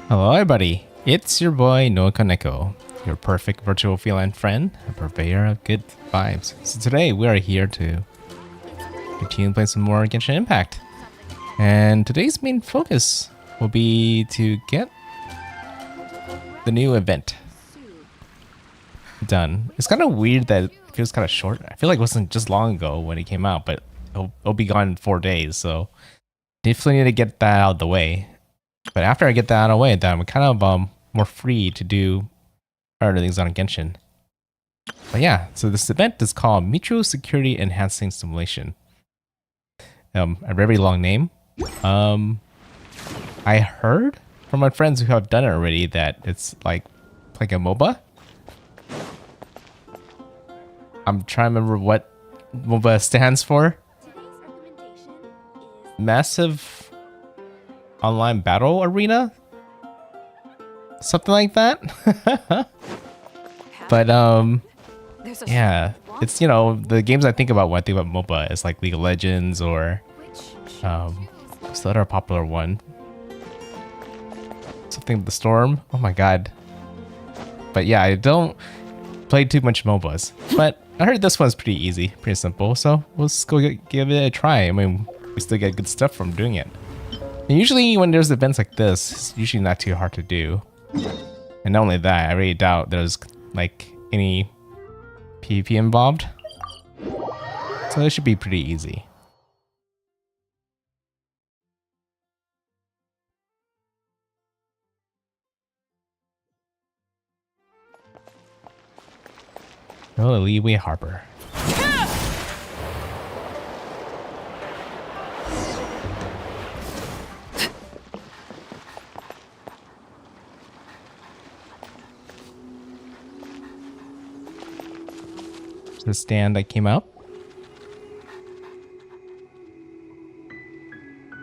Hello everybody, it's your boy NoukonNeko, your perfect virtual feline friend, a purveyor of good vibes. So today we are here to continue playing some more Genshin Impact. And today's main focus will be to get the new event done. It's kind of weird that it feels kind of short. I feel like it wasn't just long ago when it came out, but it'll be gone in 4 days, so definitely need to get that out of the way. But after I get that out of the way, then I'm kind of more free to do other things on Genshin. But yeah, so this event is called Mutual Security Enhancing Simulation. A very long name. I heard from my friends who have done it already that it's like a MOBA. I'm trying to remember what MOBA stands for. Massive Online Battle Arena? Something like that? But yeah, it's, you know, the games I think about when I think about MOBA is like League of Legends or what's the other popular one? Something with the Storm? Oh my god. But yeah, I don't play too much MOBAs. But I heard this one's pretty easy, pretty simple, so let's go give it a try. I mean, we still get good stuff from doing it. And usually when there's events like this, it's usually not too hard to do. And not only that, I really doubt there's like any PvP involved. So it should be pretty easy. Oh, Leeway Harbor. The stand that came out.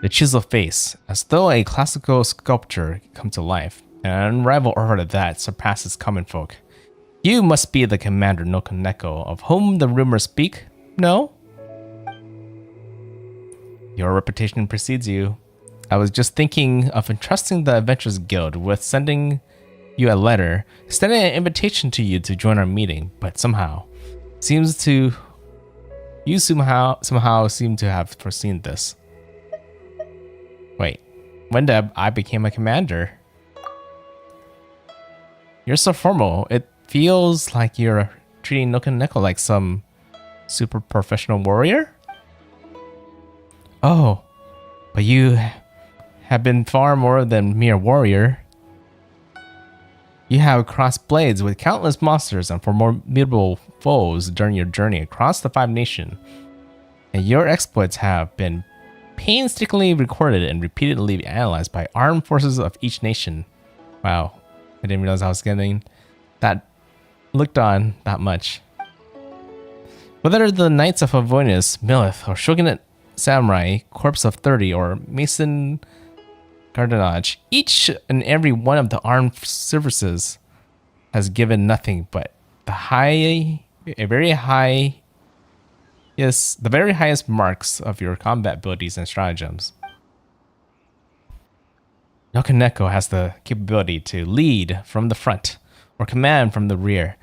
The chisel face, as though a classical sculpture come to life, an unrivaled art of that surpasses common folk. You must be the commander NoukonNeko, of whom the rumors speak, no? Your reputation precedes you. I was just thinking of entrusting the Adventurers Guild with sending you a letter, extending an invitation to you to join our meeting, but somehow you somehow seem to have foreseen this. Wait, when did I became a commander? You're so formal. It feels like you're treating NoukonNeko like some super professional warrior? Oh, but you have been far more than mere warrior. You have crossed blades with countless monsters and formidable foes during your journey across the 5 nations, and your exploits have been painstakingly recorded and repeatedly analyzed by armed forces of each nation. Wow, I didn't realize I was getting that looked on that much. Whether the Knights of Avonis, Millith, or Shogunate Samurai, Corps of 30, or Mason Gardenage, each and every one of the armed services has given nothing but the very highest marks of your combat abilities and stratagems. NoukonNeko has the capability to lead from the front or command from the rear.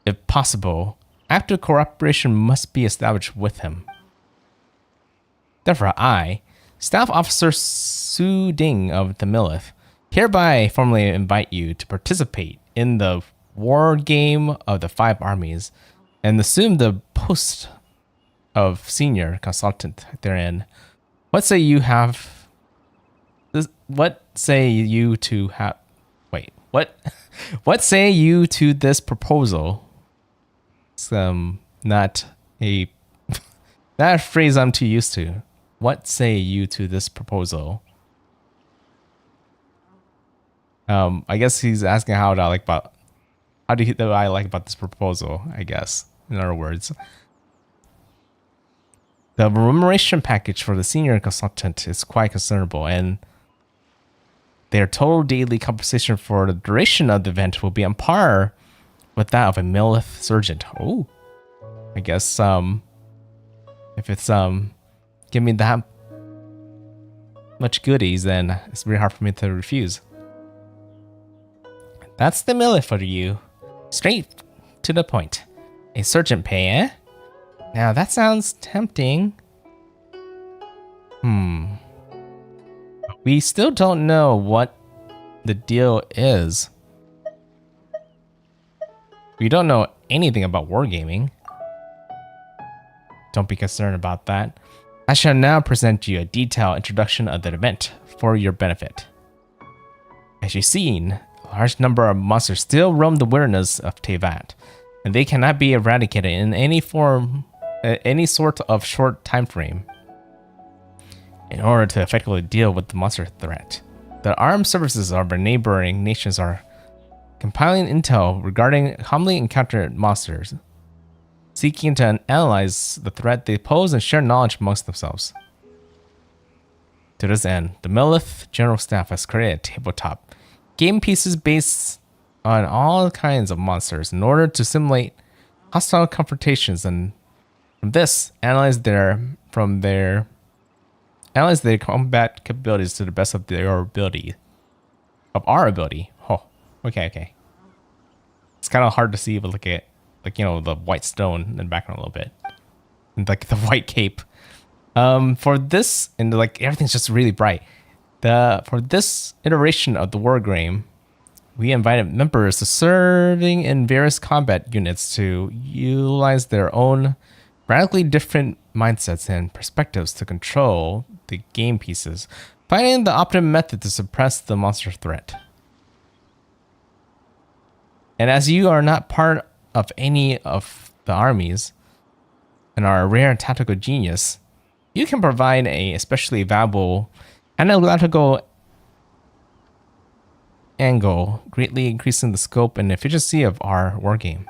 If possible, active cooperation must be established with him. Therefore, I, Staff Officer Su Ding of the Millith, hereby formally invite you to participate in the war game of the 5 armies and assume the post of senior consultant therein. What say you to this proposal? It's not a phrase I'm too used to. What say you to this proposal? I guess he's asking how do I like about this proposal, I guess, in other words. The remuneration package for the senior consultant is quite considerable, and their total daily compensation for the duration of the event will be on par with that of a Millith sergeant. Oh, I guess if it's give me that much goodies, then it's very hard for me to refuse. That's the millet for you. Straight to the point. A sergeant pay, eh? Now that sounds tempting. We still don't know what the deal is. We don't know anything about wargaming. Don't be concerned about that. I shall now present you a detailed introduction of the event for your benefit. As you've seen, a large number of monsters still roam the wilderness of Tevat, and they cannot be eradicated in any form, any sort of short time frame. In order to effectively deal with the monster threat, the armed services of our neighboring nations are compiling intel regarding commonly encountered monsters, seeking to analyze the threat they pose and share knowledge amongst themselves. To this end, the Millith General Staff has created tabletop game pieces based on all kinds of monsters in order to simulate hostile confrontations, and from this, analyze their combat capabilities to the best of our ability. Oh, okay. It's kind of hard to see, but look at, like, you know, the white stone in the background a little bit, and like the white cape. For this, and like everything's just really bright. For this iteration of the war game, we invited members to serving in various combat units to utilize their own radically different mindsets and perspectives to control the game pieces, finding the optimum method to suppress the monster threat. And as you are not part of any of the armies and are a rare tactical genius, you can provide a especially valuable analytical angle, greatly increasing the scope and efficiency of our wargame.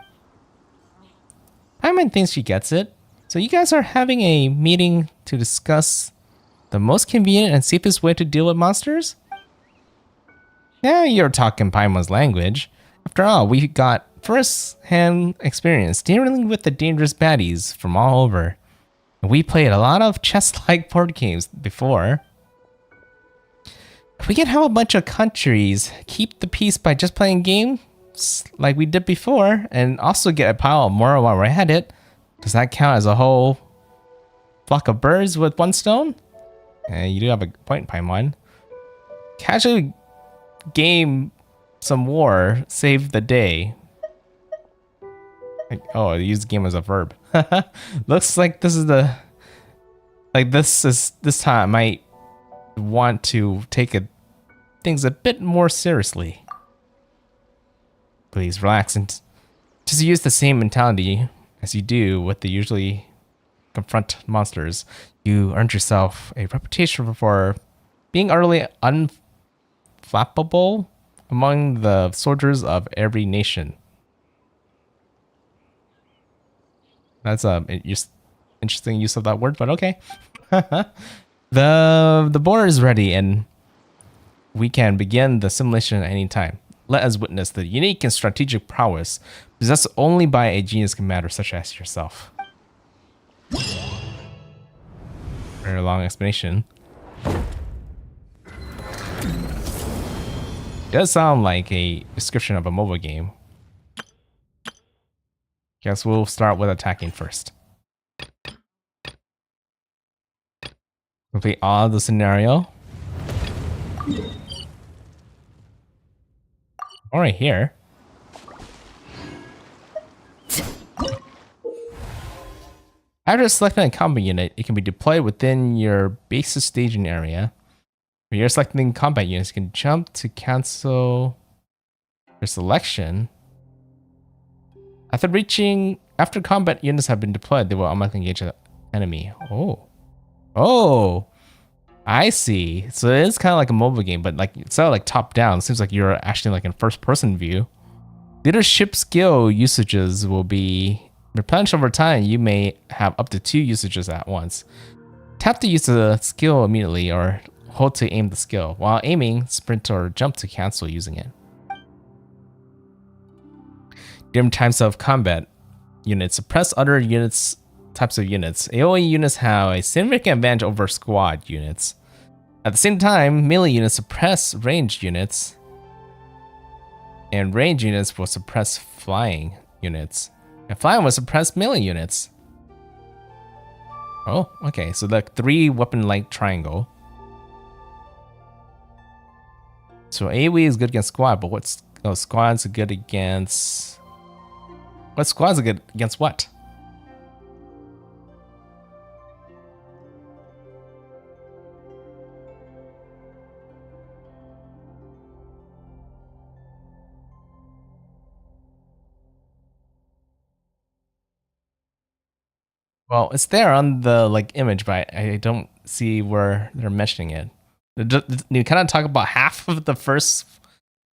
Paimon thinks she gets it, so you guys are having a meeting to discuss the most convenient and safest way to deal with monsters? Yeah, you're talking Paimon's language. After all, we got first-hand experience dealing with the dangerous baddies from all over. We played a lot of chess-like board games before. We can have a bunch of countries keep the peace by just playing games like we did before, and also get a pile of more while we're at it. Does that count as a whole flock of birds with one stone? You do have a point, Paimon. Casually game some war, save the day. Oh, I use game as a verb. Looks like this is the... This time I might want to take things a bit more seriously. Please relax and just use the same mentality as you do with the usually confront monsters. You earned yourself a reputation for being utterly unflappable among the soldiers of every nation. That's interesting use of that word, but okay. The board is ready and we can begin the simulation at any time. Let us witness the unique and strategic prowess possessed only by a genius commander such as yourself. Very long explanation. Does sound like a description of a mobile game. Guess we'll start with attacking first. Complete all the scenario. All right, here. After selecting a combat unit, it can be deployed within your base's staging area. When you're selecting combat units, you can jump to cancel your selection. After combat units have been deployed, they will automatically engage an enemy. Oh, I see. So it is kind of like a mobile game, but like it's not like top down. It seems like you're actually like in first person view. Leadership skill usages will be replenished over time. You may have up to 2 usages at once. Tap to use the skill immediately or hold to aim the skill. While aiming, sprint or jump to cancel using it. Different types of combat units suppress other types of units. AoE units have a significant advantage over squad units. At the same time, melee units suppress ranged units. And range units will suppress flying units. And flying will suppress melee units. Oh, okay. So the 3 weapon-like triangle. So AoE is good against squad, but what's squads are good against? What squads are good against what? Well, it's there on the like image, but I don't see where they're mentioning it. You kind of talk about half of the first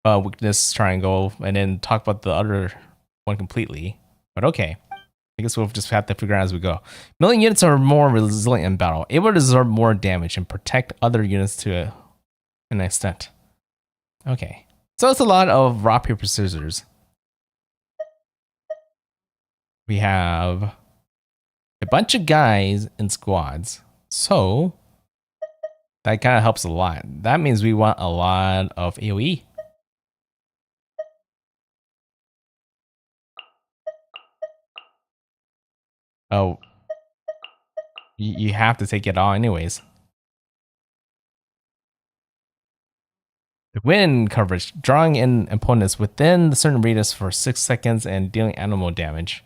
weakness triangle and then talk about the other one completely. But okay. I guess we'll just have to figure out as we go. Melee units are more resilient in battle, able to absorb more damage and protect other units to an extent. Okay. So it's a lot of rock, paper, scissors. We have a bunch of guys in squads. So that kind of helps a lot. That means we want a lot of AoE. Oh, you have to take it all anyways. The wind coverage, drawing in opponents within the certain radius for 6 seconds and dealing animal damage.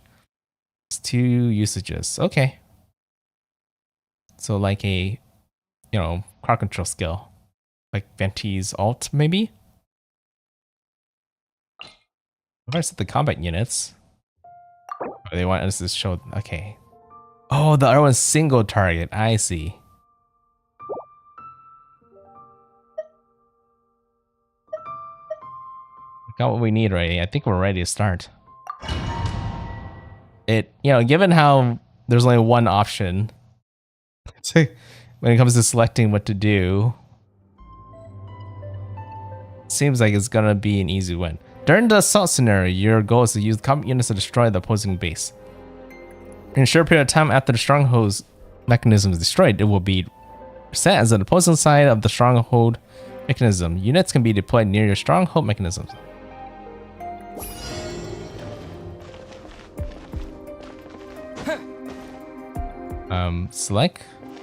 It's 2 usages. Okay. So like a, crowd control skill. Like Venti's ult, maybe? What I set the combat units? Oh, they want us to show, okay. Oh, the other one's single target, I see. Got what we need already. I think we're ready to start. Given how there's only one option when it comes to selecting what to do, seems like it's gonna be an easy win. During the assault scenario, your goal is to use combat units to destroy the opposing base. In a short period of time after the stronghold's mechanism is destroyed, it will be set as an opposing side of the stronghold mechanism. Units can be deployed near your stronghold mechanisms. Select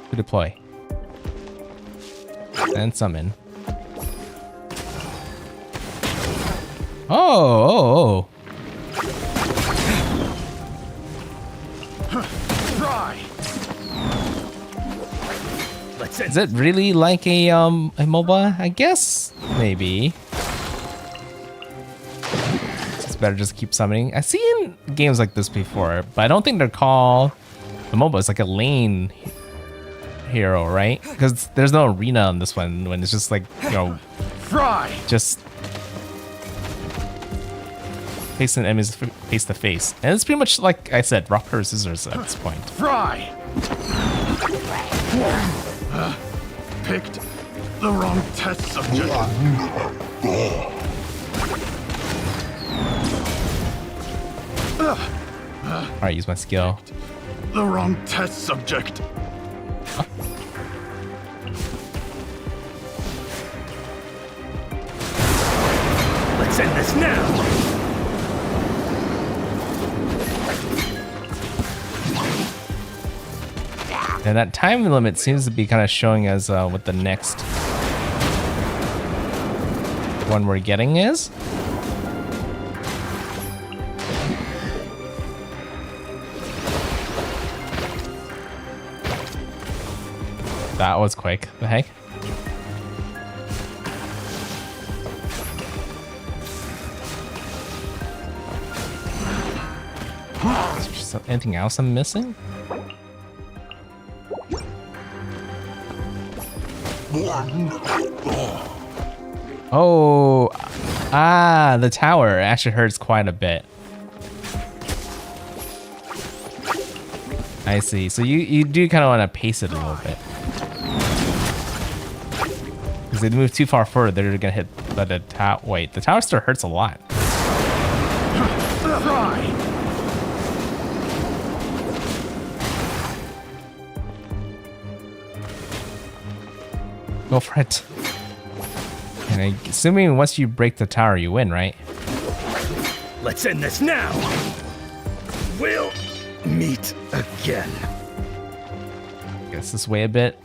to deploy and summon. Oh. Is it really like a MOBA? I guess maybe. It's better just keep summoning. I've seen games like this before, but I don't think they're called a MOBA. It's like a lane hero, right? Because there's no arena on this one when it's just like, just facing enemies face to face. And it's pretty much like I said, rock, paper, scissors at this point. Picked the wrong test subject. Alright, use my skill. The wrong test subject. Huh? Let's end this now. And that time limit seems to be kind of showing us what the next one we're getting is. That was quick. The heck? Is there anything else I'm missing? Oh, the tower actually hurts quite a bit. I see. So you do kind of want to pace it a little bit. Because they move too far forward, they're gonna hit the tower. Wait, the tower still hurts a lot. Go for it. And assuming once you break the tower, you win, right? Let's end this now. We'll meet again. Guess this way a bit.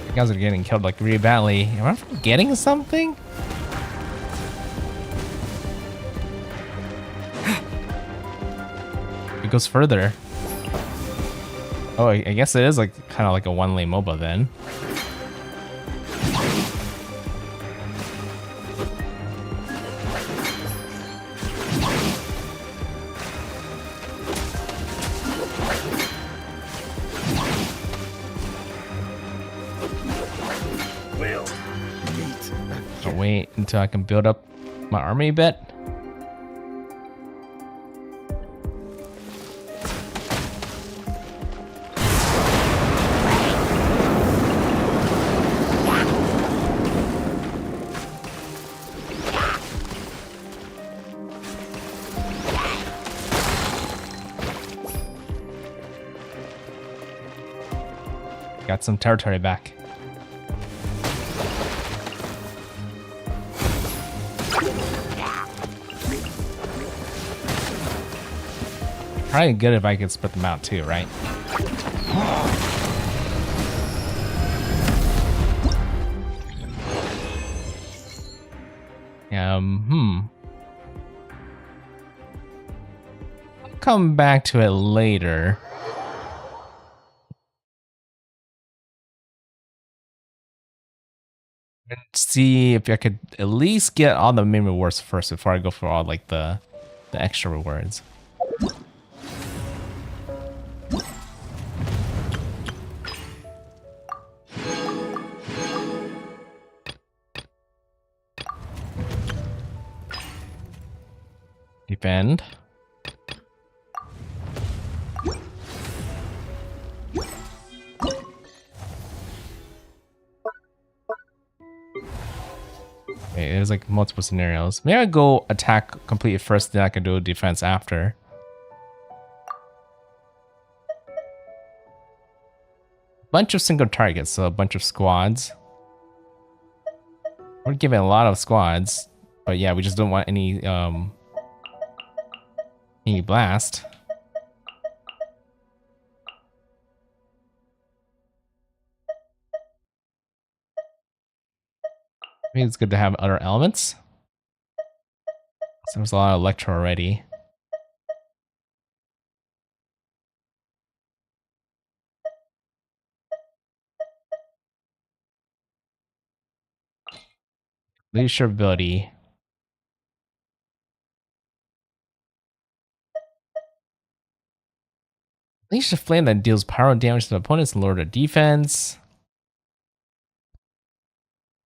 You guys are getting killed like really badly. Am I forgetting something? It goes further. Oh, I guess it is like kind of like a one-lane MOBA then. We'll meet I'll wait until I can build up my army a bit. Got some territory back. Probably good if I could spread them out too, right? I'll come back to it later. And see if I could at least get all the main rewards first before I go for all like the extra rewards. Defend. Okay, there's like multiple scenarios. Maybe I go attack complete it first, then I can do defense after. Bunch of single targets, so a bunch of squads. We're giving a lot of squads, but yeah, we just don't want any blast. Maybe it's good to have other elements. So there's a lot of electro already. Leadership ability. Unleash a flame that deals power damage to opponents and lower their defense.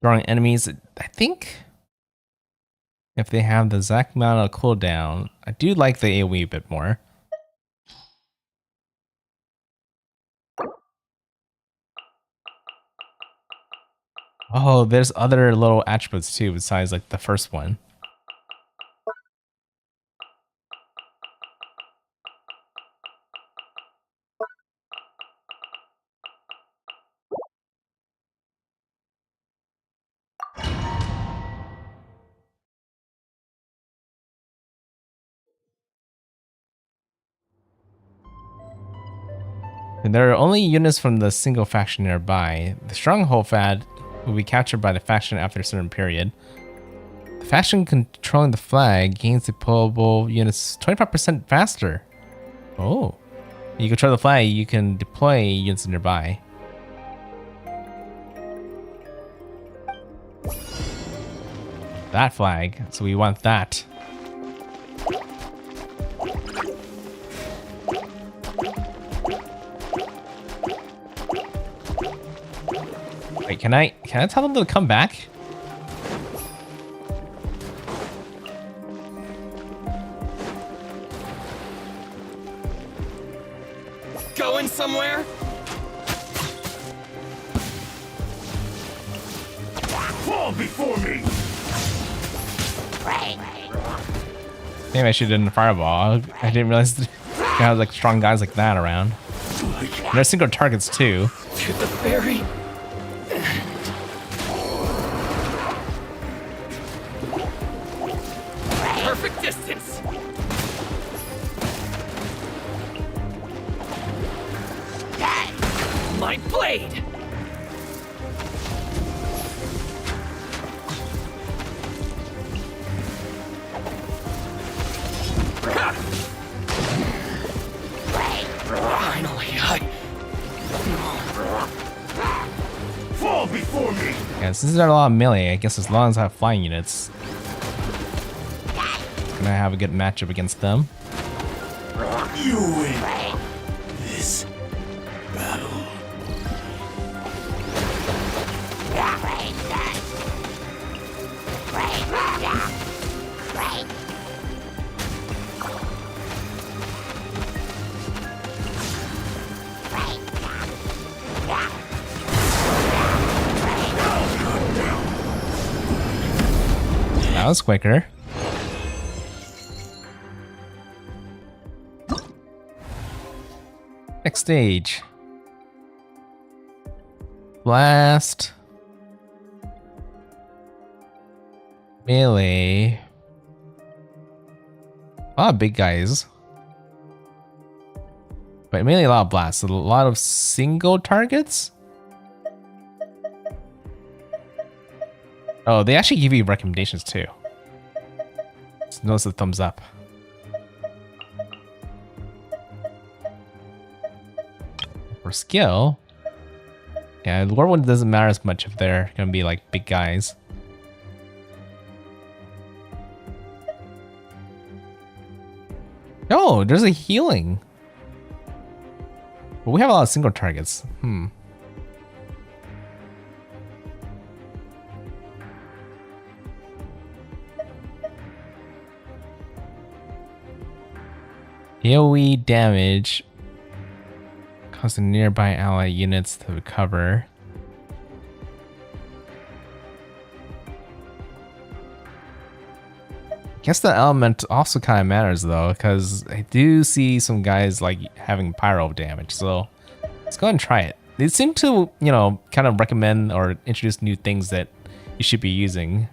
Drawing enemies. I think if they have the exact amount of cooldown, I do like the AoE a bit more. Oh, there's other little attributes too besides like the first one. And there are only units from the single faction nearby. The stronghold fad will be captured by the faction after a certain period. The faction controlling the flag gains deployable units 25% faster. Oh. You control the flag, you can deploy units nearby. That flag, so we want that. Wait, can I tell them to come back? Going somewhere? Fall before me! Maybe I should have done a fireball. I didn't realize you had like strong guys like that around. And there's single targets too. To the very perfect distance. My blade. Finally, fall before me. Yeah, since there's a lot of melee, I guess as long as I have flying units, gonna have a good matchup against them. You win this battle. That was quicker. Next stage. Blast. Melee. A lot of big guys. But mainly a lot of blasts. A lot of single targets. Oh, they actually give you recommendations too. Just notice the thumbs up. For skill, yeah, the lower one doesn't matter as much if they're gonna be like big guys. Oh, there's a healing. But we have a lot of single targets. AoE damage causing nearby ally units to recover. I guess the element also kind of matters though, because I do see some guys like having pyro damage, so let's go ahead and try it. They seem to, you know, kind of recommend or introduce new things that you should be using.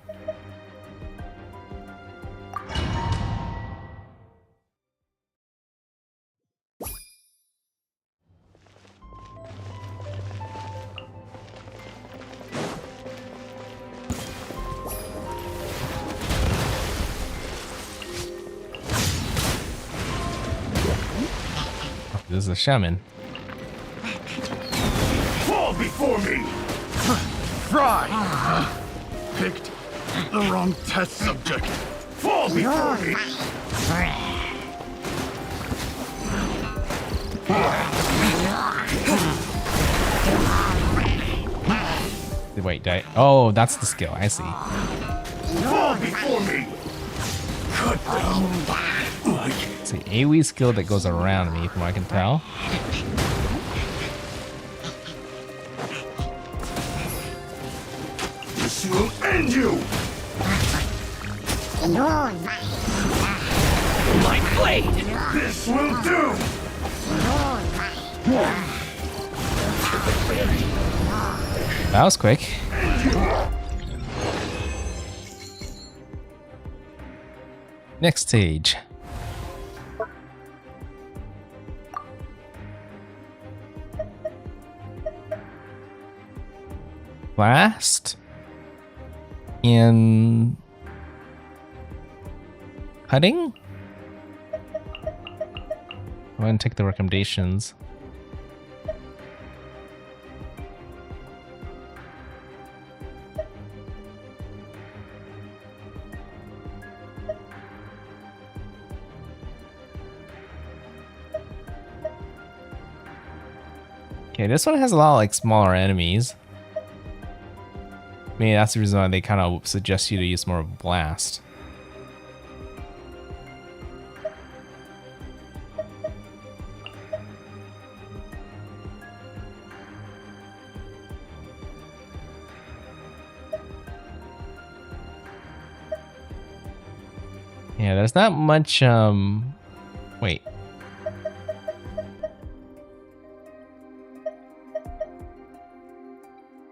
This is a shaman. Fall before me! Fry! Picked the wrong test subject. Fall before me! Wait, oh, that's the skill. I see. Fall before me! Cut down. It's an AoE skill that goes around me, from what I can tell. This will end you! My blade! This will do! That was quick. Next stage. Blast. In cutting? Go ahead and take the recommendations. Okay, this one has a lot of like smaller enemies. I mean, that's the reason why they kind of suggest you to use more of a blast. Yeah, there's not much, wait.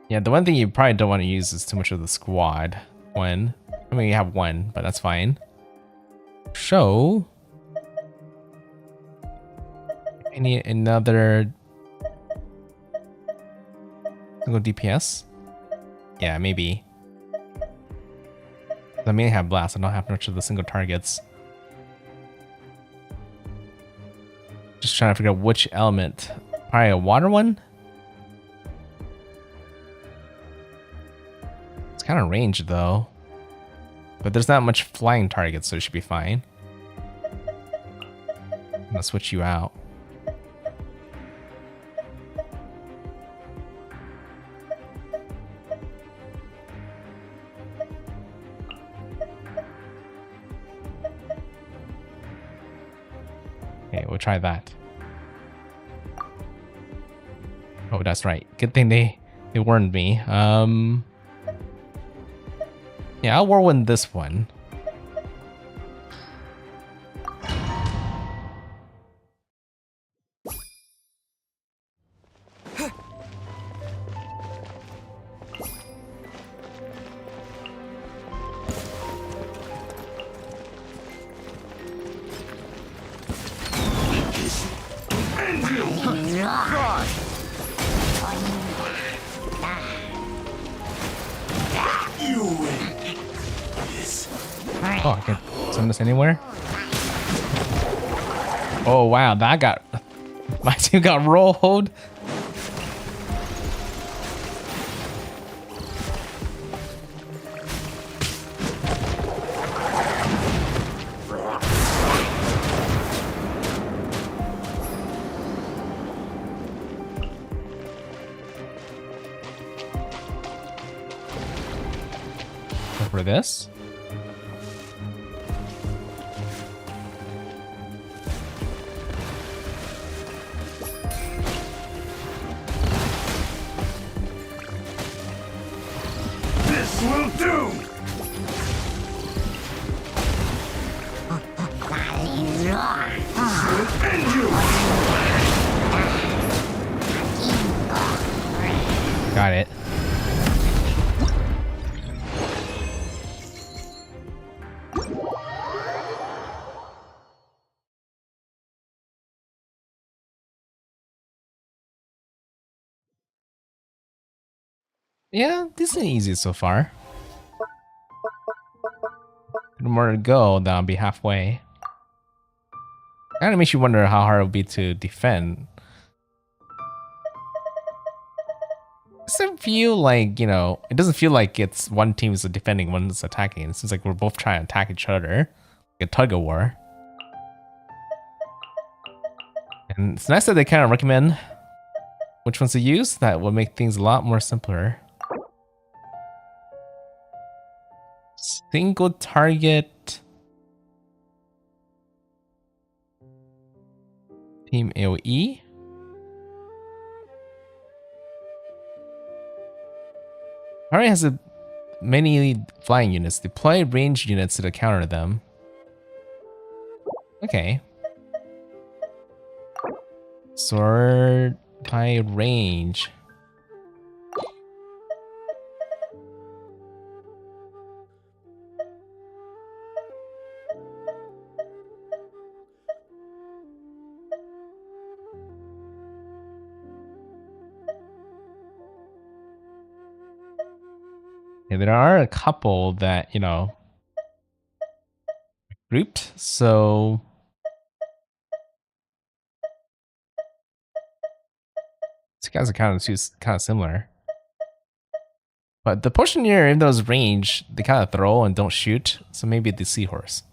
Yeah, the one thing you probably don't want to use is too much of the squad. One. I mean, you have one, but that's fine. Show. I need another single DPS. Yeah, maybe. I may have blast. I don't have much of the single targets. Just trying to figure out which element. Probably a water one. It's kind of ranged though. But there's not much flying targets, so it should be fine. I'm gonna switch you out. Okay, we'll try that. Oh, that's right. Good thing they warned me. Yeah, I'll whirlwind this one. Oh, I can send this anywhere? Oh, wow, that got... My team got rolled. For this? This will do! This will end you! Got it. Yeah, this is easy so far. More to go, then I'll be halfway. Kind of makes you wonder how hard it would be to defend. It doesn't feel like, you know, it doesn't feel like it's one team is defending, one is attacking. It seems like we're both trying to attack each other. Like a tug of war. And it's nice that they kind of recommend which ones to use. That will make things a lot more simpler. Single target team AoE. Already has many flying units. Deploy ranged units to counter them. Okay. Sword by range. Yeah, there are a couple that, you know, grouped, so these guys are kind of similar. But the Potioneer, in those range, they kind of throw and don't shoot, so maybe the Seahorse.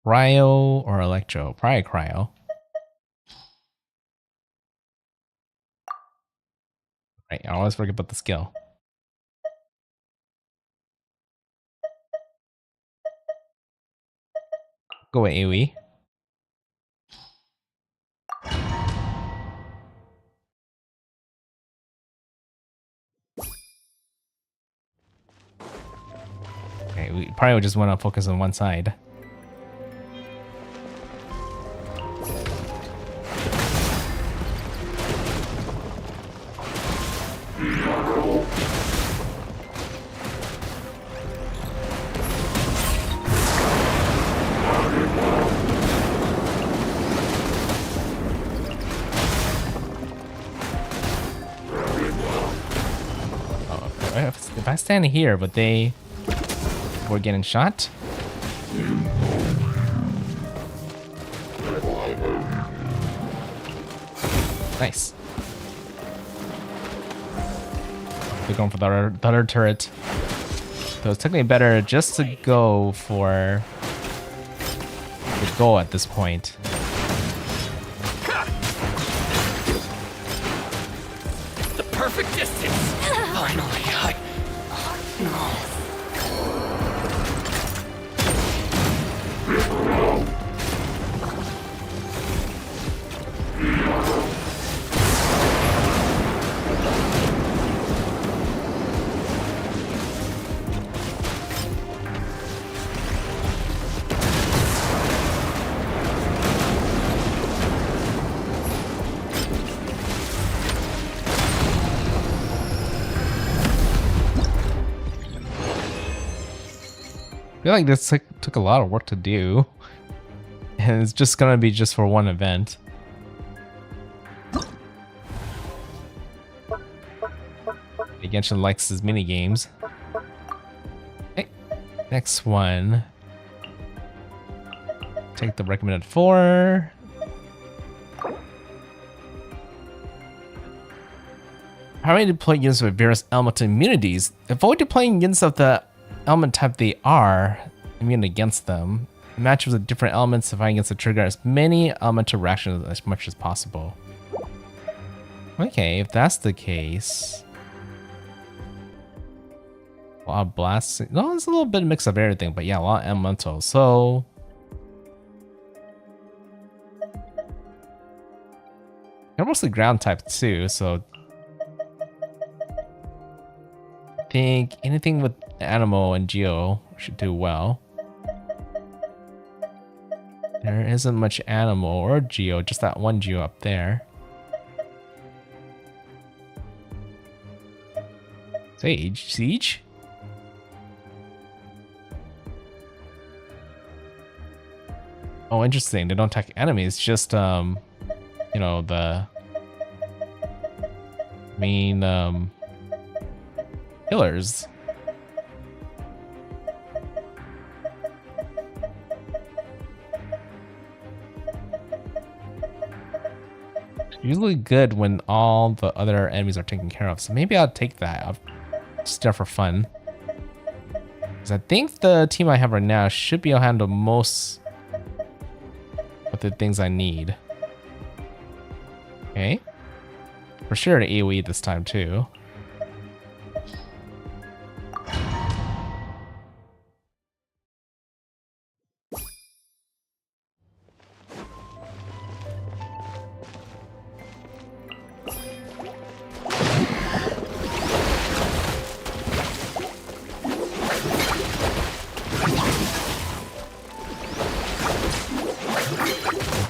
Cryo or Electro? Probably Cryo. Right, I always forget about the skill. Go with AoE. Okay, we probably just want to focus on one side. If I stand here, but they were getting shot. Nice. They're going for the other turret. So it's technically better just to go for the goal at this point. The perfect distance. Finally, I feel like this took a lot of work to do, and it's just gonna be just for one event. Genshin likes his mini games. Okay, next one. Take the recommended 4. How many deploy units with various elemental immunities? Avoid deploying units of the element type they are immune against them. Match with different elements to fight against the trigger as many elemental reactions as much as possible. Okay, if that's the case. A lot of blasts. No, it's a little bit of mix of everything, but yeah, a lot of elemental. So they're mostly ground type too, so I think anything with animal and geo should do well. There isn't much animal or geo, just that one geo up there. Siege? Oh, interesting. They don't attack enemies, just you know, the main killers. Usually good when all the other enemies are taken care of, so maybe I'll take that. Just there for fun. Because I think the team I have right now should be able to handle most of the things I need. Okay. For sure an AoE this time too.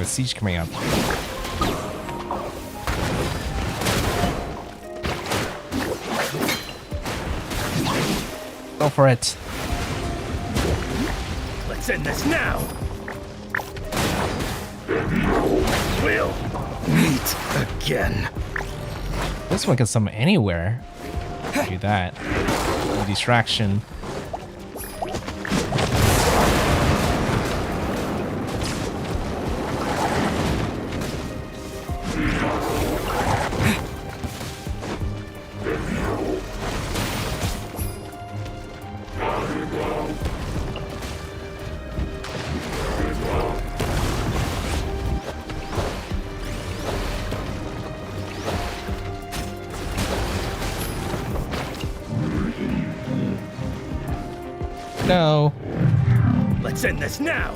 Siege coming up. Go for it. Let's end this now. We'll meet again. This one can summon anywhere. Do that. No distraction. No. Let's end this now.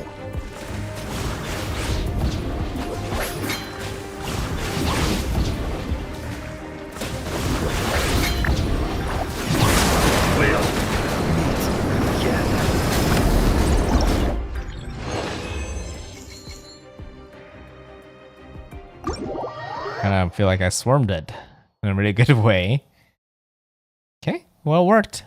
We'll meet again. feel like I swarmed it in a really good way. Okay, well, it worked.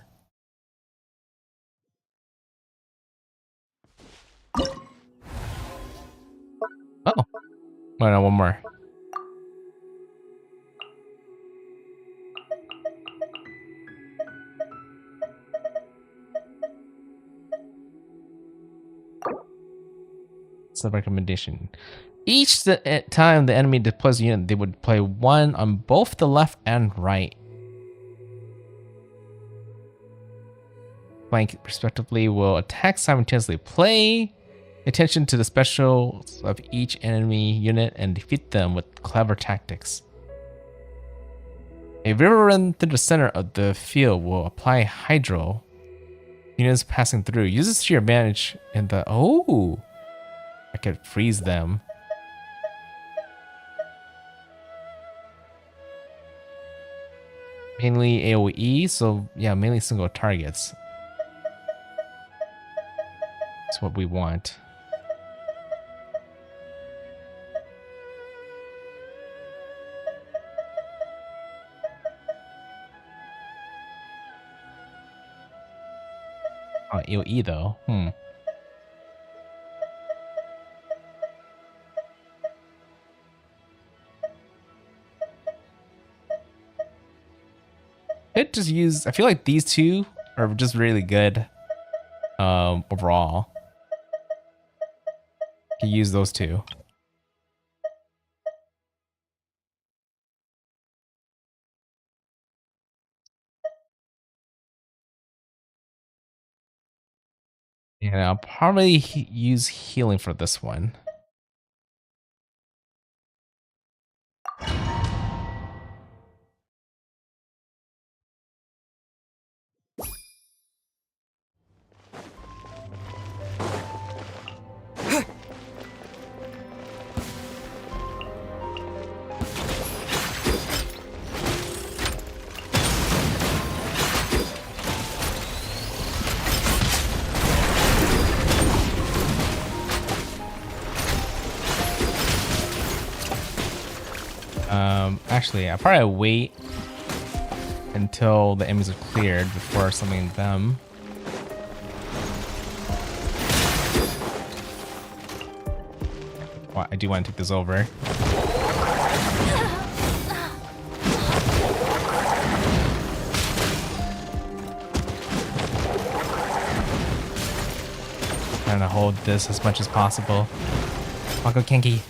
Oh, well, no, one more. It's a recommendation. Each time the enemy deploys a unit, they would play one on both the left and right flank, respectively. Will attack simultaneously. Play attention to the specials of each enemy unit and defeat them with clever tactics. A river run through the center of the field will apply hydro. Units passing through. Use this to your advantage in the... Oh! I could freeze them. Mainly AoE, so yeah, mainly single targets. That's what we want. Oh, AoE though. It just use. I feel like these two are just really good. Overall, you use those two. Yeah, I'll probably use healing for this one. Actually, I'll probably wait until the enemies are cleared before summoning them. Well, I do want to take this over. Trying to hold this as much as possible. Mako Kenki.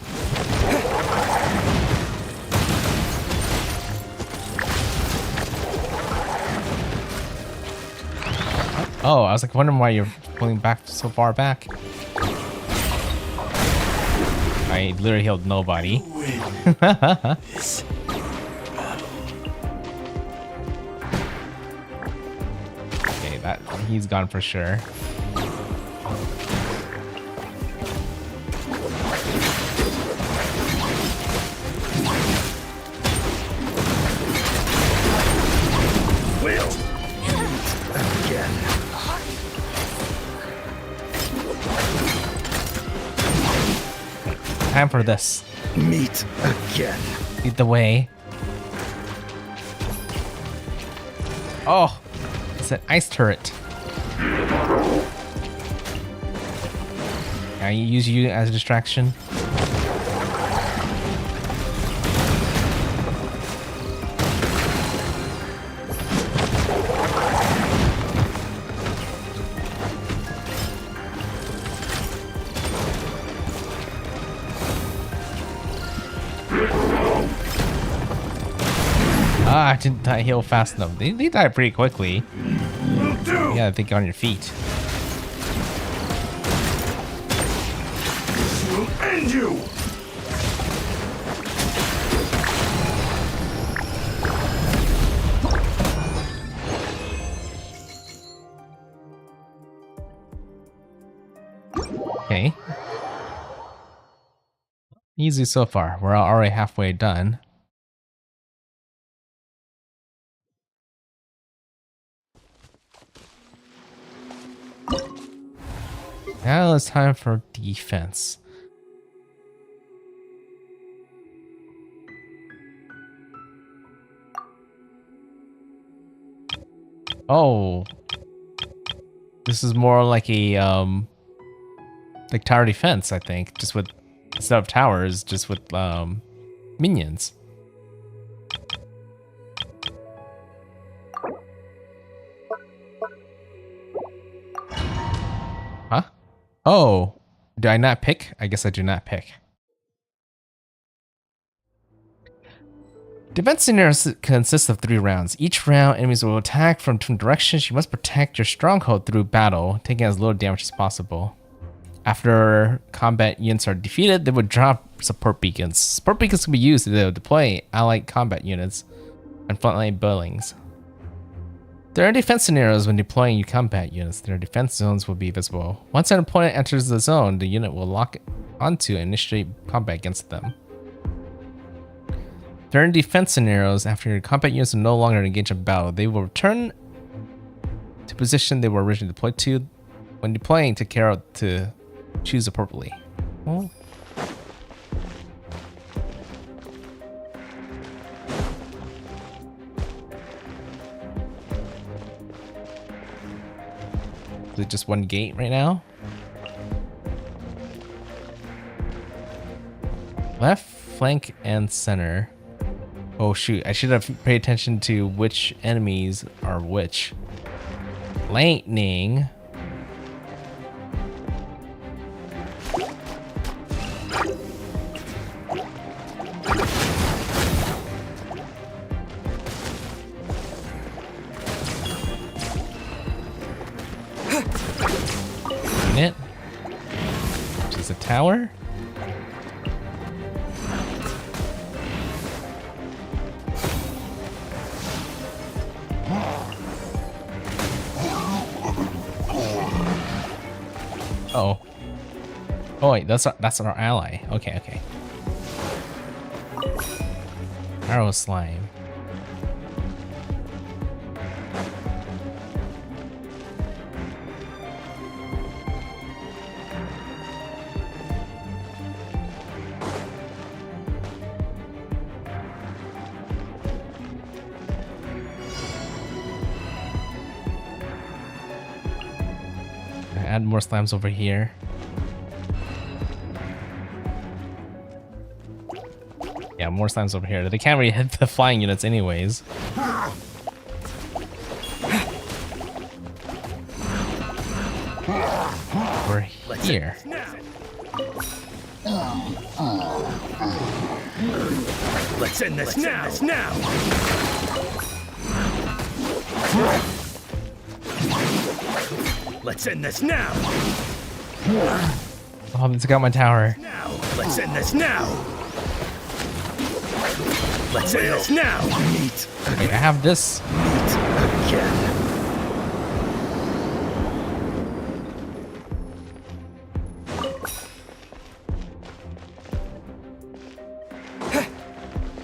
Oh, I was like wondering why you're pulling back so far back. I literally healed nobody. Okay, that he's gone for sure. Time for this. Meet again. Lead the way. Oh, it's an ice turret. Can I use you as a distraction? Ah, I didn't heal fast enough. They die pretty quickly. You gotta think on your feet. We'll end you. Okay. Easy so far. We're already halfway done. Now it's time for defense. Oh, this is more like a like tower defense, I think. Just with instead of towers, just with minions. Huh? Oh, do I not pick? I guess I do not pick. Defense scenarios consists of 3 rounds. Each round, enemies will attack from 2 directions. You must protect your stronghold through battle, taking as little damage as possible. After combat units are defeated, they will drop support beacons. Support beacons can be used to deploy allied combat units and frontline buildings. There are defense scenarios when deploying combat units. Their defense zones will be visible. Once an opponent enters the zone, the unit will lock onto and initiate combat against them. During defense scenarios, after your combat units are no longer engaged in battle, they will return to position they were originally deployed to. When deploying, take care to choose appropriately. Oh. Is it just one gate right now? Left, flank, and center. Oh shoot, I should have paid attention to which enemies are which. Lightning. It. Which is a tower. Oh. Oh wait, that's our ally. Okay, okay. Arrow slime. Add more slimes over here. Yeah, more slimes over here. They can't really hit the flying units anyways. We're here. Let's end this now. Let's end this now. Oh, let's got my tower. Now. Let's end this now. Let's end this now. Meet. Okay, I have this. Meet again.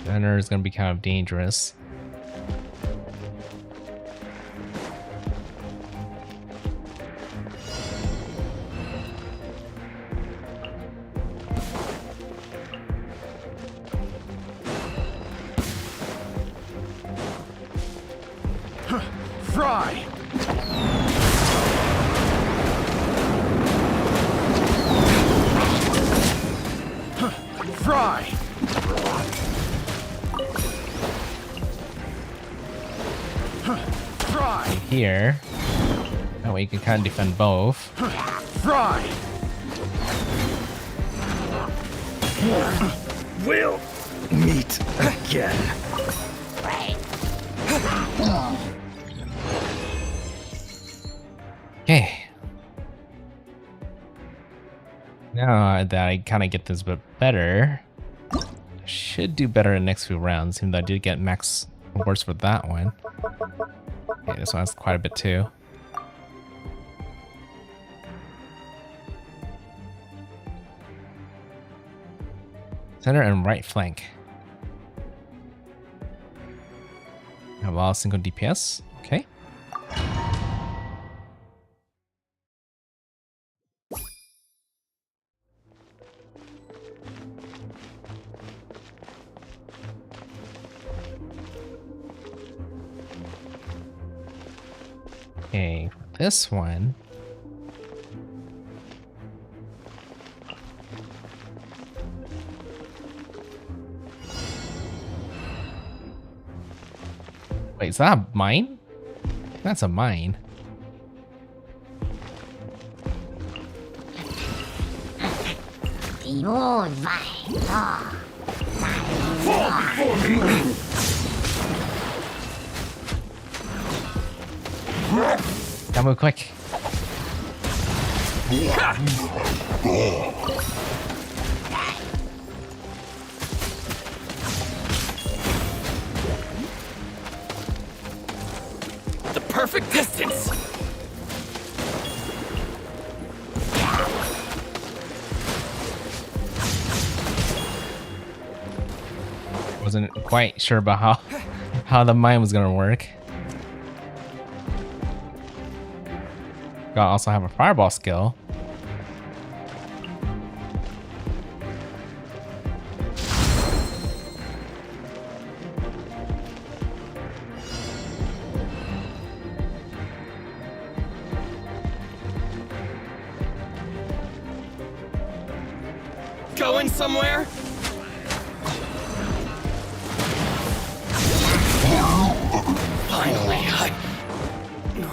Center is gonna be kind of dangerous. Fry. Fry. Fry. Here. That way you can kind of defend both. Fry. We'll meet again. Okay. Now that I kind of get this a bit better, I should do better in the next few rounds, even though I did get max rewards for that one. Okay, this one has quite a bit too. Center and right flank. Have a lot of single DPS. Okay. Okay, for this one. Wait, is that a mine? That's a mine. Gotta move quick. The perfect distance. Wasn't quite sure about how the mine was gonna work. Gotta also have a fireball skill. Going somewhere? Finally, No.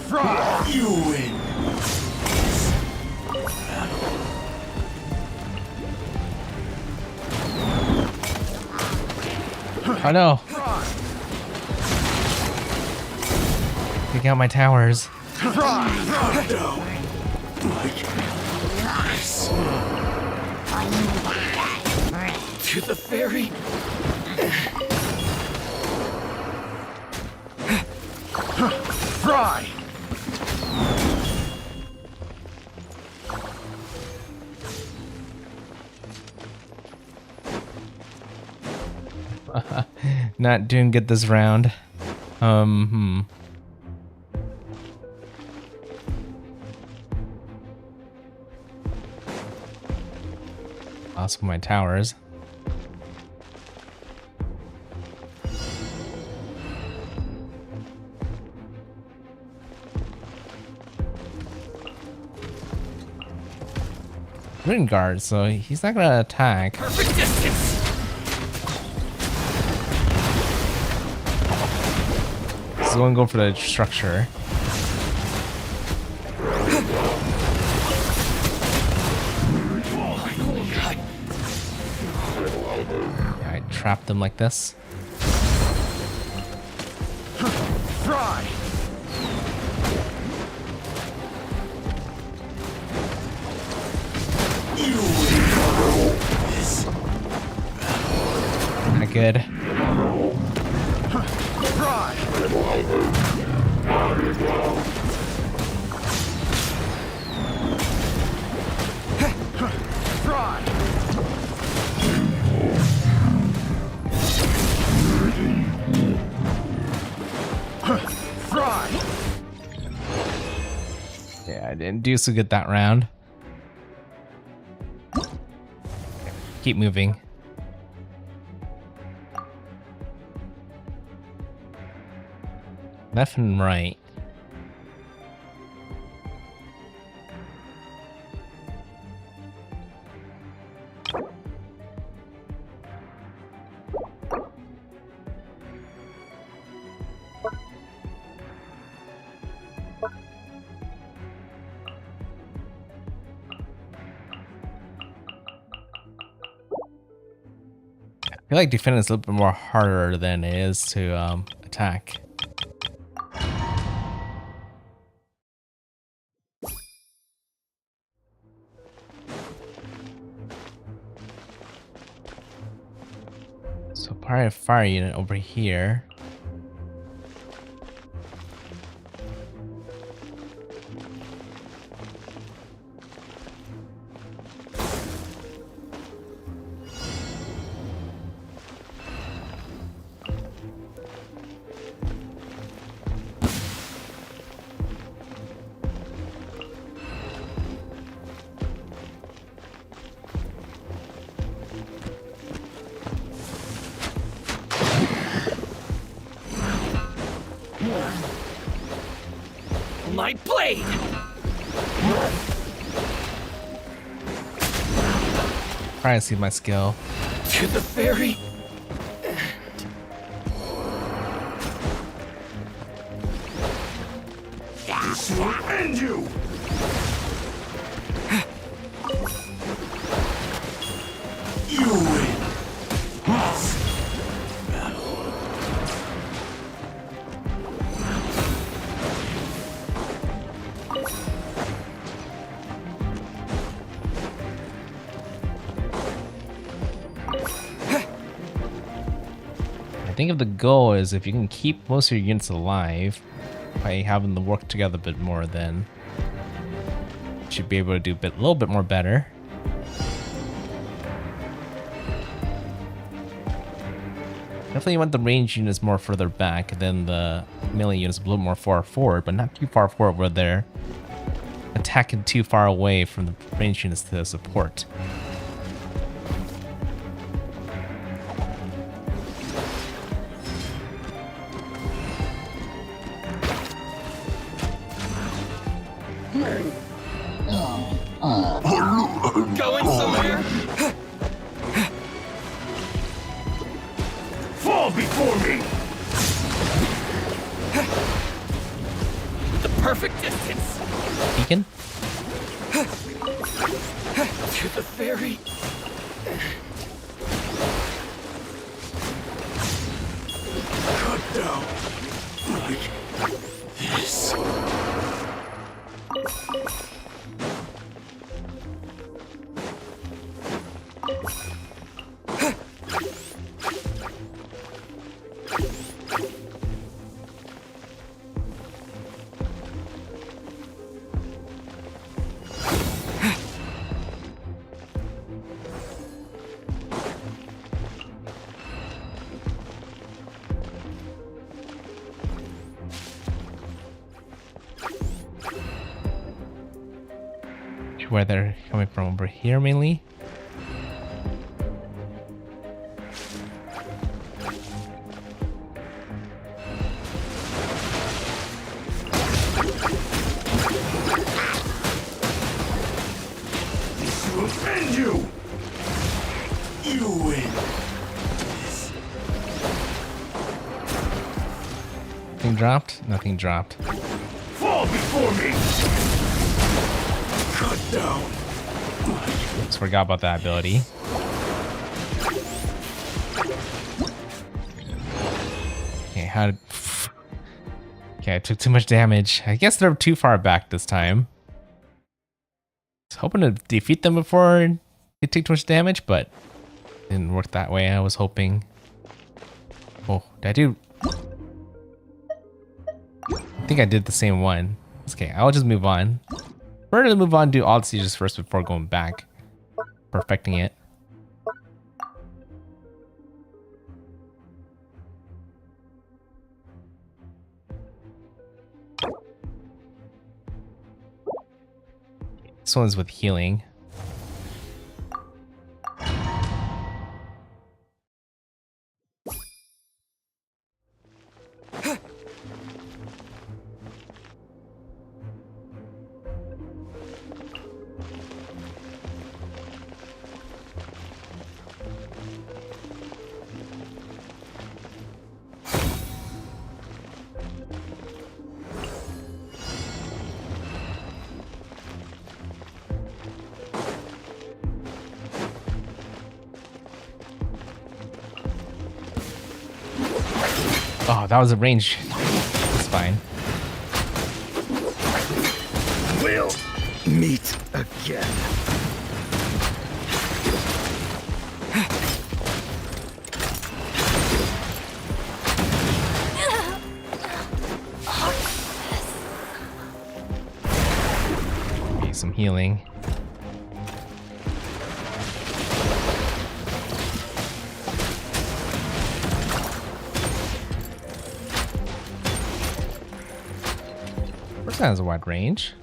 Fry! You win! Oh no! Take out my towers. To the ferry. Fry! Not doing good this round. Lost my towers. Ring guard, so he's not gonna attack. Perfect distance. So I'm gonna go for the structure. Yeah, I trapped them like this. Fry! Not good. Yeah, I didn't do so good that round. Keep moving. Left and right. I feel like defending is a little bit more harder than it is to attack. So probably a fire unit over here. try to see my skill. To the very this will end you! You win! I think if the goal is if you can keep most of your units alive by having them work together a bit more, then you should be able to do a little bit more better. Definitely want the range units more further back than the melee units a little more far forward, but not too far forward where they're attacking too far away from the range units to support. Going somewhere? Fall before me! The perfect distance! Beacon? To the very... Cut down like this. Where they're coming from over here mainly. This will end you! You win! Nothing dropped? Nothing dropped. Fall before me! Cut down. Just forgot about that ability. Okay, how did... Okay, I took too much damage. I guess they're too far back this time. I was hoping to defeat them before they take too much damage, but it didn't work that way. I was hoping... Oh, did I do... I think I did the same one. Okay, I'll just move on. We're gonna move on, do all the sieges first before going back. Perfecting it. This one's with healing. Oh, that was a range. It's fine. We'll meet again. Okay, some healing. First that has a wide range.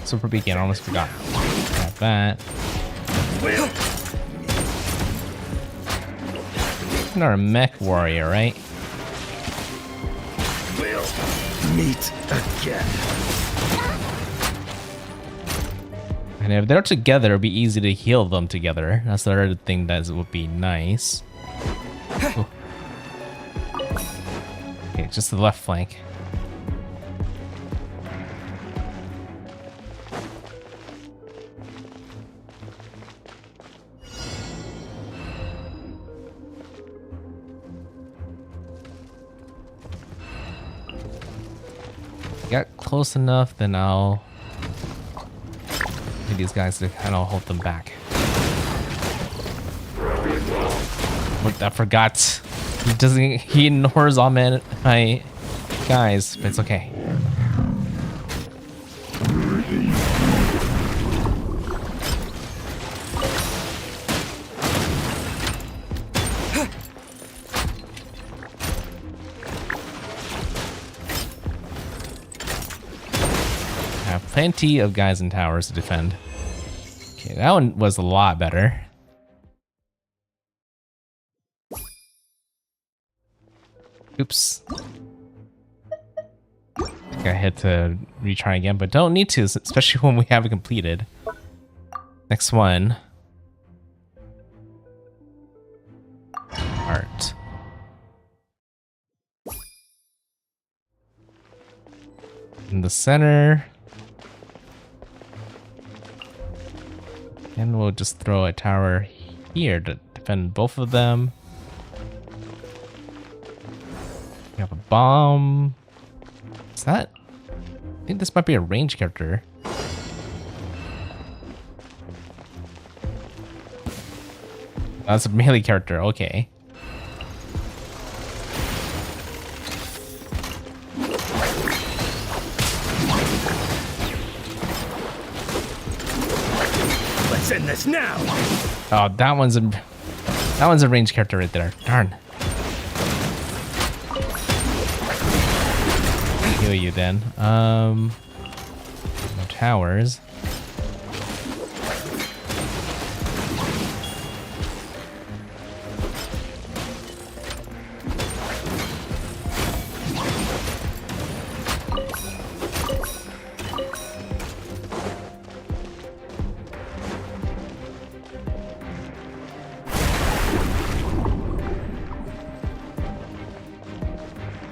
Super beacon, I almost forgot. Got that. Will You're a mech warrior, right? We'll meet again. And if they're together, it'll be easy to heal them together. That's the other thing that would be nice. Ooh. Okay, just the left flank. Got close enough, then I'll need these guys to kind of hold them back. What, I forgot. He ignores all my guys, but it's okay. Plenty of guys in towers to defend. Okay, that one was a lot better. Oops. I think I had to retry again, but don't need to, especially when we have it completed. Next one. Art. In the center. And we'll just throw a tower here to defend both of them. We have a bomb. Is that? I think this might be a range character. That's a melee character, okay. Let's end this now. Oh, that one's a range character right there. Darn. Heal you then. No towers.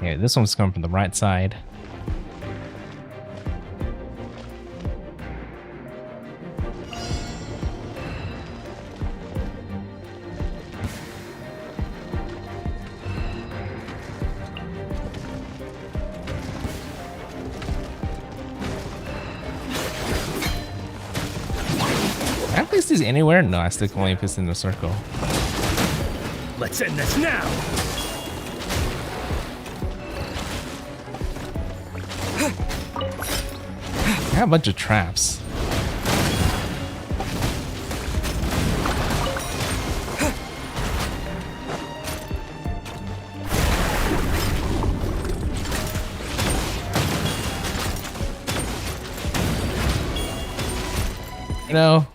Yeah, this one's coming from the right side. Can I place these anywhere? No, I stick only place in the circle. Let's end this now. I got a bunch of traps. You know,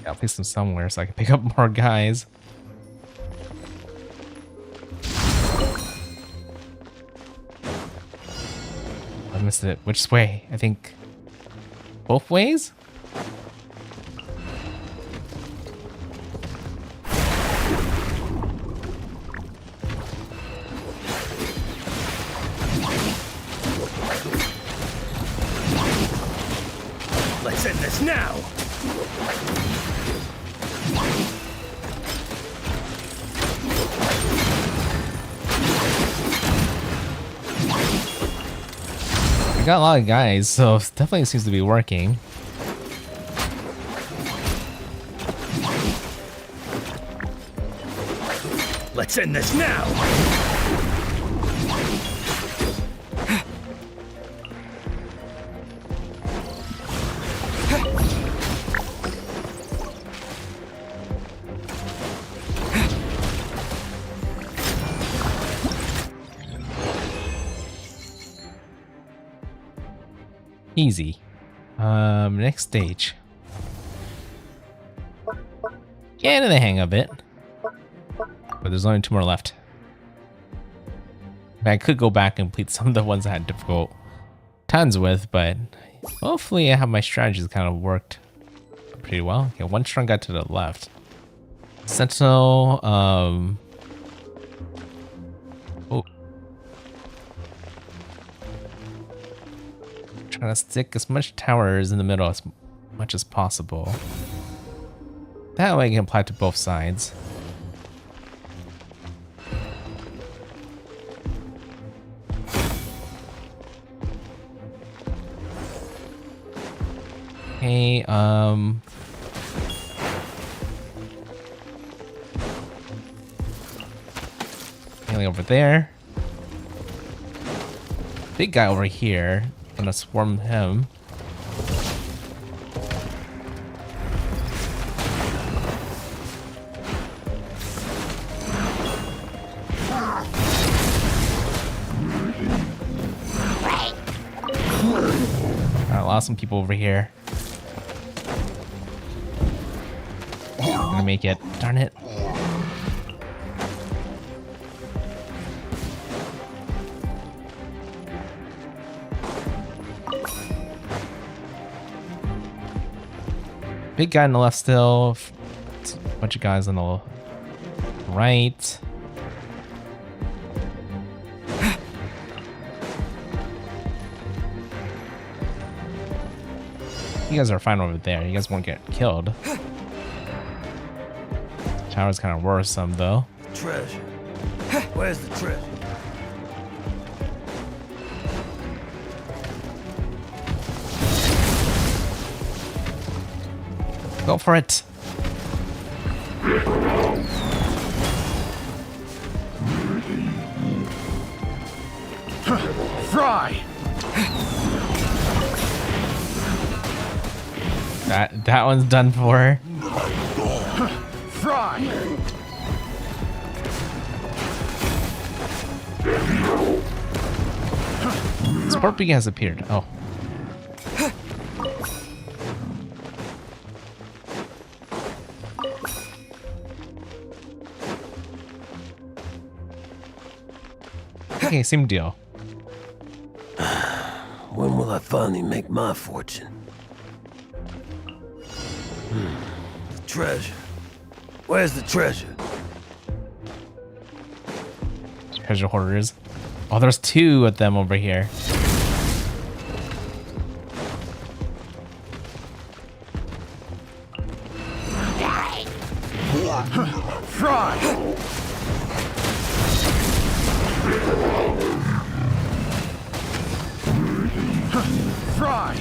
I'll place them somewhere so I can pick up more guys. I missed it. Which way? I think both ways? Let's end this now. I got a lot of guys, so it definitely seems to be working. Let's end this now. Easy. Next stage. Getting the hang of it. But there's only 2 more left. I could go back and complete some of the ones I had difficult times with, but hopefully I have my strategies kind of worked pretty well. Okay, 1 strong guy to the left. Sentinel, oh. Trying to stick as much towers in the middle as much as possible. That way I can apply to both sides. Okay, Haley over there. Big guy over here. Gonna swarm him. I lost some people over here. Gonna make it. Darn it. Big guy on the left still. A bunch of guys on the right. You guys are fine over there. You guys won't get killed. Tower's kind of worrisome though. Treasure. Where's the treasure? Go for it. Fry. That one's done for. Fry. Scorpion has appeared. Oh. Okay, same deal. When will I finally make my fortune? The treasure. Where's the treasure? Treasure hoarders. Oh, there's 2 of them over here. Fry. Fry. Fry.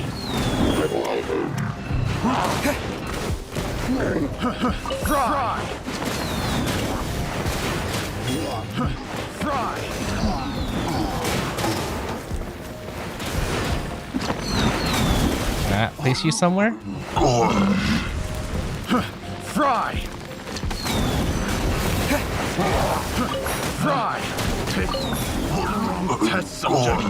Fry. Can I place you somewhere? Fry. Fry. Test subject.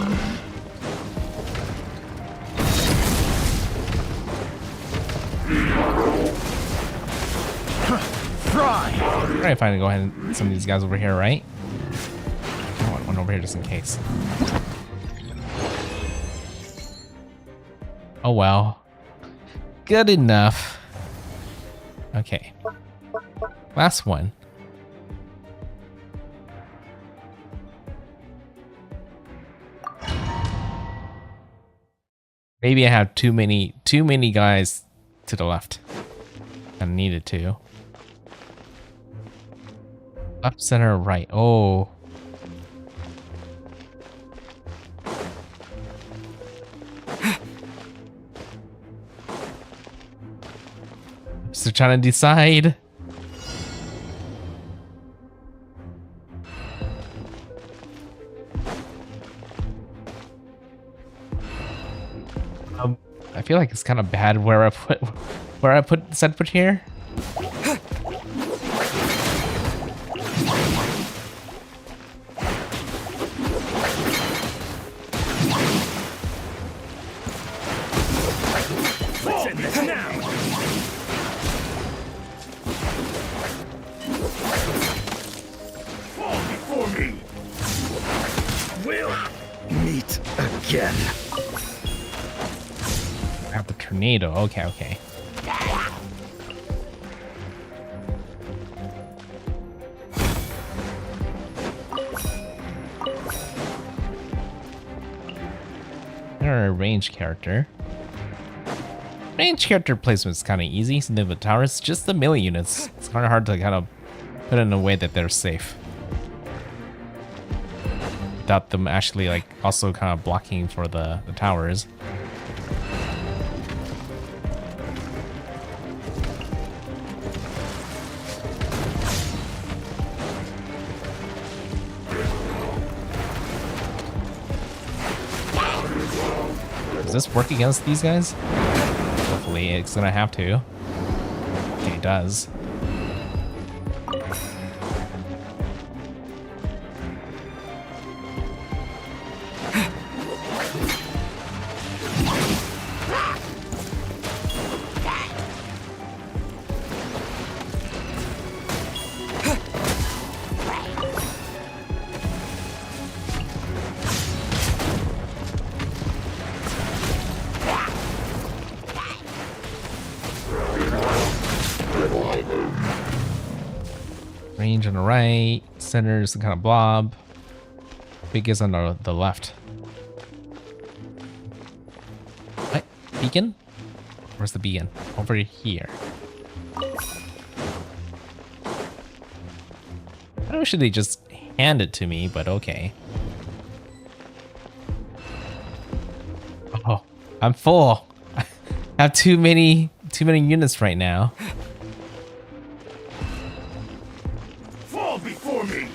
Fry. Alright, fine. Go ahead and some of these guys over here, right? I want one over here just in case. Oh well. Good enough. Okay. Last one. Maybe I have too many guys to the left. I needed to. Up, center, right. Oh. So trying to decide. I feel like it's kind of bad where I put set put here. Now! Fall before me! We'll meet again. I have the tornado. Okay, okay. They're a range character. Range character placement is kind of easy. Since the towers, just the melee units. It's kind of hard to kind of put it in a way that they're safe, without them actually like also kind of blocking for the towers. Does this work against these guys? Hopefully it's gonna have to. Okay, it does. Range on the right, center is some kind of blob. Big is on the left. What? Beacon? Where's the beacon? Over here. I wish they just hand it to me, but okay. Oh, I'm full. I have too many units right now. Fall before me!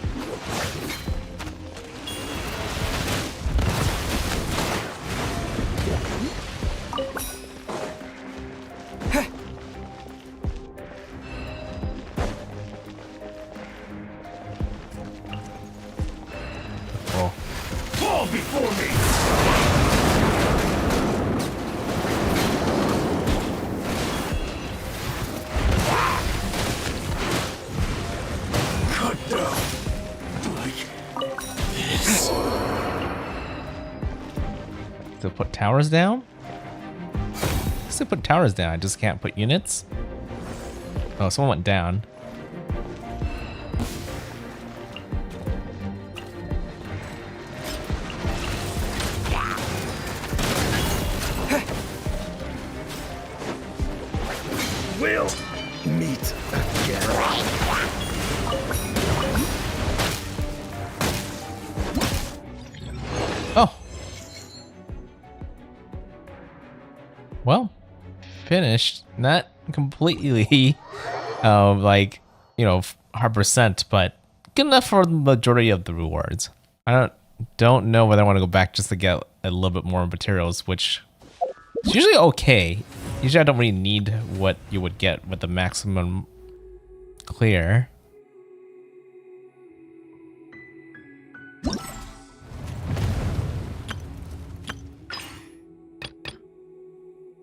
Oh, Fall before me! Cut down like this. to put towers down? I guess I put towers down. I just can't put units. Oh, someone went down. We'll meet again. Oh. Well, finished. Not completely, like, you know, 100%, but good enough for the majority of the rewards. I don't know whether I want to go back just to get a little bit more materials, which is usually okay. Usually I don't really need what you would get with the maximum clear.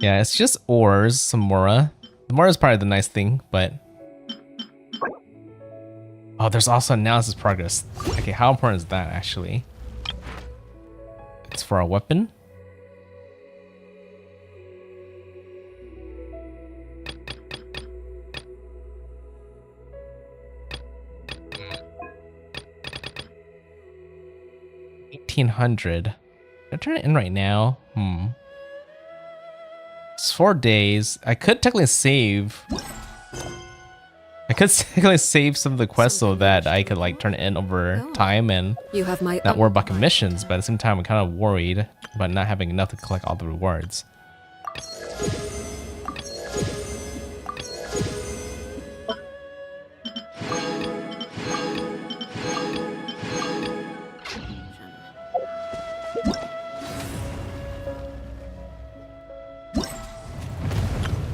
Yeah, it's just ores, some Mora. The Mora is probably the nice thing, but... Oh, there's also analysis progress. Okay, how important is that, actually? It's for a weapon? $1,800. Can I turn it in right now? It's 4 days. I could technically save. I could technically save some of the quests so that I could like turn it in over time and You have my not worry about commissions. But at the same time, I'm kind of worried about not having enough to collect all the rewards.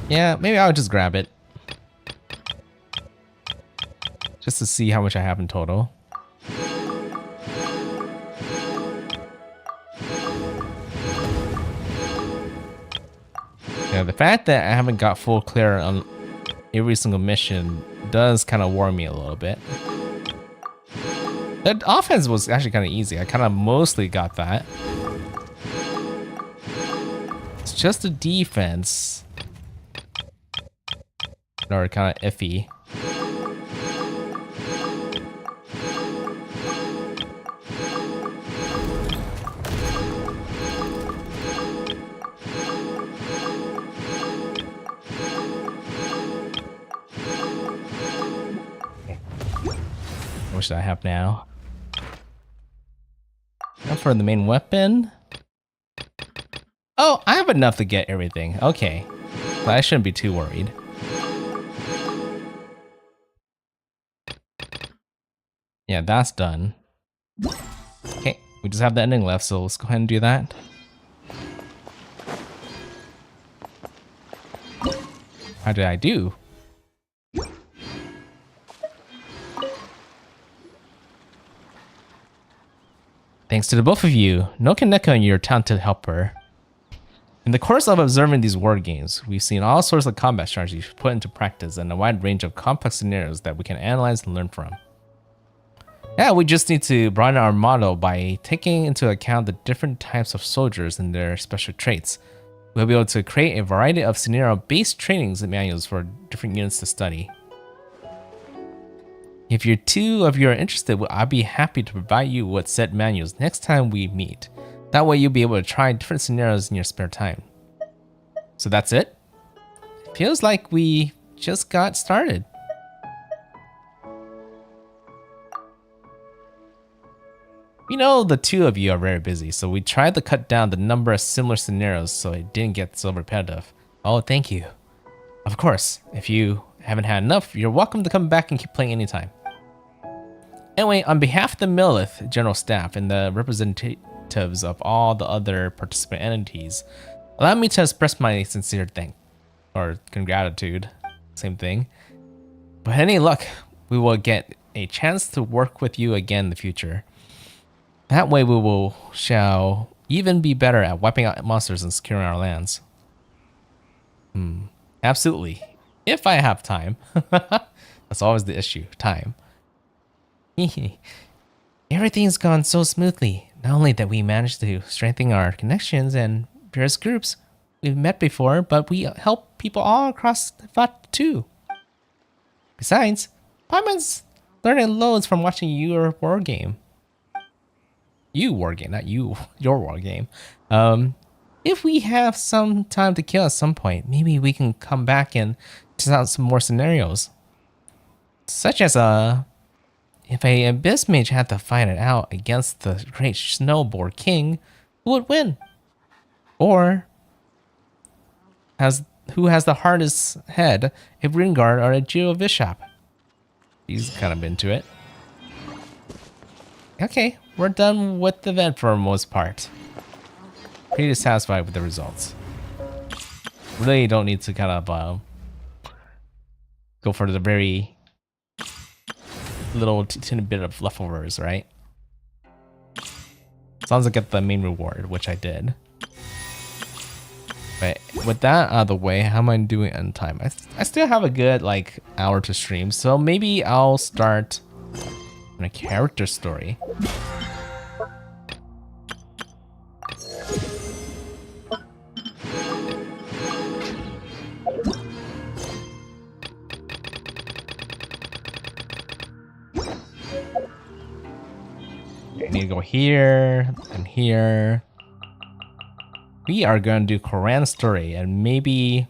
Yeah, maybe I'll just grab it. Just to see how much I have in total. Yeah, the fact that I haven't got full clear on every single mission does kind of worry me a little bit. The offense was actually kind of easy. I kind of mostly got that. It's just the defense that are kind of iffy. What should I have now? Now for the main weapon. Oh, I have enough to get everything. Okay. So I shouldn't be too worried. Yeah, that's done. Okay, we just have the ending left, so let's go ahead and do that. How did I do? Thanks to the both of you, NoukonNeko and your talented helper. In the course of observing these word games, we've seen all sorts of combat strategies put into practice and a wide range of complex scenarios that we can analyze and learn from. Yeah, we just need to broaden our model by taking into account the different types of soldiers and their special traits. We'll be able to create a variety of scenario-based trainings and manuals for different units to study. If you're interested, I'll be happy to provide you with said manuals next time we meet. That way you'll be able to try different scenarios in your spare time. So that's it? Feels like we just got started. We know the two of you are very busy, so we tried to cut down the number of similar scenarios so it didn't get so repetitive. Oh, thank you. Of course, if you haven't had enough, you're welcome to come back and keep playing anytime. Anyway, on behalf of the Millith General Staff and the representatives of all the other participant entities, allow me to express my sincere thanks, or gratitude, same thing. With any luck, we will get a chance to work with you again in the future. That way we shall even be better at wiping out monsters and securing our lands. Absolutely. If I have time. That's always the issue, time. Everything's gone so smoothly. Not only that we managed to strengthen our connections and various groups we've met before, but we help people all across Vat too. Besides, Paimon's learning loads from watching your war game. You war game, not you, your war game. If we have some time to kill at some point, maybe we can come back and test out some more scenarios. Such as if a Abyss Mage had to fight it out against the great Snowboard King, who would win? Or who has the hardest head, a Ringard or a Geo Bishop? He's kind of into it. Okay, we're done with the event for the most part. Pretty satisfied with the results. Really don't need to kind of go for the very little teeny bit of leftovers, right? As long as I get the main reward, which I did. But with that out of the way, how am I doing on time? I still have a good like hour to stream, so maybe I'll start a character story. I need to go here and here. We are going to do Clorinde's story, and maybe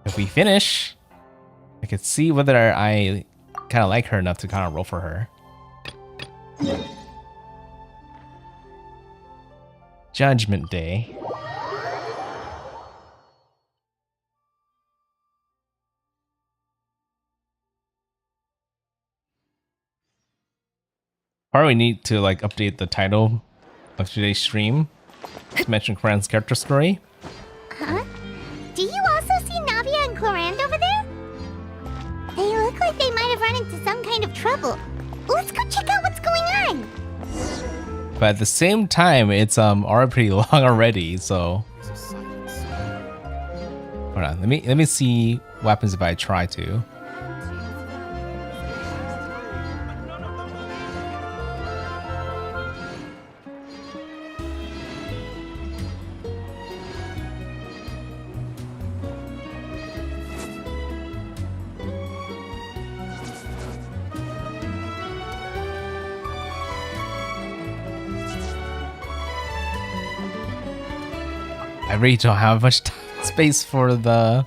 if we finish, I could see whether I kind of like her enough to kind of roll for her. Judgment Day. Probably need to like update the title of today's stream to mention Clorinde's character story. Huh? Do you also see Navia and Clorinde over there? They look like they might have run into some kind of trouble. Let's go check out what's going on. But at the same time, it's already pretty long already, so Hold on, let me see what happens if I try to. I really don't have much space for the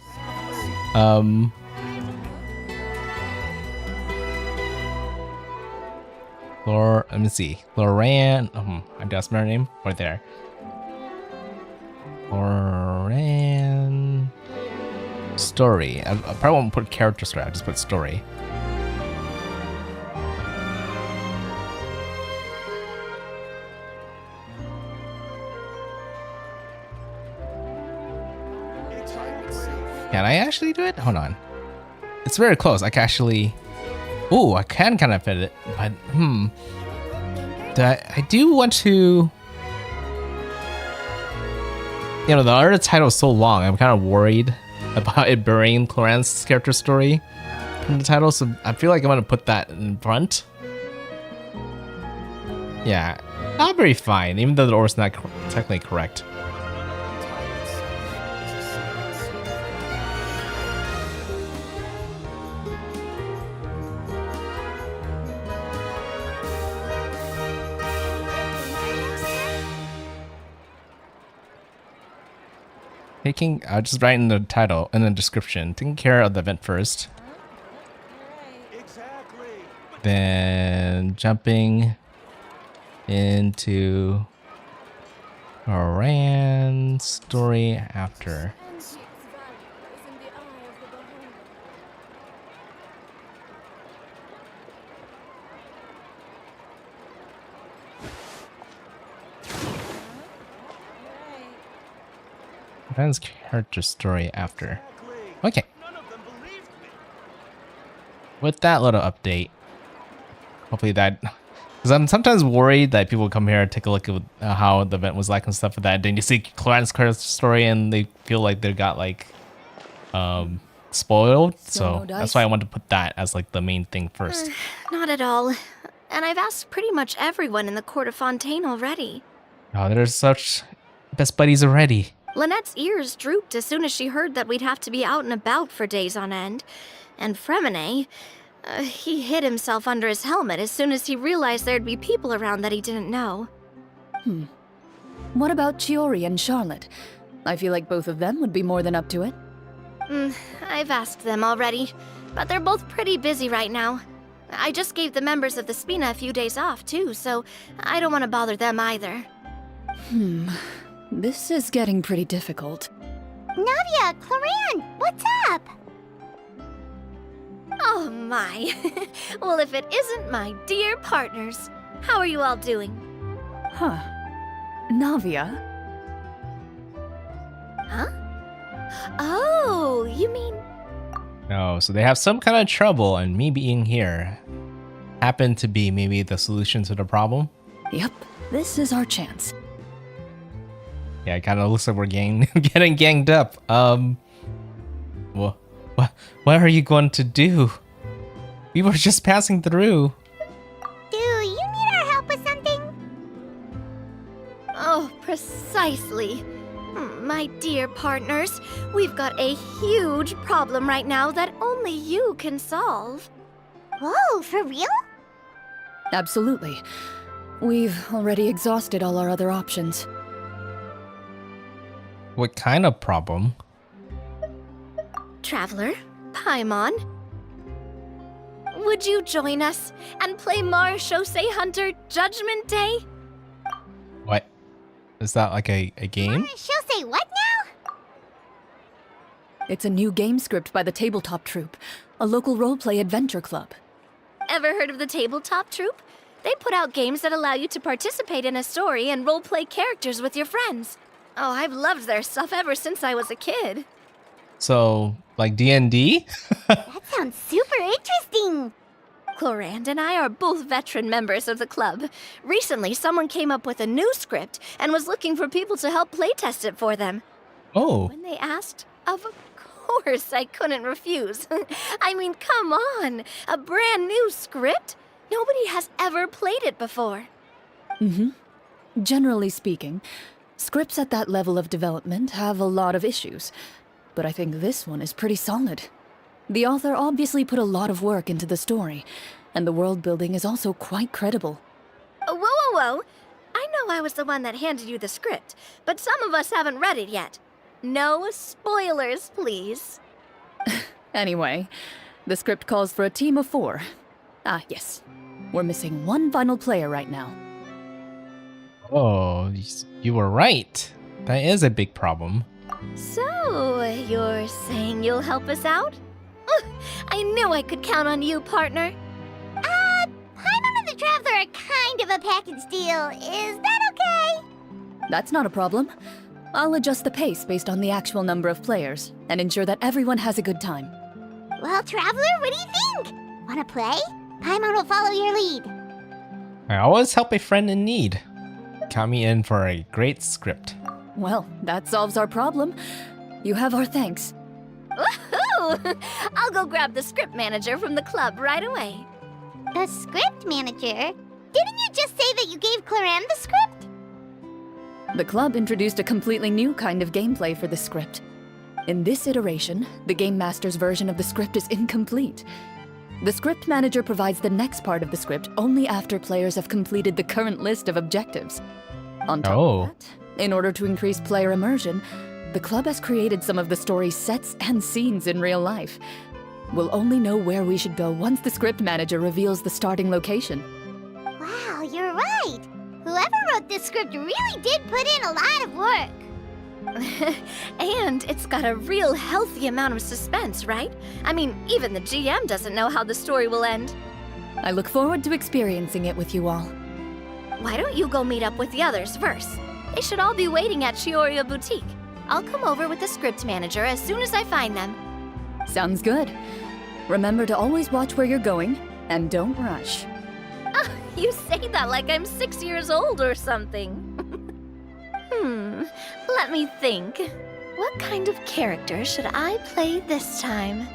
let me see. Clorinde. I guess my name right there. Clorinde story. I probably won't put character story. I'll just put story. Can I actually do it? Hold on. It's very close. I can actually... Ooh, I can kind of fit it, but I do want to... You know, the other title is so long, I'm kind of worried about it burying Clorinde's character story in the title, so I feel like I'm going to put that in front. Yeah, that'll be fine, even though the order's not technically correct. I'll just write in the title and the description. Taking care of the event first. Exactly. Then jumping into Clorinde's story after. Clorinde's character story after. Okay. With that little update, hopefully that, because I'm sometimes worried that people come here and take a look at how the event was like and stuff like that. Then you see Clorinde's character story and they feel like they got like spoiled. So that's why I wanted to put that as like the main thing first. Not at all. And I've asked pretty much everyone in the court of Fontaine already. Oh, there's such best buddies already. Lynette's ears drooped as soon as she heard that we'd have to be out and about for days on end. And Fremine, he hid himself under his helmet as soon as he realized there'd be people around that he didn't know. What about Chiori and Charlotte? I feel like both of them would be more than up to it. I've asked them already, but they're both pretty busy right now. I just gave the members of the Spina a few days off, too, so I don't want to bother them either. This is getting pretty difficult. Navia, Clorinde, what's up? Oh my. Well, if it isn't my dear partners. How are you all doing? Huh. Navia? Huh? Oh, you mean... Oh, so they have some kind of trouble, and me being here happened to be maybe the solution to the problem. Yep, this is our chance. Yeah, it kind of looks like we're getting ganged up. What are you going to do? We were just passing through. Do you need our help with something? Oh, precisely. My dear partners, we've got a huge problem right now that only you can solve. Whoa, for real? Absolutely. We've already exhausted all our other options. What kind of problem? Traveler, Paimon, would you join us and play Marechaussee Hunter Judgment Day? What? Is that like a game? She'll say what now? It's a new game script by the Tabletop Troupe, a local roleplay adventure club. Ever heard of the Tabletop Troupe? They put out games that allow you to participate in a story and roleplay characters with your friends. Oh, I've loved their stuff ever since I was a kid. So, like D&D? That sounds super interesting. Clorinde and I are both veteran members of the club. Recently, someone came up with a new script and was looking for people to help playtest it for them. Oh. When they asked, of course I couldn't refuse. I mean, come on. A brand new script? Nobody has ever played it before. Generally speaking, scripts at that level of development have a lot of issues, but I think this one is pretty solid. The author obviously put a lot of work into the story, and the world building is also quite credible. Whoa, whoa, whoa. I know I was the one that handed you the script, but some of us haven't read it yet. No spoilers, please. Anyway, the script calls for a team of 4. Ah, yes. We're missing one final player right now. Oh, you were right. That is a big problem. So, you're saying you'll help us out? I knew I could count on you, partner. Paimon and the Traveler are kind of a package deal. Is that okay? That's not a problem. I'll adjust the pace based on the actual number of players, and ensure that everyone has a good time. Well, Traveler, what do you think? Wanna play? Paimon will follow your lead. I always help a friend in need. Count me in for a great script. Well, that solves our problem. You have our thanks. Woohoo! I'll go grab the script manager from the club right away. The script manager? Didn't you just say that you gave Clorinde the script? The club introduced a completely new kind of gameplay for the script. In this iteration, the Game Master's version of the script is incomplete. The script manager provides the next part of the script only after players have completed the current list of objectives. On top of that, in order to increase player immersion, the club has created some of the story's sets and scenes in real life. We'll only know where we should go once the script manager reveals the starting location. Wow, you're right. Whoever wrote this script really did put in a lot of work. And it's got a real healthy amount of suspense, right? I mean, even the GM doesn't know how the story will end. I look forward to experiencing it with you all. Why don't you go meet up with the others first? They should all be waiting at Chioria Boutique. I'll come over with the script manager as soon as I find them. Sounds good. Remember to always watch where you're going, and don't rush. You say that like I'm 6 years old or something. Let me think. What kind of character should I play this time?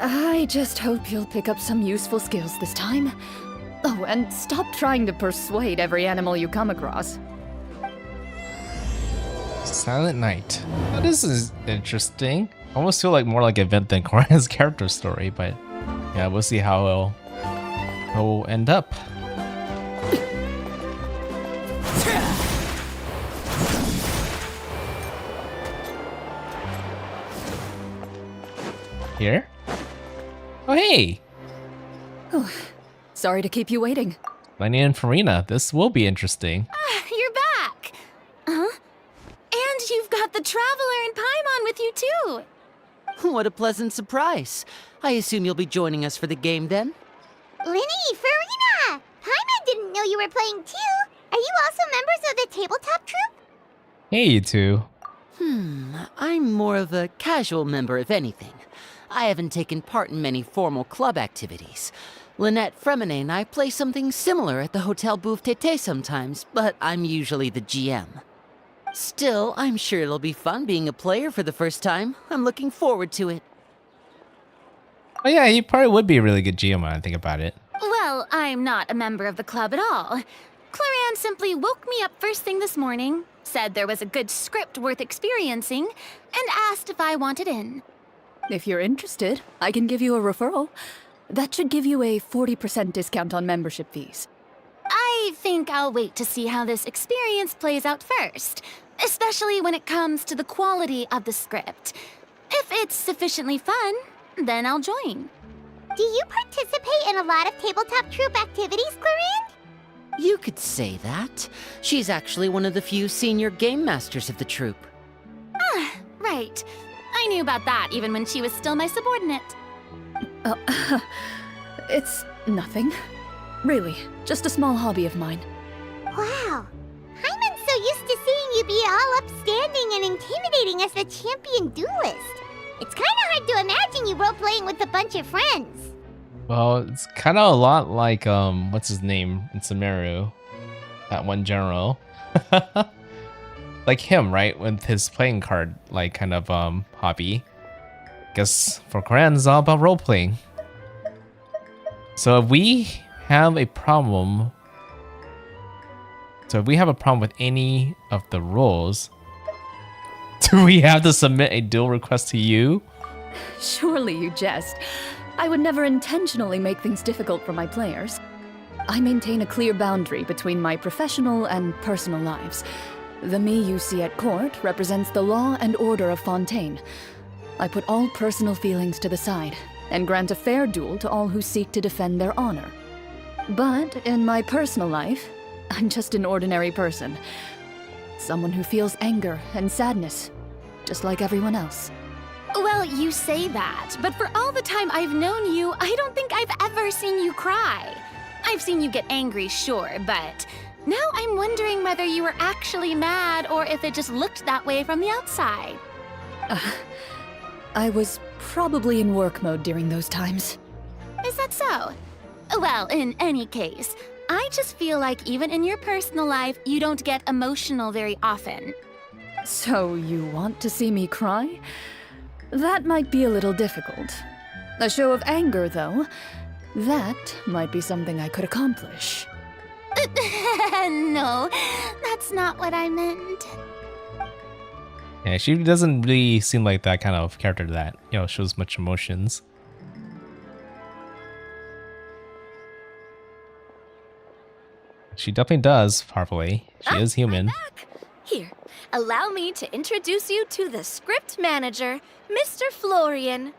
I just hope you'll pick up some useful skills this time. Oh, and stop trying to persuade every animal you come across. Silent Night. Now, this is interesting. I almost feel like more like an event than Corinne's character story, but yeah, we'll see how it'll end up. Here? Oh, hey! Sorry to keep you waiting. Lenny and Farina, this will be interesting. You're back! Huh? And you've got the Traveler and Paimon with you too! What a pleasant surprise. I assume you'll be joining us for the game then? Linny, Farina! Paimon didn't know you were playing too. Are you also members of the tabletop troupe? Hey, you two. I'm more of a casual member, if anything. I haven't taken part in many formal club activities. Lynette, Fremine, and I play something similar at the Hotel Bouffe Tété sometimes, but I'm usually the GM. Still, I'm sure it'll be fun being a player for the first time. I'm looking forward to it. Oh yeah, you probably would be a really good GM when I think about it. Well, I'm not a member of the club at all. Clorinde simply woke me up first thing this morning, said there was a good script worth experiencing, and asked if I wanted in. If you're interested, I can give you a referral. That should give you a 40% discount on membership fees. I think I'll wait to see how this experience plays out first, especially when it comes to the quality of the script. If it's sufficiently fun, then I'll join. Do you participate in a lot of tabletop troupe activities, Clorinde? You could say that. She's actually one of the few senior game masters of the troupe. Right. I knew about that even when she was still my subordinate. It's nothing. Really, just a small hobby of mine. Wow. Paimon's so used to seeing you be all upstanding and intimidating as the champion duelist. It's kind of hard to imagine you role-playing with a bunch of friends. Well, it's kind of a lot like, what's his name in Sumeru? That one general. Like him, right? With his playing card, like, kind of, hobby. Guess for Clorinde, it's all about role playing. So if we have a problem, with any of the roles, do we have to submit a duel request to you? Surely you jest. I would never intentionally make things difficult for my players. I maintain a clear boundary between my professional and personal lives. The me you see at court represents the law and order of Fontaine. I put all personal feelings to the side and grant a fair duel to all who seek to defend their honor. But in my personal life, I'm just an ordinary person. Someone who feels anger and sadness, just like everyone else. Well, you say that, but for all the time I've known you, I don't think I've ever seen you cry. I've seen you get angry, sure, but now I'm wondering whether you were actually mad or if it just looked that way from the outside. I was probably in work mode during those times. Is that so? Well, in any case, I just feel like even in your personal life, you don't get emotional very often. So you want to see me cry? That might be a little difficult. A show of anger, though, that might be something I could accomplish. No, that's not what I meant. Yeah, she doesn't really seem like that kind of character that, shows much emotions. She definitely does, powerfully. She is human. I'm back. Here, allow me to introduce you to the script manager, Mr. Florian.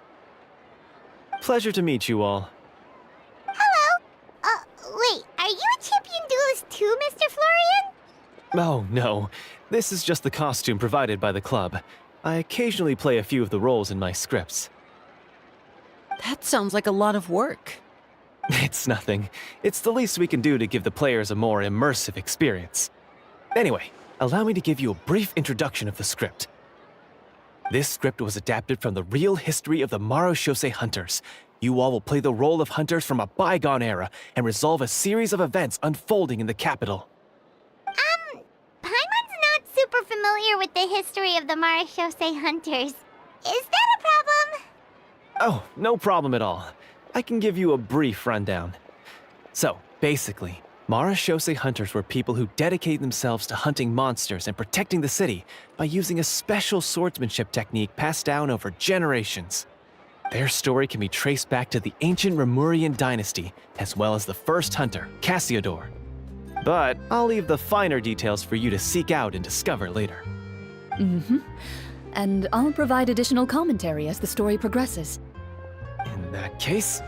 Pleasure to meet you all. Hello. Wait, are you a champion duelist too, Mr. Florian? Oh, no. This is just the costume provided by the club. I occasionally play a few of the roles in my scripts. That sounds like a lot of work. It's nothing. It's the least we can do to give the players a more immersive experience. Anyway, allow me to give you a brief introduction of the script. This script was adapted from the real history of the Marechaussee Hunters. You all will play the role of hunters from a bygone era and resolve a series of events unfolding in the capital. Paimon's not super familiar with the history of the Marechaussee Hunters. Is that a problem? Oh, no problem at all. I can give you a brief rundown. So, basically, Marechaussee Hunters were people who dedicated themselves to hunting monsters and protecting the city by using a special swordsmanship technique passed down over generations. Their story can be traced back to the ancient Remurian dynasty, as well as the first hunter, Cassiodor. But I'll leave the finer details for you to seek out and discover later. And I'll provide additional commentary as the story progresses. In that case,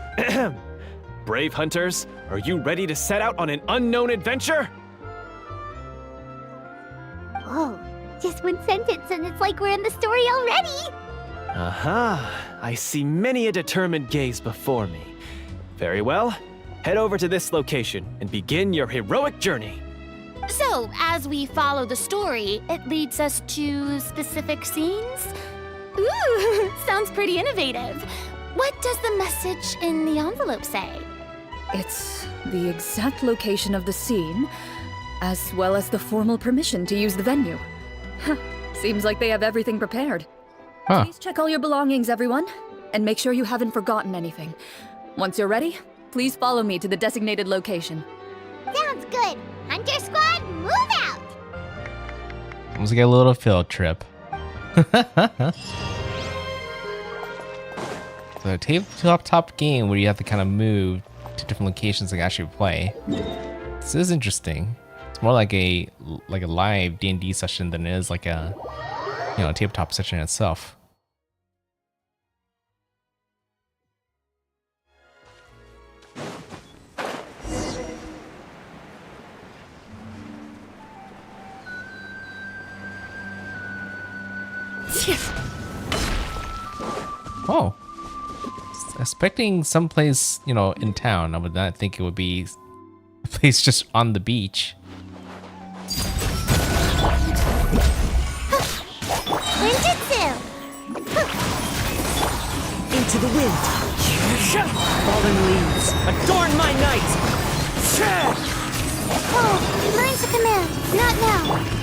brave hunters, are you ready to set out on an unknown adventure? Whoa, just one sentence and it's like we're in the story already! Aha, I see many a determined gaze before me. Very well, head over to this location and begin your heroic journey. So, as we follow the story, it leads us to specific scenes? Ooh, sounds pretty innovative. What does the message in the envelope say? It's the exact location of the scene, as well as the formal permission to use the venue. Seems like they have everything prepared. Huh. Please check all your belongings, everyone, and make sure you haven't forgotten anything. Once you're ready, please follow me to the designated location. Sounds good. Hunter Squad, move out! Let's get a little field trip. So a tabletop game where you have to kind of move to different locations to actually play. This is interesting. It's more like a live D&D session than it is like a tabletop session itself. Oh. Expecting someplace, in town. I would not think it would be a place just on the beach. Ninjutsu! Into the wind. Fallen leaves, adorn my night. Oh, learn to command. Not now.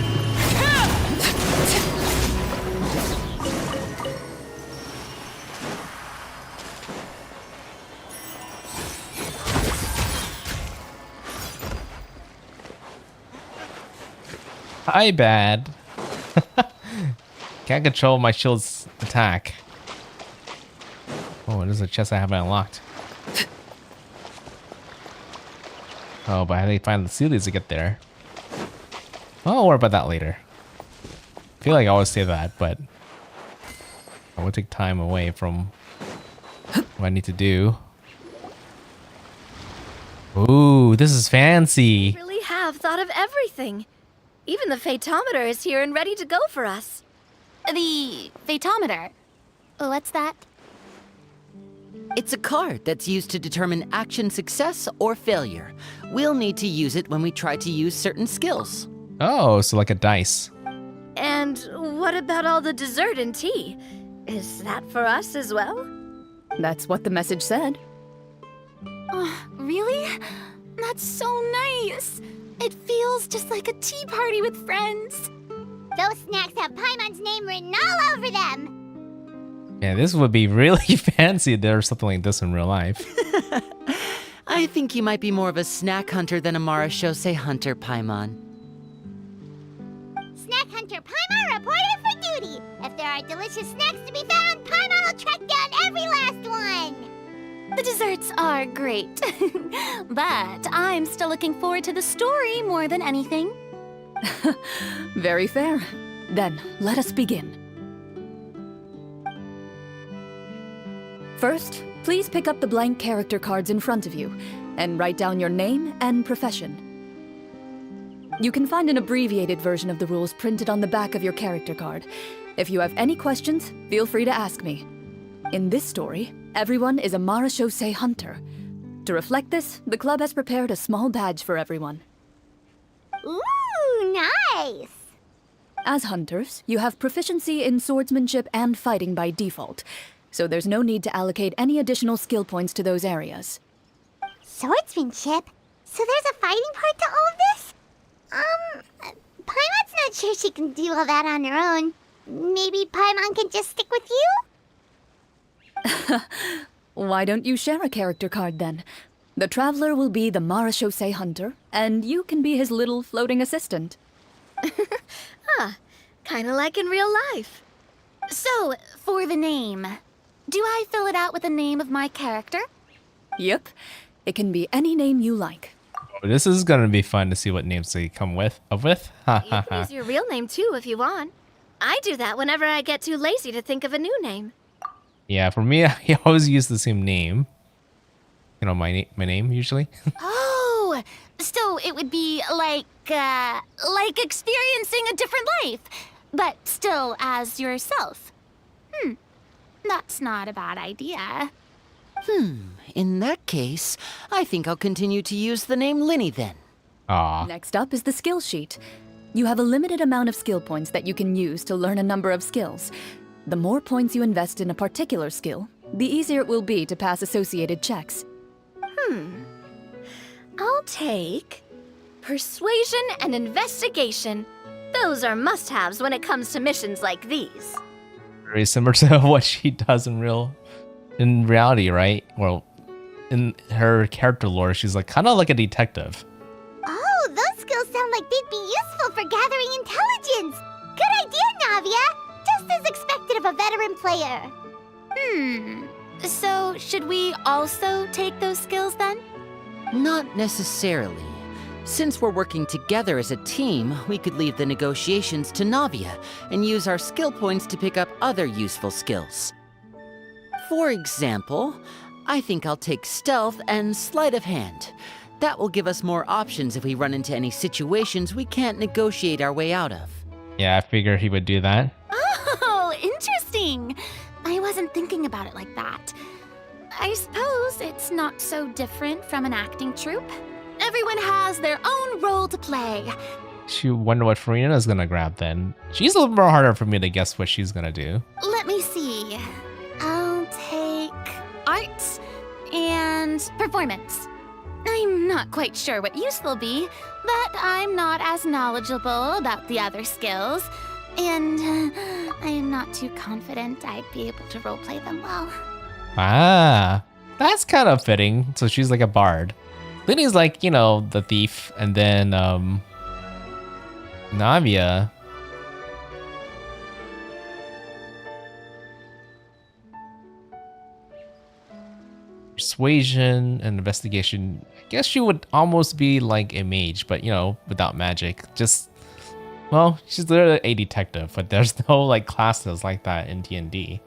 My bad. Can't control my shield's attack. Oh, there's a chest I haven't unlocked. Oh, but I need to find the Sealies to get there. I'll worry about that later. I feel like I always say that, but I will take time away from what I need to do. Ooh, this is fancy. Really have thought of everything. Even the Vtometer is here and ready to go for us. The Vtometer. What's that? It's a card that's used to determine action success or failure. We'll need to use it when we try to use certain skills. Oh, so like a dice. And what about all the dessert and tea? Is that for us as well? That's what the message said. Really? That's so nice. It feels just like a tea party with friends. Those snacks have Paimon's name written all over them. Yeah, this would be really fancy if there was something like this in real life. I think you might be more of a snack hunter than a Marashose hunter, Paimon. Snack Hunter Paimon reported for duty. If there are delicious snacks to be found, Paimon will track down every last one. The desserts are great. But I'm still looking forward to the story more than anything. Very fair. Then, let us begin. First, please pick up the blank character cards in front of you and write down your name and profession. You can find an abbreviated version of the rules printed on the back of your character card. If you have any questions, feel free to ask me. In this story, everyone is a Marashose hunter. To reflect this, the club has prepared a small badge for everyone. Ooh, nice. As hunters, you have proficiency in swordsmanship and fighting by default, so there's no need to allocate any additional skill points to those areas. Swordsmanship? So there's a fighting part to all of this? Paimon's not sure she can do all that on her own. Maybe Paimon can just stick with you? Why don't you share a character card then? The Traveler will be the Marashose hunter, and you can be his little floating assistant. Kinda like in real life. So, for the name, do I fill it out with the name of my character? Yep. It can be any name you like. Oh, this is gonna be fun to see what names they come with. Ha You ha can use your real name too if you want. I do that whenever I get too lazy to think of a new name. Yeah, for me, I always use the same name. You know, my name usually. Oh, so it would be like experiencing a different life, but still as yourself. That's not a bad idea. In that case, I think I'll continue to use the name Linny then. Aw. Next up is the skill sheet. You have a limited amount of skill points that you can use to learn a number of skills. The more points you invest in a particular skill, the easier it will be to pass associated checks. I'll take persuasion and investigation. Those are must-haves when it comes to missions like these. Very similar to what she does in reality, right? Well, in her character lore, she's like kind of like a detective. Oh, those skills sound like they'd be useful for gathering intelligence. Good idea, Navia. Just as expected of a veteran player. So should we also take those skills then? Not necessarily. Since we're working together as a team, we could leave the negotiations to Navia and use our skill points to pick up other useful skills. For example, I think I'll take stealth and sleight of hand. That will give us more options if we run into any situations we can't negotiate our way out of. Yeah, I figured he would do that. Oh, interesting. I wasn't thinking about it like that. I suppose it's not so different from an acting troupe. Everyone has their own role to play. She wonder what Farina's gonna grab then. She's a little more harder for me to guess what she's gonna do. Let me see. I'll take arts and performance. I'm not quite sure what use they'll be, but I'm not as knowledgeable about the other skills, and I'm not too confident I'd be able to roleplay them well. Ah, that's kind of fitting. So she's like a bard. Linny's like, you know, the thief, and then Navia. Persuasion and investigation. I guess she would almost be like a mage, but you know, without magic. Just, well, she's literally a detective, but there's no like classes like that in D&D.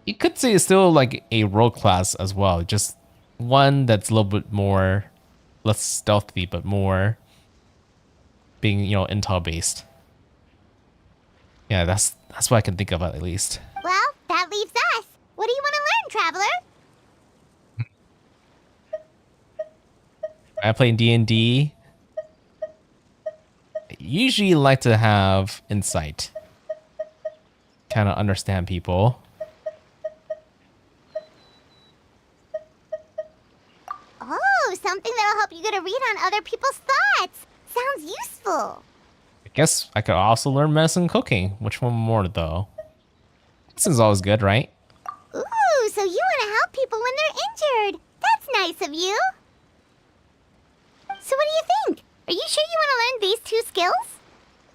You could say it's still like a role class as well, just one that's a little bit more, less stealthy, but more being, you know, intel based. Yeah, that's what I can think of at least. Well, that leaves us. What do you want to learn, Traveler? I play D&D. I usually like to have insight. Kind of understand people. Oh, something that'll help you get a read on other people's thoughts. Sounds useful. I guess I could also learn medicine and cooking. Which one more, though? Medicine's always good, right? Ooh, so you want to help people when they're injured. That's nice of you. So what do you think? Are you sure you want to learn these 2 skills?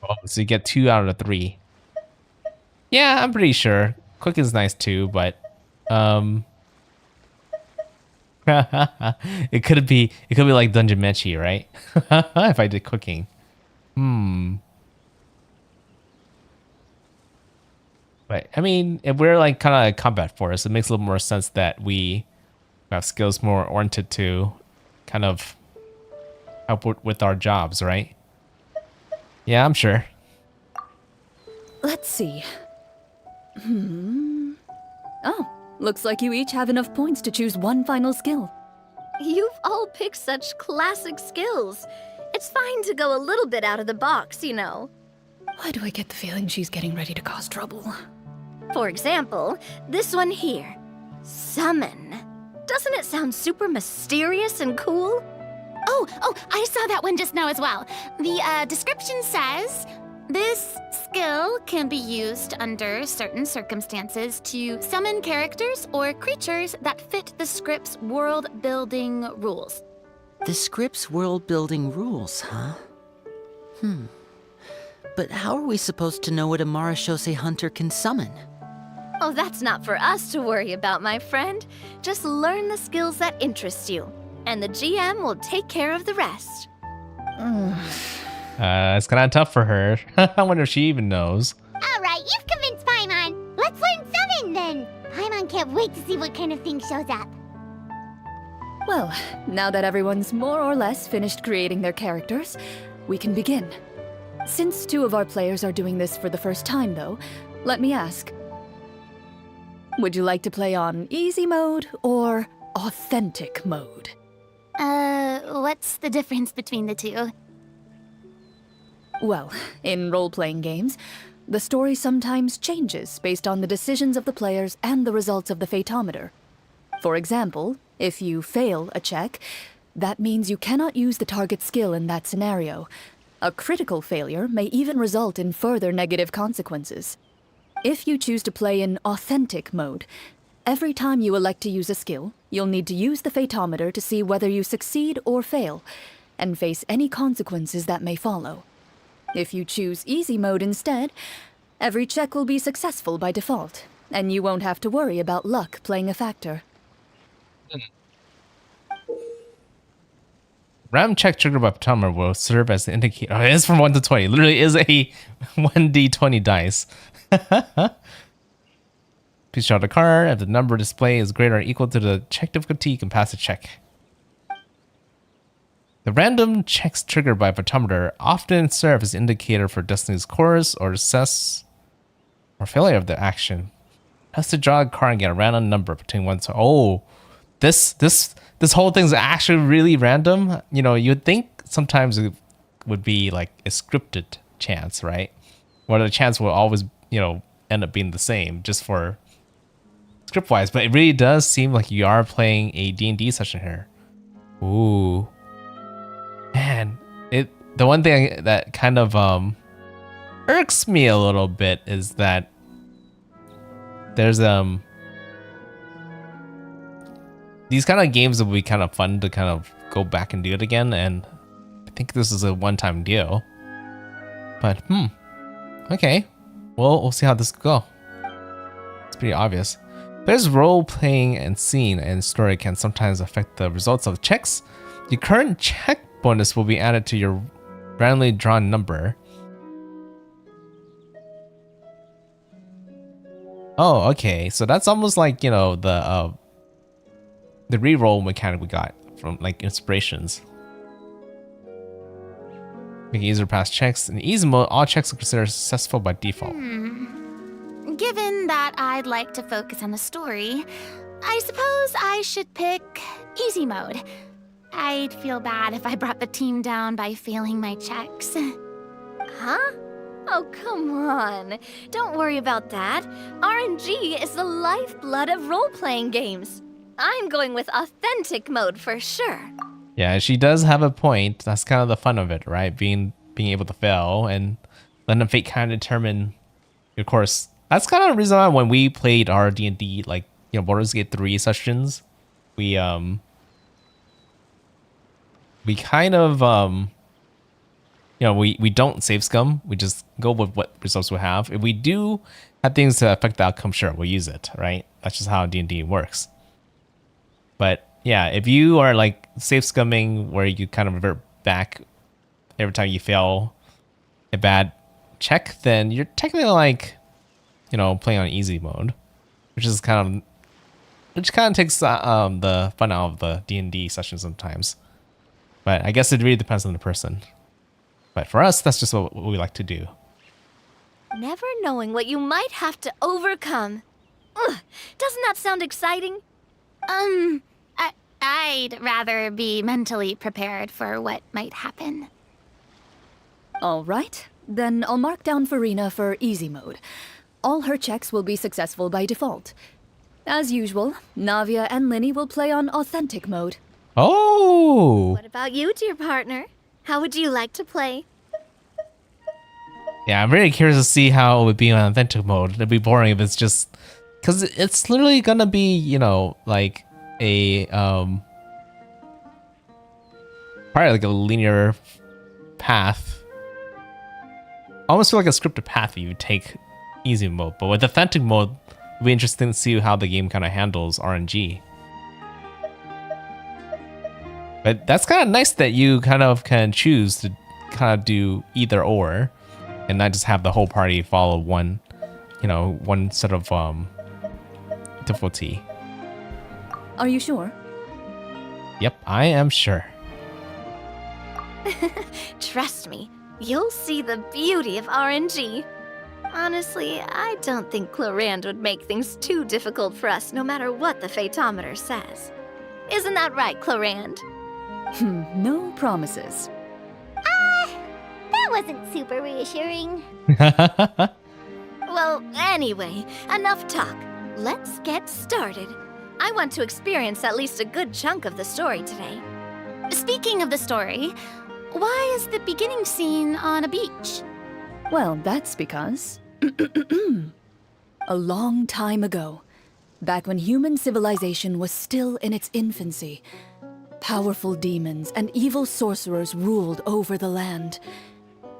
Oh, so you get 2 out of 3. Yeah, I'm pretty sure. Cooking's nice too, but it could be like Dungeon Mechi, right? If I did cooking. But I mean, if we're like kind of a combat force, it makes a little more sense that we have skills more oriented to kind of help with our jobs, right? Yeah, I'm sure. Let's see. Oh, looks like you each have enough points to choose one final skill. You've all picked such classic skills. It's fine to go a little bit out of the box, you know. Why do I get the feeling she's getting ready to cause trouble? For example, this one here. Summon. Doesn't it sound super mysterious and cool? Oh, I saw that one just now as well. The description says, this skill can be used under certain circumstances to summon characters or creatures that fit the script's world-building rules. The script's world-building rules, huh? But how are we supposed to know what a Marashose hunter can summon? Oh, that's not for us to worry about, my friend. Just learn the skills that interest you, and the GM will take care of the rest. It's kind of tough for her. I wonder if she even knows. All right, you've convinced Paimon. Let's learn Summon then. Paimon can't wait to see what kind of thing shows up. Well, now that everyone's more or less finished creating their characters, we can begin. Since 2 of our players are doing this for the first time, though, let me ask. Would you like to play on easy mode or authentic mode? What's the difference between the 2? Well, in role-playing games, the story sometimes changes based on the decisions of the players and the results of the Fatometer. For example, if you fail a check, that means you cannot use the target skill in that scenario. A critical failure may even result in further negative consequences. If you choose to play in authentic mode, every time you elect to use a skill, you'll need to use the Fatometer to see whether you succeed or fail, and face any consequences that may follow. If you choose easy mode instead, every check will be successful by default, and you won't have to worry about luck playing a factor. Random check triggered by Patometer will serve as the indicator. Oh, it is from 1 to 20. It literally is a 1d20 dice. Please draw the card. If the number displayed is greater or equal to the check difficulty, you can pass the check. The random checks triggered by Patometer often serve as an indicator for Destiny's course or success or failure of the action. Has to draw a card and get a random number between 1 to... Oh, this whole thing's actually really random. You know, you'd think sometimes it would be like a scripted chance, right? Where the chance will always, you know, end up being the same just for script-wise. But it really does seem like you are playing a D&D session here. Ooh. Man, the one thing that kind of irks me a little bit is that there's these kind of games will be kind of fun to kind of go back and do it again, and I think this is a one-time deal. But, okay. Well, we'll see how this go. It's pretty obvious. Players' role-playing and scene and story can sometimes affect the results of checks. The current check bonus will be added to your randomly drawn number. Oh, okay. So that's almost like, you know, the reroll mechanic we got from like inspirations. Making easier past checks. In easy mode, all checks are considered successful by default. Given that I'd like to focus on the story, I suppose I should pick easy mode. I'd feel bad if I brought the team down by failing my checks. Huh? Oh, come on. Don't worry about that. RNG is the lifeblood of role-playing games. I'm going with authentic mode for sure. Yeah, she does have a point. That's kind of the fun of it, right? Being able to fail and letting fate kind of determine your course. That's kind of the reason why when we played our D&D, like, you know, Baldur's Gate 3 sessions, we kind of, you know, we don't save scum. We just go with what results we have. If we do have things to affect the outcome, sure, we'll use it, right? That's just how D&D works. But yeah, if you are like safe scumming where you kind of revert back every time you fail a bad check, then you're technically like, you know, playing on easy mode, which kind of takes the fun out of the D&D session sometimes. But I guess it really depends on the person. But for us, that's just what we like to do. Never knowing what you might have to overcome. Ugh, doesn't that sound exciting? I'd rather be mentally prepared for what might happen. All right, then I'll mark down Farina for easy mode. All her checks will be successful by default. As usual, Navia and Linny will play on authentic mode. Oh! What about you, dear partner? How would you like to play? Yeah, I'm very curious to see how it would be on authentic mode. It'd be boring if it's just... Because it's literally gonna be, you know, like a... probably like a linear path. Almost feel like a scripted path if you take easy mode. But with authentic mode, it'll be interesting to see how the game kind of handles RNG. But that's kind of nice that you kind of can choose to kind of do either or, and not just have the whole party follow one, you know, one sort of difficulty. Are you sure? Yep, I am sure. Trust me, you'll see the beauty of RNG. Honestly, I don't think Clorinde would make things too difficult for us no matter what the Fatometer says. Isn't that right, Clorinde? No promises. That wasn't super reassuring. Well, anyway, enough talk. Let's get started. I want to experience at least a good chunk of the story today. Speaking of the story, why is the beginning scene on a beach? Well, that's because... a long time ago, back when human civilization was still in its infancy, powerful demons and evil sorcerers ruled over the land.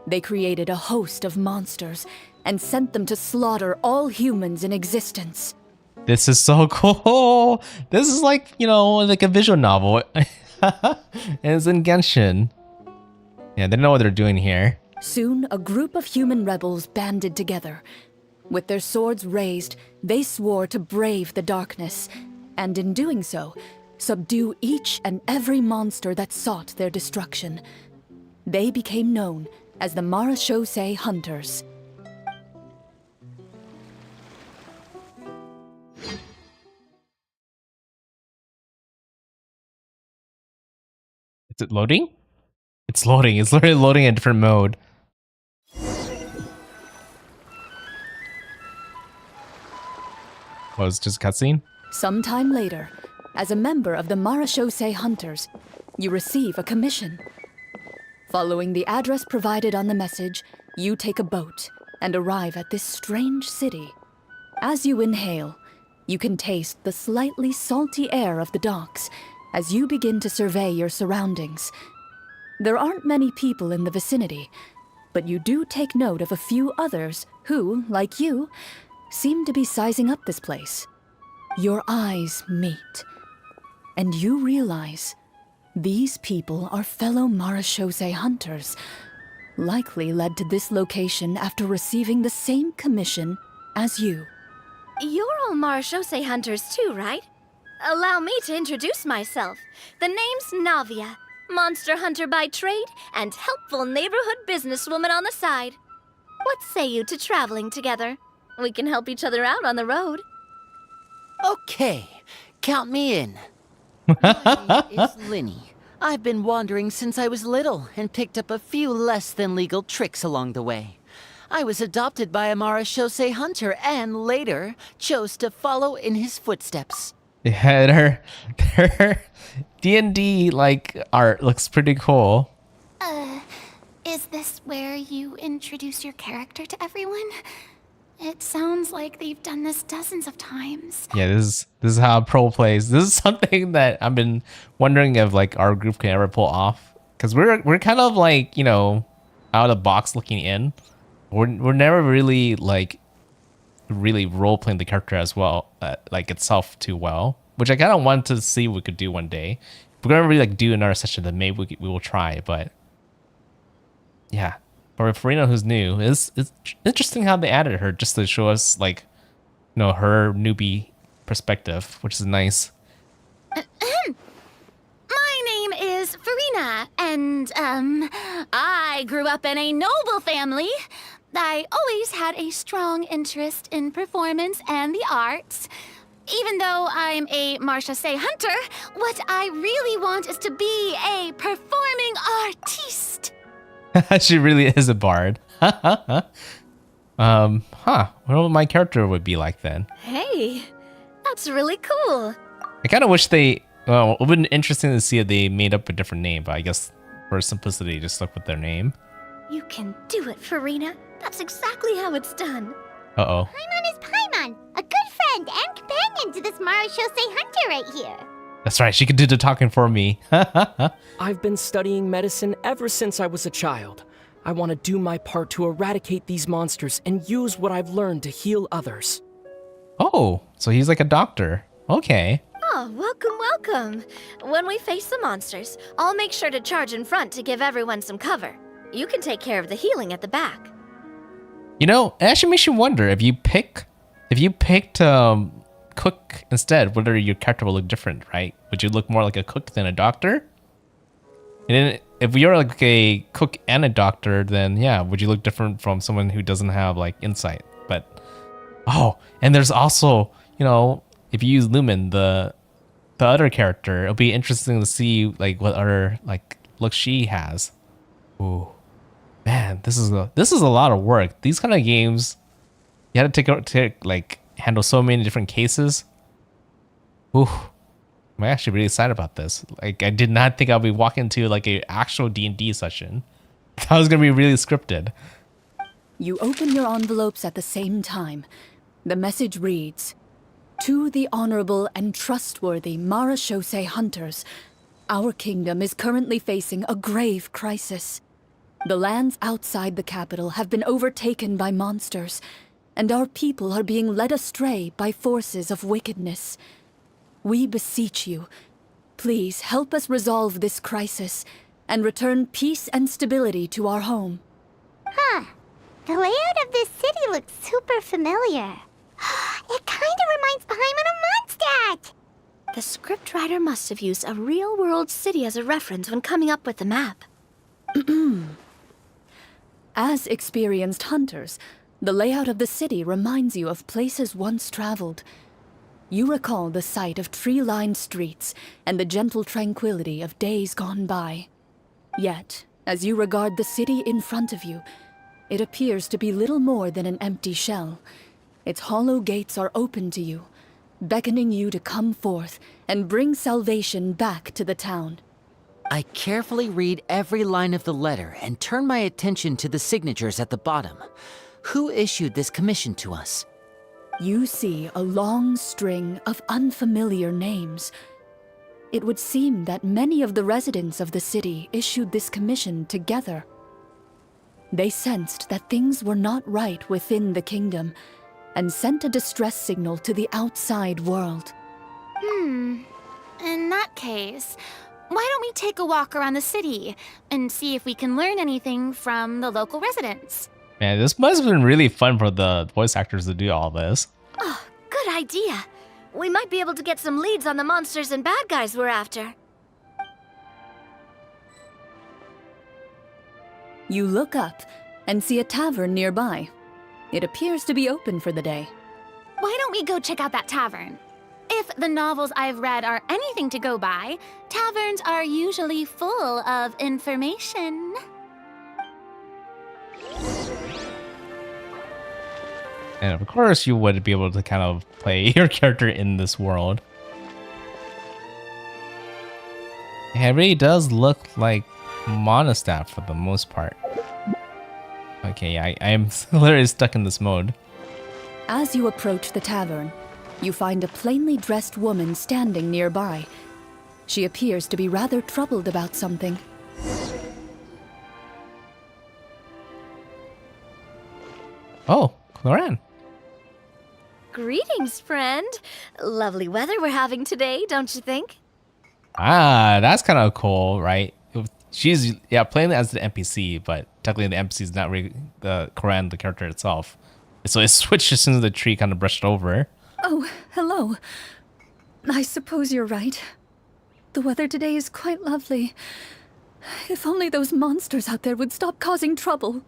They created a host of monsters and sent them to slaughter all humans in existence. This is so cool. This is like, you know, like a visual novel. And it's in Genshin. Yeah, they know what they're doing here. Soon, a group of human rebels banded together. With their swords raised, they swore to brave the darkness, and in doing so, subdue each and every monster that sought their destruction. They became known as the Marachose Hunters. Is it loading? It's loading. It's literally loading in a different mode. Was it just a cutscene? Sometime later, as a member of the Marachose Hunters, you receive a commission. Following the address provided on the message, you take a boat and arrive at this strange city. As you inhale, you can taste the slightly salty air of the docks as you begin to survey your surroundings. There aren't many people in the vicinity, but you do take note of a few others who, like you, seem to be sizing up this place. Your eyes meet, and you realize these people are fellow marechaussee hunters, likely led to this location after receiving the same commission as you. You're all marechaussee hunters too, right? Allow me to introduce myself. The name's Navia, monster hunter by trade and helpful neighborhood businesswoman on the side. What say you to traveling together? We can help each other out on the road. Okay, count me in. My name is Linny. I've been wandering since I was little and picked up a few less than legal tricks along the way. I was adopted by a marechaussee hunter and later chose to follow in his footsteps. Yeah, their D&D like art looks pretty cool. Is this where you introduce your character to everyone? It sounds like they've done this dozens of times. Yeah, this is how a pro plays. This is something that I've been wondering if like our group can ever pull off, because we're kind of like, you know, out of the box looking in. We're never really like really role playing the character as well, like itself too well, which I kind of want to see what we could do one day. If we're gonna really like do another session, then maybe we will try. But yeah. For Furina, who's new, it's interesting how they added her just to show us, like, you know, her newbie perspective, which is nice. My name is Farina, and, I grew up in a noble family. I always had a strong interest in performance and the arts. Even though I'm a marechaussee hunter, what I really want is to be a performing artiste. She really is a bard. What my character would be like then? Hey, that's really cool. I kind of wish they, well, it would have been interesting to see if they made up a different name, but I guess for simplicity, just stuck with their name. You can do it, Farina. That's exactly how it's done. Uh-oh. Paimon is Paimon, a good friend and companion to this marechaussee hunter right here. That's right, she could do the talking for me. I've been studying medicine ever since I was a child. I want to do my part to eradicate these monsters and use what I've learned to heal others. Oh, so he's like a doctor. Okay. Oh, welcome, welcome. When we face the monsters, I'll make sure to charge in front to give everyone some cover. You can take care of the healing at the back. You know, it actually makes you wonder if you picked cook instead, whether your character will look different, right? Would you look more like a cook than a doctor? And then if you're like a cook and a doctor, then yeah, would you look different from someone who doesn't have like insight? But oh, and there's also, you know, if you use Lumen, the other character, it'll be interesting to see like what other like looks she has. Ooh, man, this is a lot of work. These kind of games, you had to like handle so many different cases. Ooh, I'm actually really excited about this. Like, I did not think I'll be walking into like a actual D&D session. I thought it was gonna be really scripted. You open your envelopes at the same time. The message reads, "To the honorable and trustworthy marechaussee hunters, our kingdom is currently facing a grave crisis. The lands outside the capital have been overtaken by monsters, and our people are being led astray by forces of wickedness. We beseech you, please help us resolve this crisis and return peace and stability to our home." Huh. The layout of this city looks super familiar. It kind of reminds Paimon of Mondstadt. The scriptwriter must have used a real-world city as a reference when coming up with the map. As experienced hunters, the layout of the city reminds you of places once traveled. You recall the sight of tree-lined streets and the gentle tranquility of days gone by. Yet, as you regard the city in front of you, it appears to be little more than an empty shell. Its hollow gates are open to you, beckoning you to come forth and bring salvation back to the town. I carefully read every line of the letter and turn my attention to the signatures at the bottom. Who issued this commission to us? You see a long string of unfamiliar names. it would seem that many of the residents of the city issued this commission together. They sensed that things were not right within the kingdom and sent a distress signal to the outside world. In that case, why don't we take a walk around the city and see if we can learn anything from the local residents? Man, this must have been really fun for the voice actors to do all this. Oh, good idea. We might be able to get some leads on the monsters and bad guys we're after. You look up and see a tavern nearby. It appears to be open for the day. Why don't we go check out that tavern? If the novels I've read are anything to go by, taverns are usually full of information. And of course, you would be able to kind of play your character in this world. It really does look like Monostaff for the most part. Okay, I am literally stuck in this mode. As you approach the tavern, you find a plainly dressed woman standing nearby. She appears to be rather troubled about something. Oh, Clorinde. Greetings, friend. Lovely weather we're having today, don't you think? Ah, that's kind of cool, right? She's, yeah, playing as the NPC, but technically the NPC is not really the Clorinde, the character itself. So it switched as soon as the tree kind of brushed over. Oh, hello. I suppose you're right. The weather today is quite lovely. If only those monsters out there would stop causing trouble.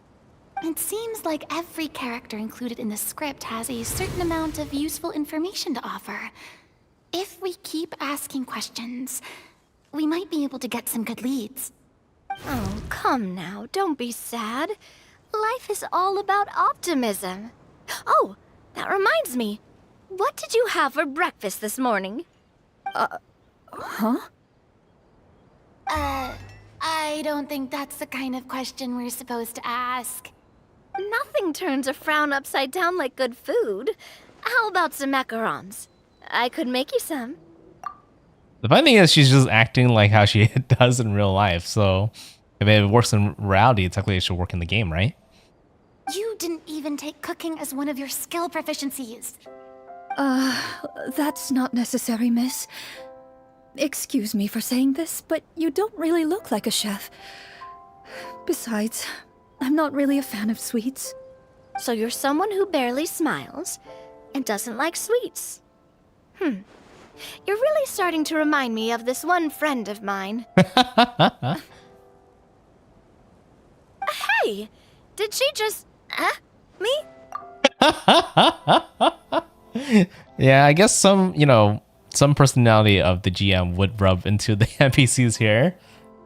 It seems like every character included in the script has a certain amount of useful information to offer. If we keep asking questions, we might be able to get some good leads. Oh, come now, don't be sad. Life is all about optimism. Oh, that reminds me. What did you have for breakfast this morning? Huh? I don't think that's the kind of question we're supposed to ask. Nothing turns a frown upside down like good food. How about some macarons? I could make you some. The funny thing is she's just acting like how she does in real life. So if it works in reality, technically it should work in the game, right? You didn't even take cooking as one of your skill proficiencies. That's not necessary, miss. Excuse me for saying this, but you don't really look like a chef. Besides, I'm not really a fan of sweets. So you're someone who barely smiles and doesn't like sweets. You're really starting to remind me of this one friend of mine. Hey, did she just... me? Yeah, I guess some personality of the GM would rub into the NPCs here.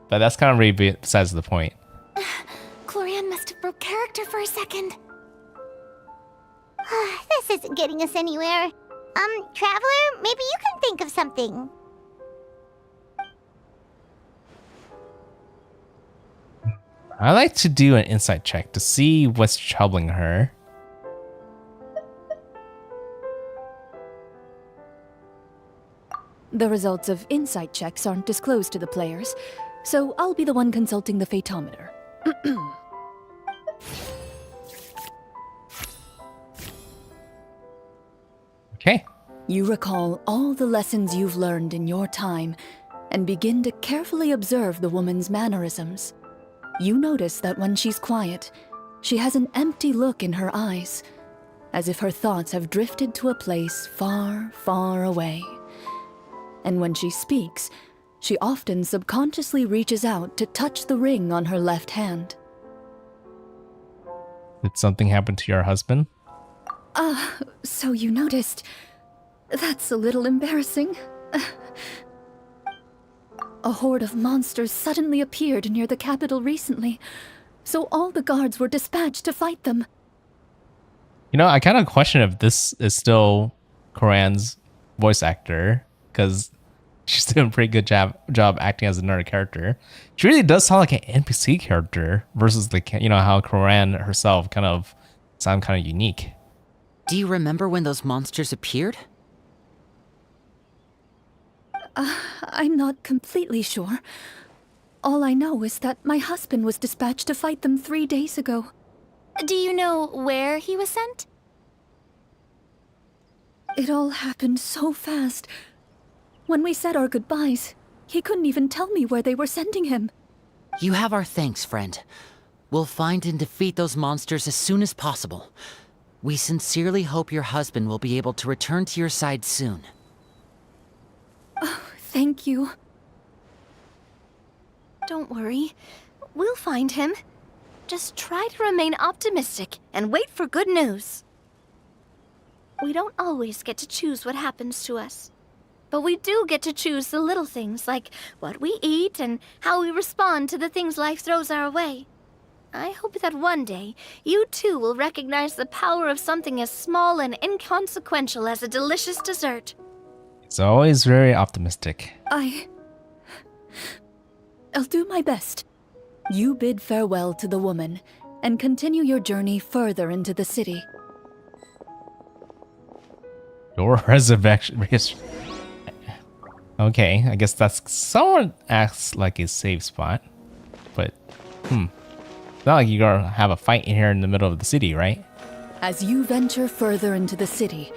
But that's kind of really besides the point. Clorinde must have broke character for a second. This isn't getting us anywhere. Traveler, maybe you can think of something. I like to do an insight check to see what's troubling her. The results of insight checks aren't disclosed to the players, so I'll be the one consulting the fatometer. Okay. You recall all the lessons you've learned in your time and begin to carefully observe the woman's mannerisms. You notice that when she's quiet, she has an empty look in her eyes, as if her thoughts have drifted to a place far, far away. And when she speaks, she often subconsciously reaches out to touch the ring on her left hand. Did something happen to your husband? So you noticed. That's a little embarrassing. A horde of monsters suddenly appeared near the capital recently, so all the guards were dispatched to fight them. You know, I kind of question if this is still Corinne's voice actor, because she's doing a pretty good job acting as another character. She really does sound like an NPC character versus how Clorinde herself kind of sound kind of unique. Do you remember when those monsters appeared? I'm not completely sure. All I know is that my husband was dispatched to fight them 3 days ago. Do you know where he was sent? It all happened so fast. When we said our goodbyes, he couldn't even tell me where they were sending him. You have our thanks, friend. We'll find and defeat those monsters as soon as possible. We sincerely hope your husband will be able to return to your side soon. Oh, thank you. Don't worry. We'll find him. Just try to remain optimistic and wait for good news. We don't always get to choose what happens to us. But we do get to choose the little things, like what we eat and how we respond to the things life throws our way. I hope that one day, you too will recognize the power of something as small and inconsequential as a delicious dessert. It's always very optimistic. I'll do my best. You bid farewell to the woman, and continue your journey further into the city. Your resurrection. Okay, I guess that's somewhat acts like a safe spot. But, it's not like you're gonna have a fight in here in the middle of the city, right? As you venture further into the city,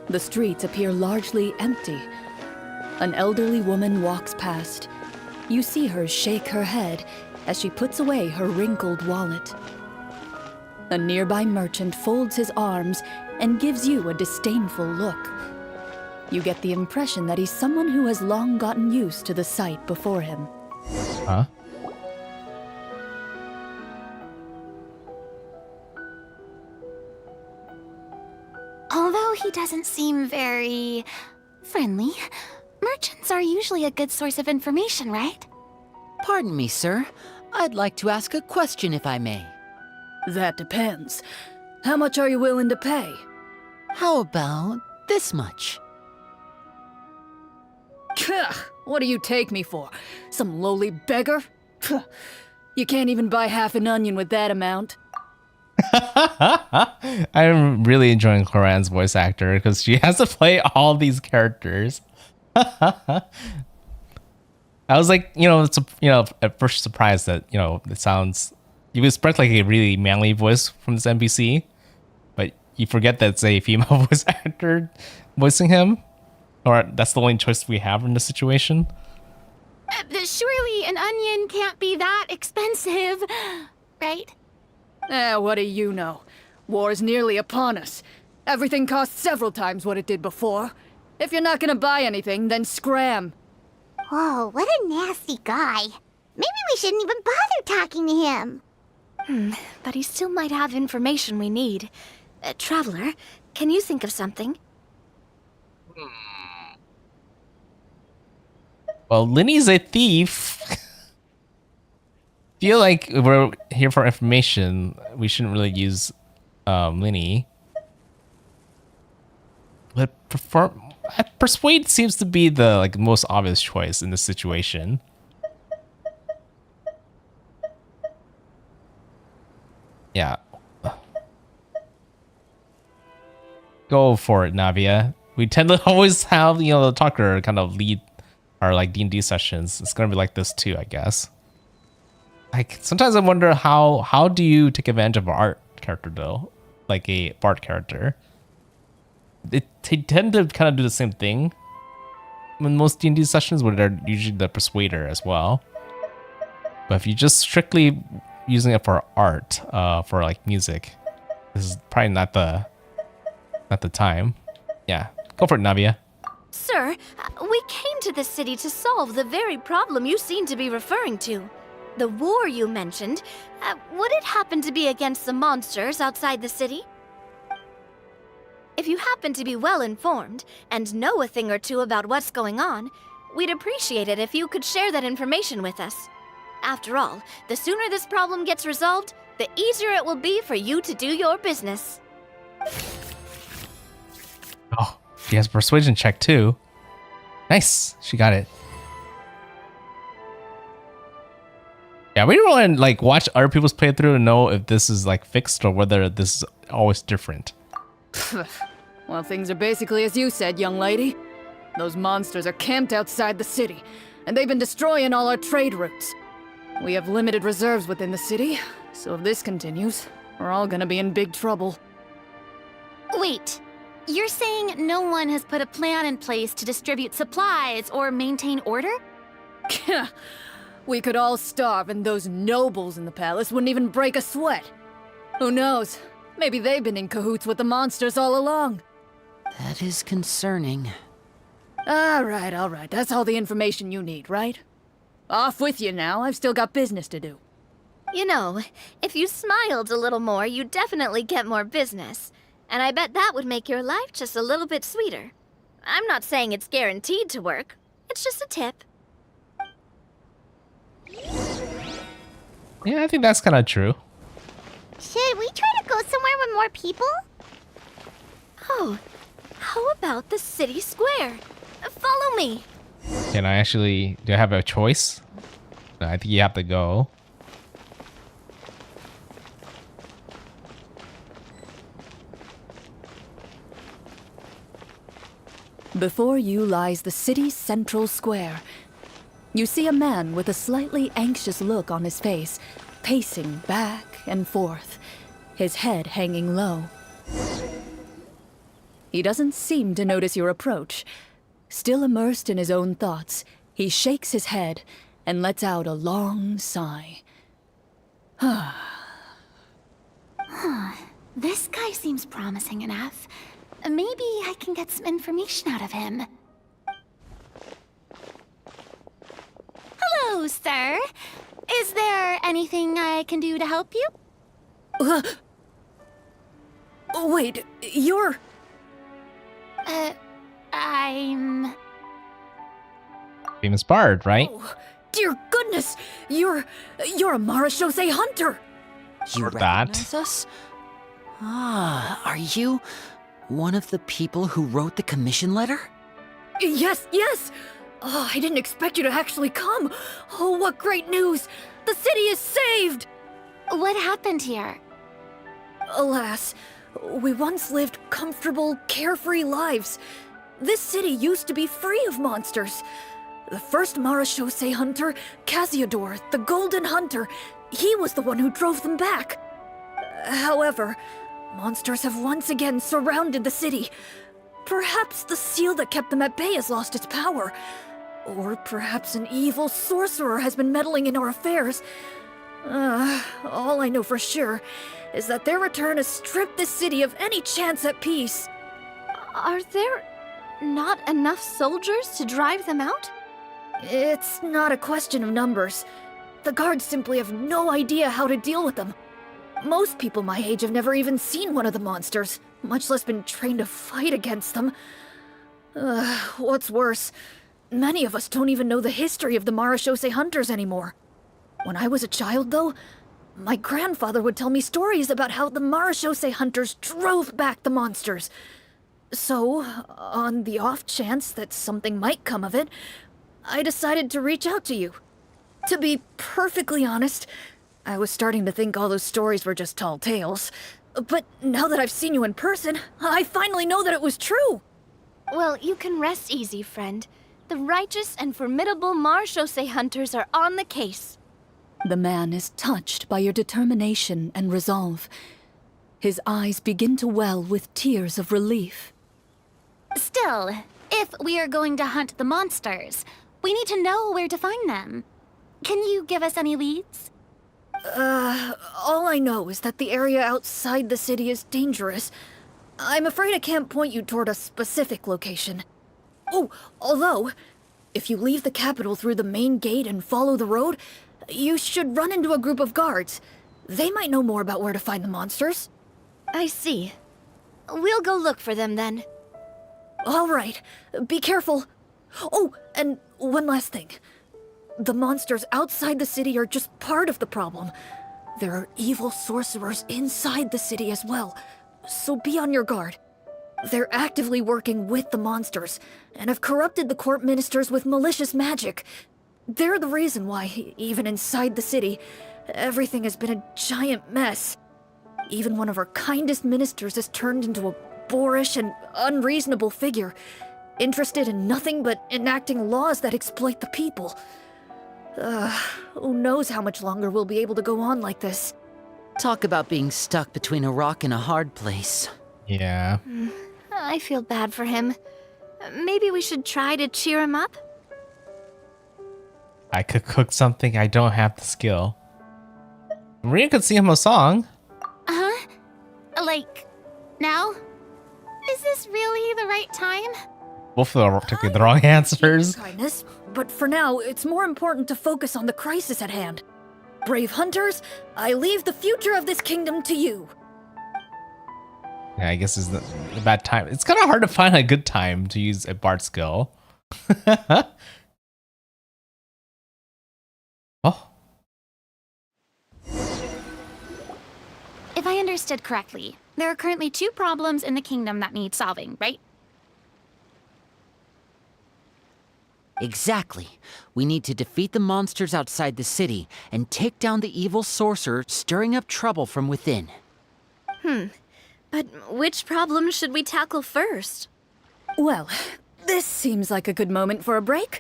the streets appear largely empty. An elderly woman walks past. You see her shake her head as she puts away her wrinkled wallet. A nearby merchant folds his arms and gives you a disdainful look. You get the impression that he's someone who has long gotten used to the sight before him. Huh? Although he doesn't seem very friendly, merchants are usually a good source of information, right? Pardon me, sir. I'd like to ask a question if I may. That depends. How much are you willing to pay? How about this much? What do you take me for? Some lowly beggar? You can't even buy half an onion with that amount. I'm really enjoying Clorinde's voice actor because she has to play all these characters. I was like, at first surprised that, it sounds, you expect like a really manly voice from this NPC, but you forget that it's a female voice actor voicing him, or that's the only choice we have in this situation. Surely an onion can't be that expensive, right? What do you know? War's nearly upon us. Everything costs several times what it did before. If you're not gonna buy anything, then scram. Whoa, what a nasty guy. Maybe we shouldn't even bother talking to him. But he still might have information we need. Traveler, can you think of something? Well, Linny's a thief. Feel like we're here for information. We shouldn't really use Linny. But persuade seems to be the most obvious choice in this situation. Yeah. Go for it, Navia. We tend to always have, the talker kind of lead our D&D sessions. It's gonna be like this too, I guess. Sometimes I wonder how do you take advantage of an art character though? Like a bard character. They tend to kind of do the same thing in most D&D sessions where they're usually the persuader as well. But if you just strictly using it for art, for music, this is probably not the time. Yeah, go for it, Navia. Sir, we came to this city to solve the very problem you seem to be referring to. The war you mentioned, would it happen to be against the monsters outside the city? If you happen to be well informed and know a thing or two about what's going on, we'd appreciate it if you could share that information with us. After all, the sooner this problem gets resolved, the easier it will be for you to do your business. Oh, she has a persuasion check too. Nice, she got it. Yeah, we don't want to watch other people's playthrough and know if this is fixed or whether this is always different. Well, things are basically as you said, young lady. Those monsters are camped outside the city, and they've been destroying all our trade routes. We have limited reserves within the city, so if this continues, we're all gonna be in big trouble. Wait, you're saying no one has put a plan in place to distribute supplies or maintain order? We could all starve and those nobles in the palace wouldn't even break a sweat. Who knows? Maybe they've been in cahoots with the monsters all along. That is concerning. Alright. That's all the information you need, right? Off with you now. I've still got business to do. You know, if you smiled a little more, you'd definitely get more business. And I bet that would make your life just a little bit sweeter. I'm not saying it's guaranteed to work. It's just a tip. Yeah, I think that's kind of true. Should we try to go somewhere with more people? Oh, how about the city square? Follow me. Can I actually... Do I have a choice? No, I think you have to go. Before you lies the city's central square. You see a man with a slightly anxious look on his face, pacing back and forth, his head hanging low. He doesn't seem to notice your approach. Still immersed in his own thoughts, he shakes his head and lets out a long sigh. This guy seems promising enough. Maybe I can get some information out of him. Hello, sir. Is there anything I can do to help you? Wait, you're... I'm... Famous bard, right? Oh, dear goodness! You're a Marashose hunter! You Or that. recognize us? Ah, are you one of the people who wrote the commission letter? Yes! Oh, I didn't expect you to actually come! Oh, what great news! The city is saved! What happened here? Alas, we once lived comfortable, carefree lives. This city used to be free of monsters. The first Marashose hunter, Casiodor, the Golden Hunter, he was the one who drove them back. However, monsters have once again surrounded the city. Perhaps the seal that kept them at bay has lost its power. Or perhaps an evil sorcerer has been meddling in our affairs. All I know for sure is that their return has stripped the city of any chance at peace. Are there not enough soldiers to drive them out? It's not a question of numbers. The guards simply have no idea how to deal with them. Most people my age have never even seen one of the monsters, much less been trained to fight against them. What's worse, many of us don't even know the history of the Marashose hunters anymore. When I was a child, though, my grandfather would tell me stories about how the Marashose hunters drove back the monsters. So, on the off chance that something might come of it, I decided to reach out to you. To be perfectly honest, I was starting to think all those stories were just tall tales. But now that I've seen you in person, I finally know that it was true! Well, you can rest easy, friend. The righteous and formidable Marashose hunters are on the case. The man is touched by your determination and resolve. His eyes begin to well with tears of relief. Still, if we are going to hunt the monsters, we need to know where to find them. Can you give us any leads? All I know is that the area outside the city is dangerous. I'm afraid I can't point you toward a specific location. Oh, although, if you leave the capital through the main gate and follow the road, you should run into a group of guards. They might know more about where to find the monsters. I see. We'll go look for them then. All right, be careful. Oh, and one last thing. The monsters outside the city are just part of the problem. There are evil sorcerers inside the city as well, so be on your guard. They're actively working with the monsters, and have corrupted the court ministers with malicious magic. They're the reason why, even inside the city, everything has been a giant mess. Even one of our kindest ministers has turned into a boorish and unreasonable figure. interested in nothing but enacting laws that exploit the people. Who knows how much longer we'll be able to go on like this. Talk about being stuck between a rock and a hard place. Yeah. I feel bad for him. Maybe we should try to cheer him up? I could cook something. I don't have the skill. Maria could sing him a song. Huh? Like, now? Is this really the right time? Both of them took the wrong answers. Kindness, but for now, it's more important to focus on the crisis at hand. Brave hunters, I leave the future of this kingdom to you. Yeah, I guess it's the bad time. It's kind of hard to find a good time to use a bard skill. Oh. If I understood correctly, there are currently 2 problems in the kingdom that need solving, right? Exactly. We need to defeat the monsters outside the city and take down the evil sorcerer stirring up trouble from within. But which problem should we tackle first? Well, this seems like a good moment for a break.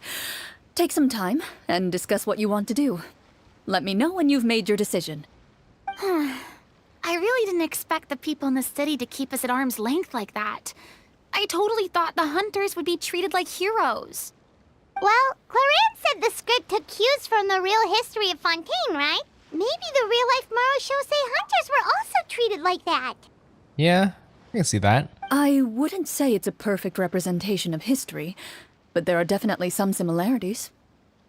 Take some time and discuss what you want to do. Let me know when you've made your decision. I really didn't expect the people in the city to keep us at arm's length like that. I totally thought the hunters would be treated like heroes. Well, Clorinde said the script took cues from the real history of Fontaine, right? Maybe the real-life Marachose hunters were also treated like that. Yeah, I can see that. I wouldn't say it's a perfect representation of history, but there are definitely some similarities.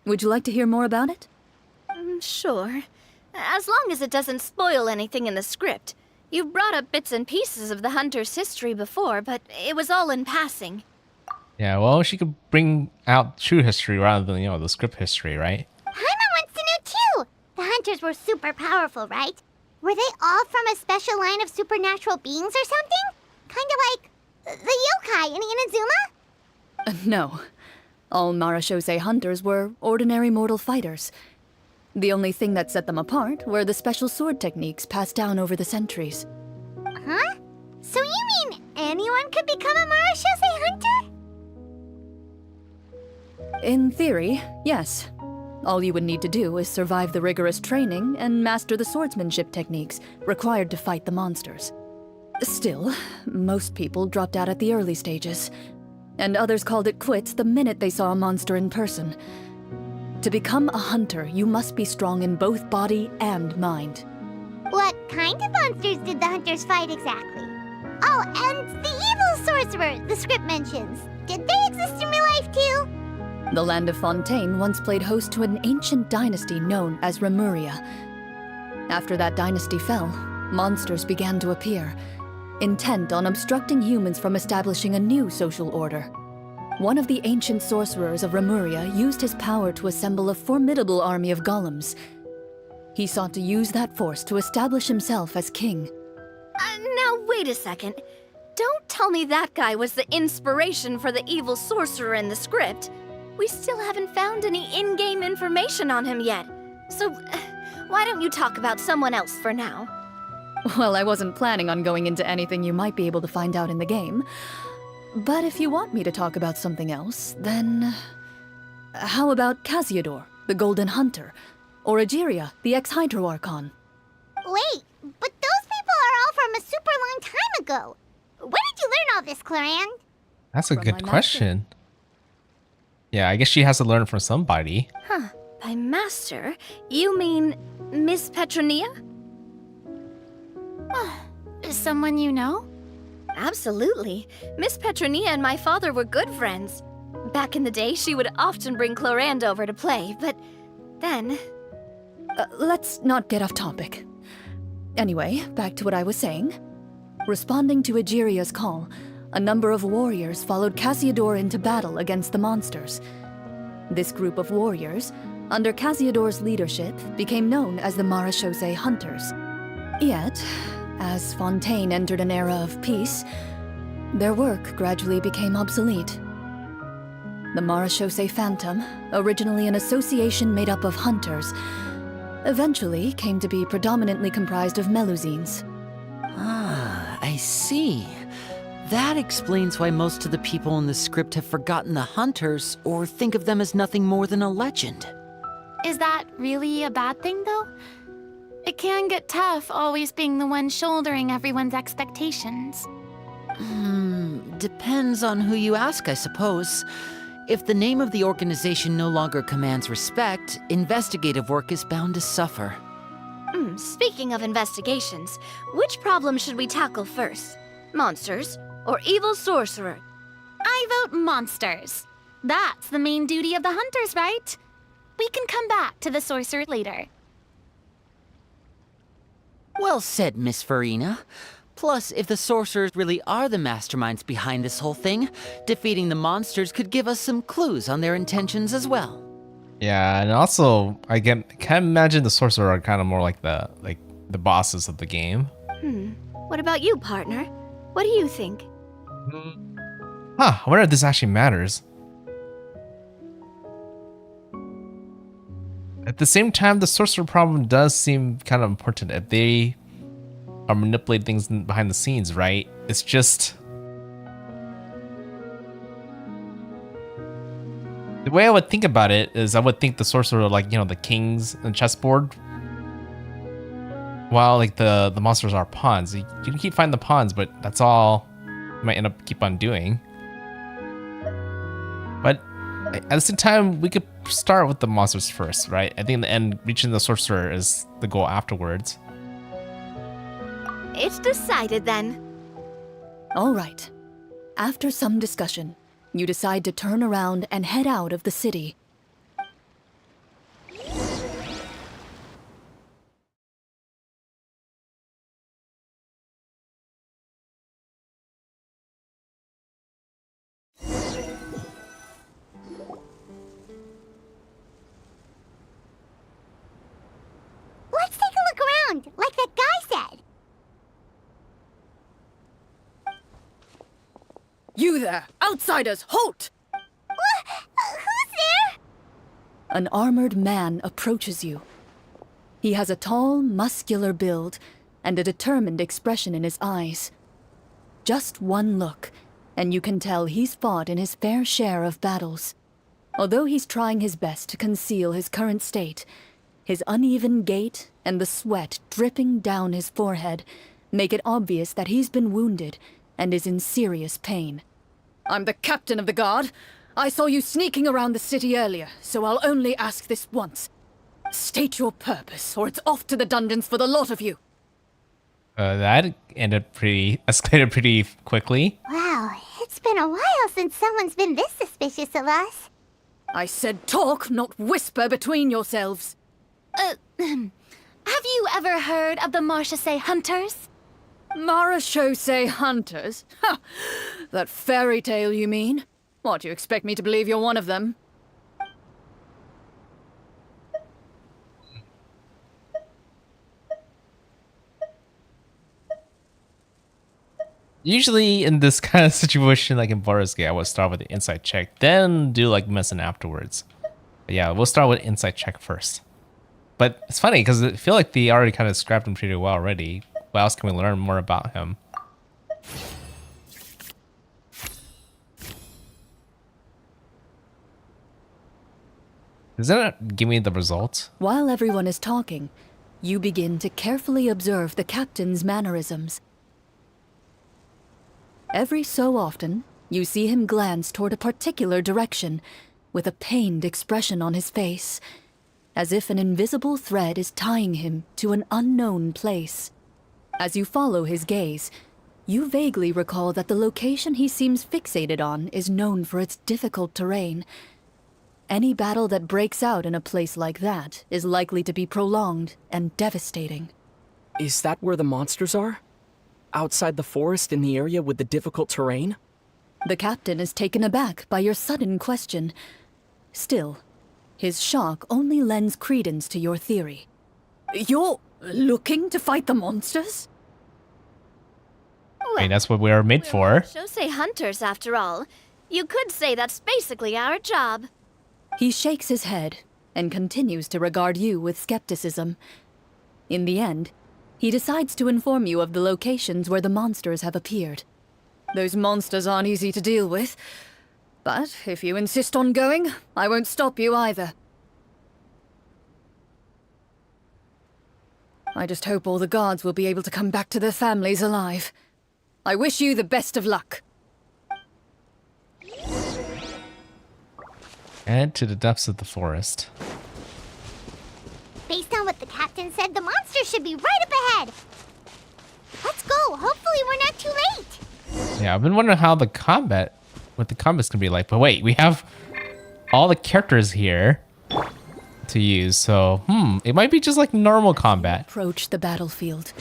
Would you like to hear more about it? Sure. As long as it doesn't spoil anything in the script. You brought up bits and pieces of the hunter's history before, but it was all in passing. Yeah, well, she could bring out true history rather than, the script history, right? Paimon wants to know too! The hunters were super powerful, right? Were they all from a special line of supernatural beings or something? Kind of like the yokai in Inazuma? No. All Marachose hunters were ordinary mortal fighters. The only thing that set them apart were the special sword techniques passed down over the centuries. Huh? So you mean anyone could become a Marachose hunter? In theory, yes. All you would need to do is survive the rigorous training and master the swordsmanship techniques required to fight the monsters. Still, most people dropped out at the early stages, and others called it quits the minute they saw a monster in person. To become a hunter, you must be strong in both body and mind. What kind of monsters did the hunters fight exactly? Oh, and the evil sorcerer the script mentions. Did they exist in real life too? The land of Fontaine once played host to an ancient dynasty known as Remuria. After that dynasty fell, monsters began to appear, intent on obstructing humans from establishing a new social order. One of the ancient sorcerers of Remuria used his power to assemble a formidable army of golems. He sought to use that force to establish himself as king. Now wait a second. Don't tell me that guy was the inspiration for the evil sorcerer in the script. We still haven't found any in-game information on him yet. So, why don't you talk about someone else for now? Well, I wasn't planning on going into anything you might be able to find out in the game. But if you want me to talk about something else, then... How about Casiodor, the Golden Hunter? Or Egeria, the ex-Hydro Archon? Wait, but those people are all from a super long time ago. Where did you learn all this, Clorinde? That's a From good my question. Yeah, I guess she has to learn from somebody. Huh. By master, you mean Miss Petronia? Someone you know? Absolutely. Miss Petronia and my father were good friends. Back in the day, she would often bring Clorinde over to play, but then... Let's not get off topic. Anyway, back to what I was saying. Responding to Egeria's call, a number of warriors followed Casiodor into battle against the monsters. This group of warriors, under Casiodor's leadership, became known as the Marachose Hunters. Yet, as Fontaine entered an era of peace, their work gradually became obsolete. The Marachose Phantom, originally an association made up of hunters, eventually came to be predominantly comprised of Melusines. Ah, I see. That explains why most of the people in the script have forgotten the hunters or think of them as nothing more than a legend. Is that really a bad thing, though? It can get tough always being the one shouldering everyone's expectations. Depends on who you ask, I suppose. If the name of the organization no longer commands respect, investigative work is bound to suffer. Speaking of investigations, which problem should we tackle first? Monsters or evil sorcerer? I vote monsters. That's the main duty of the hunters, right? We can come back to the sorcerer later. Well said, Miss Farina. Plus, if the sorcerers really are the masterminds behind this whole thing, defeating the monsters could give us some clues on their intentions as well. Yeah, and also I can imagine the sorcerer are kind of more like the bosses of the game. What about you, partner? What do you think? I wonder if this actually matters. At the same time, the sorcerer problem does seem kind of important if they are manipulating things behind the scenes, right? It's just the way I would think about it is I would think the sorcerer like, you know, the kings and chessboard, while like the monsters are pawns. You can keep finding the pawns, but that's all you might end up keep on doing. But at the same time, we could start with the monsters first, right? I think in the end, reaching the sorcerer is the goal afterwards. It's decided then. All right. After some discussion, you decide to turn around and head out of the city. Let's take a look around, like that guy said. You there! Outsiders, halt! Who's there? An armored man approaches you. He has a tall, muscular build and a determined expression in his eyes. Just one look, and you can tell he's fought in his fair share of battles. Although he's trying his best to conceal his current state, his uneven gait and the sweat dripping down his forehead make it obvious that he's been wounded and is in serious pain. I'm the captain of the guard. I saw you sneaking around the city earlier, so I'll only ask this once. State your purpose, or it's off to the dungeons for the lot of you. That escalated pretty quickly. Wow, it's been a while since someone's been this suspicious of us. I said talk, not whisper between yourselves. Have you ever heard of the Marchese Hunters? Marachose hunters? Ha! That fairy tale, you mean? What, you expect me to believe you're one of them? Usually in this kind of situation, like in Baldur's Gate, I would start with the insight check, then do like medicine afterwards. But yeah, we'll start with insight check first. But it's funny because I feel like they already kind of scrapped him pretty well already. What else can we learn more about him? Doesn't it give me the results? While everyone is talking, you begin to carefully observe the captain's mannerisms. Every so often, you see him glance toward a particular direction, with a pained expression on his face, as if an invisible thread is tying him to an unknown place. As you follow his gaze, you vaguely recall that the location he seems fixated on is known for its difficult terrain. Any battle that breaks out in a place like that is likely to be prolonged and devastating. Is that where the monsters are? Outside the forest in the area with the difficult terrain? The captain is taken aback by your sudden question. Still, his shock only lends credence to your theory. You're looking to fight the monsters? I mean, that's what we are made for. Shosei hunters, after all. You could say that's basically our job. He shakes his head and continues to regard you with skepticism. In the end, he decides to inform you of the locations where the monsters have appeared. Those monsters aren't easy to deal with. But if you insist on going, I won't stop you either. I just hope all the guards will be able to come back to their families alive. I wish you the best of luck. And to the depths of the forest. Based on what the captain said, the monster should be right up ahead. Let's go. Hopefully we're not too late. Yeah, I've been wondering what the combat's gonna be like. But wait, we have all the characters here to use. So, it might be just like normal combat. Approach the battlefield.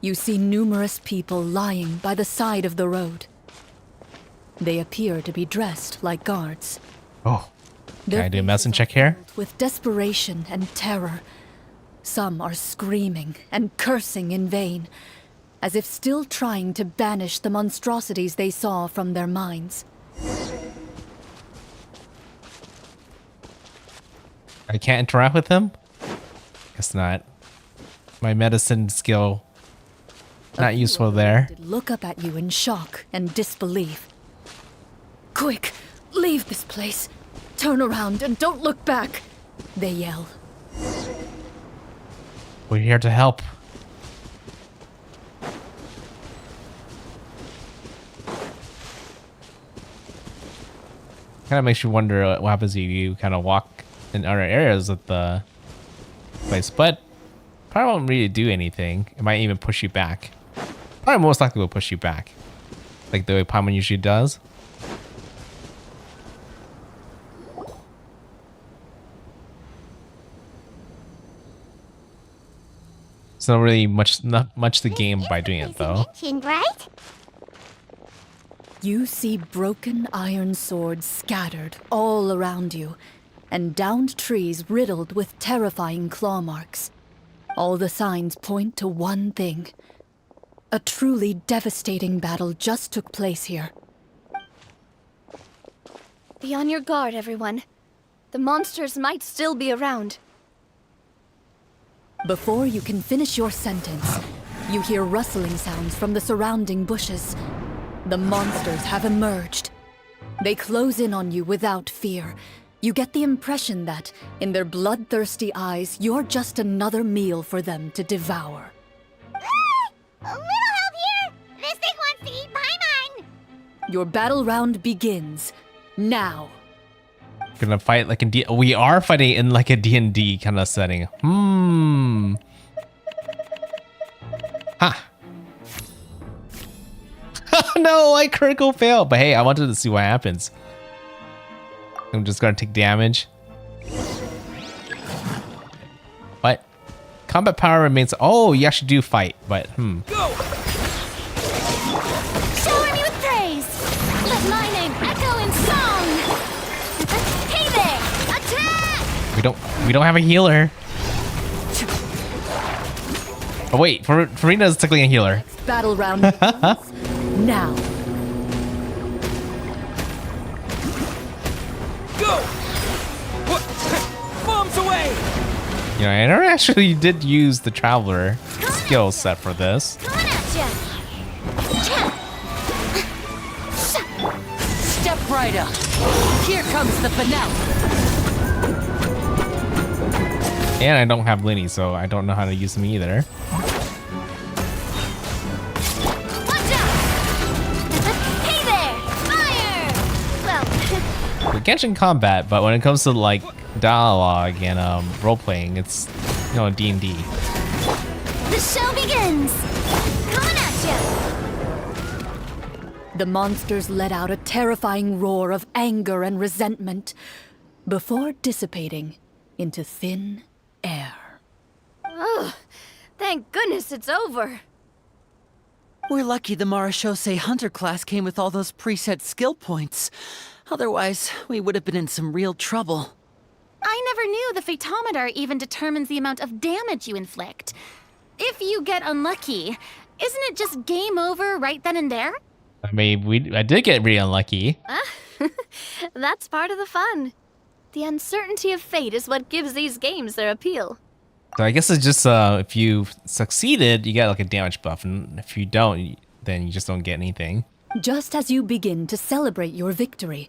You see numerous people lying by the side of the road. They appear to be dressed like guards. Oh, can Their I do a medicine faces check are here? filled with desperation and terror. Some are screaming and cursing in vain, as if still trying to banish the monstrosities they saw from their minds. I can't interact with them? Guess not. My medicine skill not useful there. Look up at you in shock and disbelief. Quick, leave this place. Turn around and don't look back, they yell. We're here to help. Kind of makes you wonder what happens if you kind of walk in other areas of the place, but probably won't really do anything. It might even push you back. Probably most likely will push you back, like the way Paimon usually does. It's not really not much the game by doing it though. Mentioned, right? You see broken iron swords scattered all around you, and downed trees riddled with terrifying claw marks. All the signs point to one thing. A truly devastating battle just took place here. Be on your guard, everyone. The monsters might still be around. Before you can finish your sentence, you hear rustling sounds from the surrounding bushes. The monsters have emerged. They close in on you without fear. You get the impression that, in their bloodthirsty eyes, you're just another meal for them to devour. A little help here! This thing wants to eat Paimon! Your battle round begins now. Gonna fight like in we are fighting in like a D&D kind of setting. Ha. No, I critical fail. But hey, I wanted to see what happens. I'm just gonna take damage. But combat power remains. Oh, you actually do fight, but Shower me with praise! Let my name echo in song! Hey there! Attack! we don't have a healer. Oh wait, Farina's technically a healer. Battle round begins now. Go! What? Bombs away! You know, I never actually did use the Traveler skill set for this. Coming at ya! Step right up. Here comes the finale. And I don't have Linny, so I don't know how to use them either. Watch out! Hey there! Fire! Well, The Genshin combat, but when it comes to like dialogue and role playing, it's D&D. the show begins! Coming at ya! The monsters let out a terrifying roar of anger and resentment before dissipating into thin air. Ugh, thank goodness it's over. We're lucky the Marashose Hunter class came with all those preset skill points. Otherwise, we would have been in some real trouble. I never knew the Phytometer even determines the amount of damage you inflict. If you get unlucky, isn't it just game over right then and there? I mean, I did get really unlucky. That's part of the fun. The uncertainty of fate is what gives these games their appeal. So I guess it's just if you succeeded, you get like a damage buff, and if you don't, then you just don't get anything. Just as you begin to celebrate your victory,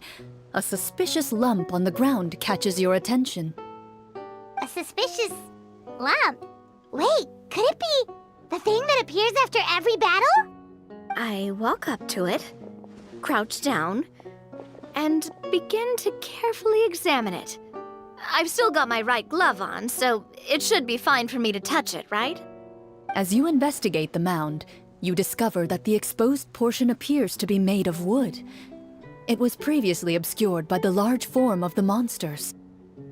a suspicious lump on the ground catches your attention. A suspicious lump? Wait, could it be the thing that appears after every battle? I walk up to it, crouch down, and begin to carefully examine it. I've still got my right glove on, so it should be fine for me to touch it, right? As you investigate the mound, you discover that the exposed portion appears to be made of wood. It was previously obscured by the large form of the monsters.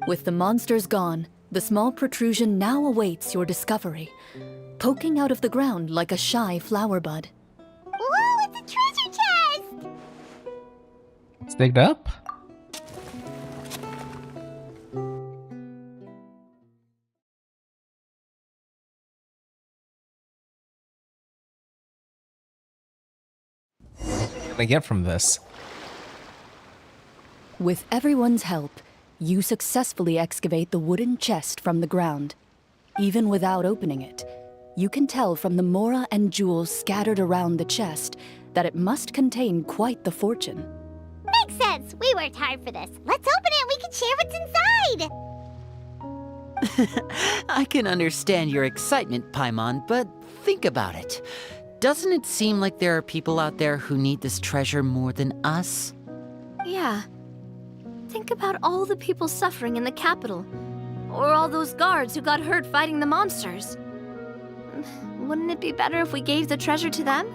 With the monsters gone, the small protrusion now awaits your discovery, poking out of the ground like a shy flower bud. Whoa, it's a treasure chest! It's digged up. What can I get from this? With everyone's help, you successfully excavate the wooden chest from the ground. Even without opening it, you can tell from the mora and jewels scattered around the chest that it must contain quite the fortune. Makes sense. We worked hard for this. Let's open it and we can share what's inside. I can understand your excitement, Paimon, but think about it. Doesn't it seem like there are people out there who need this treasure more than us? Yeah. Think about all the people suffering in the capital. Or all those guards who got hurt fighting the monsters. Wouldn't it be better if we gave the treasure to them?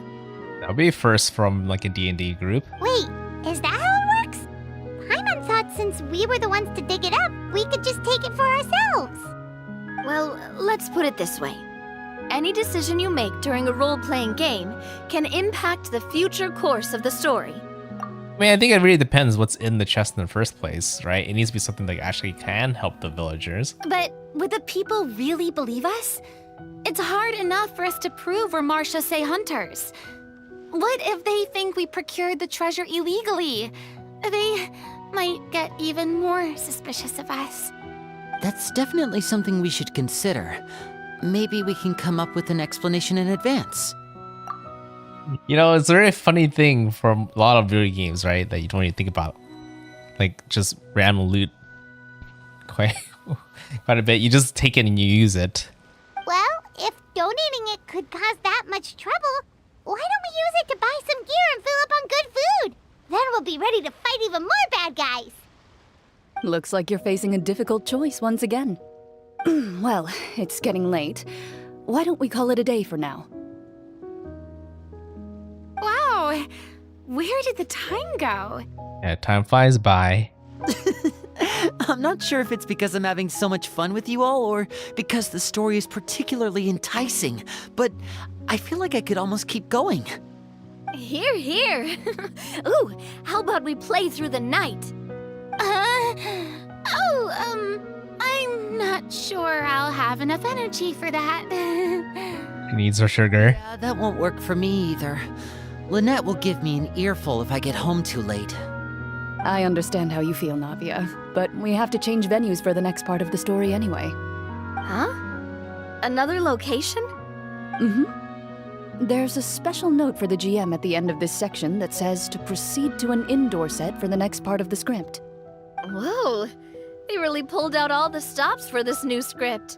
That would be first from like a D&D group. Wait, is that how it works? Paimon thought since we were the ones to dig it up, we could just take it for ourselves. Well, let's put it this way. Any decision you make during a role-playing game can impact the future course of the story. I mean, I think it really depends what's in the chest in the first place, right? It needs to be something that actually can help the villagers. But would the people really believe us? It's hard enough for us to prove we're Marcia Say hunters. What if they think we procured the treasure illegally? They might get even more suspicious of us. That's definitely something we should consider. Maybe we can come up with an explanation in advance. You know, it's a very funny thing from a lot of video games, right? That you don't even think about. Like, just random loot quite a bit. You just take it and you use it. Well, if donating it could cause that much trouble, why don't we use it to buy some gear and fill up on good food? Then we'll be ready to fight even more bad guys. Looks like you're facing a difficult choice once again. Well, it's getting late. Why don't we call it a day for now? Wow, where did the time go? Yeah, time flies by. I'm not sure if it's because I'm having so much fun with you all or because the story is particularly enticing, but I feel like I could almost keep going. Here, here. Ooh, how about we play through the night? I'm not sure I'll have enough energy for that. He needs her sugar. Yeah, that won't work for me either. Lynette will give me an earful if I get home too late. I understand how you feel, Navia, but we have to change venues for the next part of the story anyway. Huh? Another location? There's a special note for the GM at the end of this section that says to proceed to an indoor set for the next part of the script. Whoa, they really pulled out all the stops for this new script.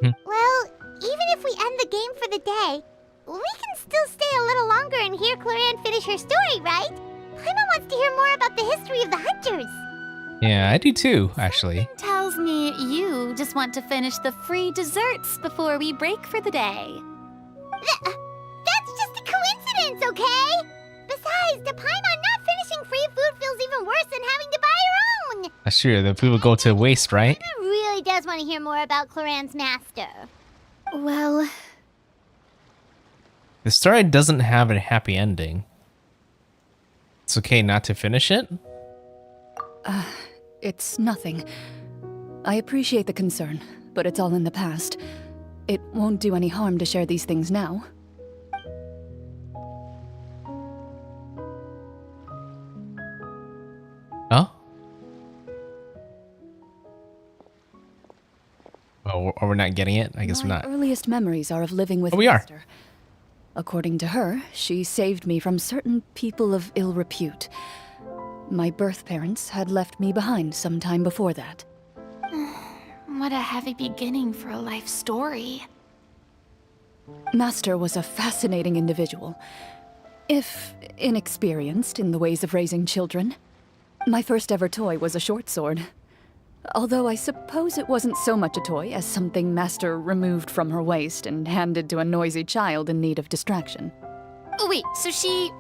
Well, even if we end the game for the day, we can still stay a little longer and hear Clorinde finish her story, right? Paimon wants to hear more about the history of the hunters. Yeah, I do too, actually. Something tells me you just want to finish the free desserts before we break for the day. That's just a coincidence, okay? Besides, to Paimon, not finishing free food feels even worse than having to buy her own. That's true, the food will go to waste, right? Paimon really does want to hear more about Clorinde's master. Well, The story doesn't have a happy ending. It's okay not to finish it? It's nothing. I appreciate the concern, but it's all in the past. It won't do any harm to share these things now. Oh? Oh, or we're not getting it? I guess we're My not. earliest memories are of living with Oh, we are. Master. According to her, she saved me from certain people of ill repute. My birth parents had left me behind some time before that. What a heavy beginning for a life story. Master was a fascinating individual, if inexperienced in the ways of raising children. My first ever toy was a short sword. Although I suppose it wasn't so much a toy as something Master removed from her waist and handed to a noisy child in need of distraction. Oh, wait, so she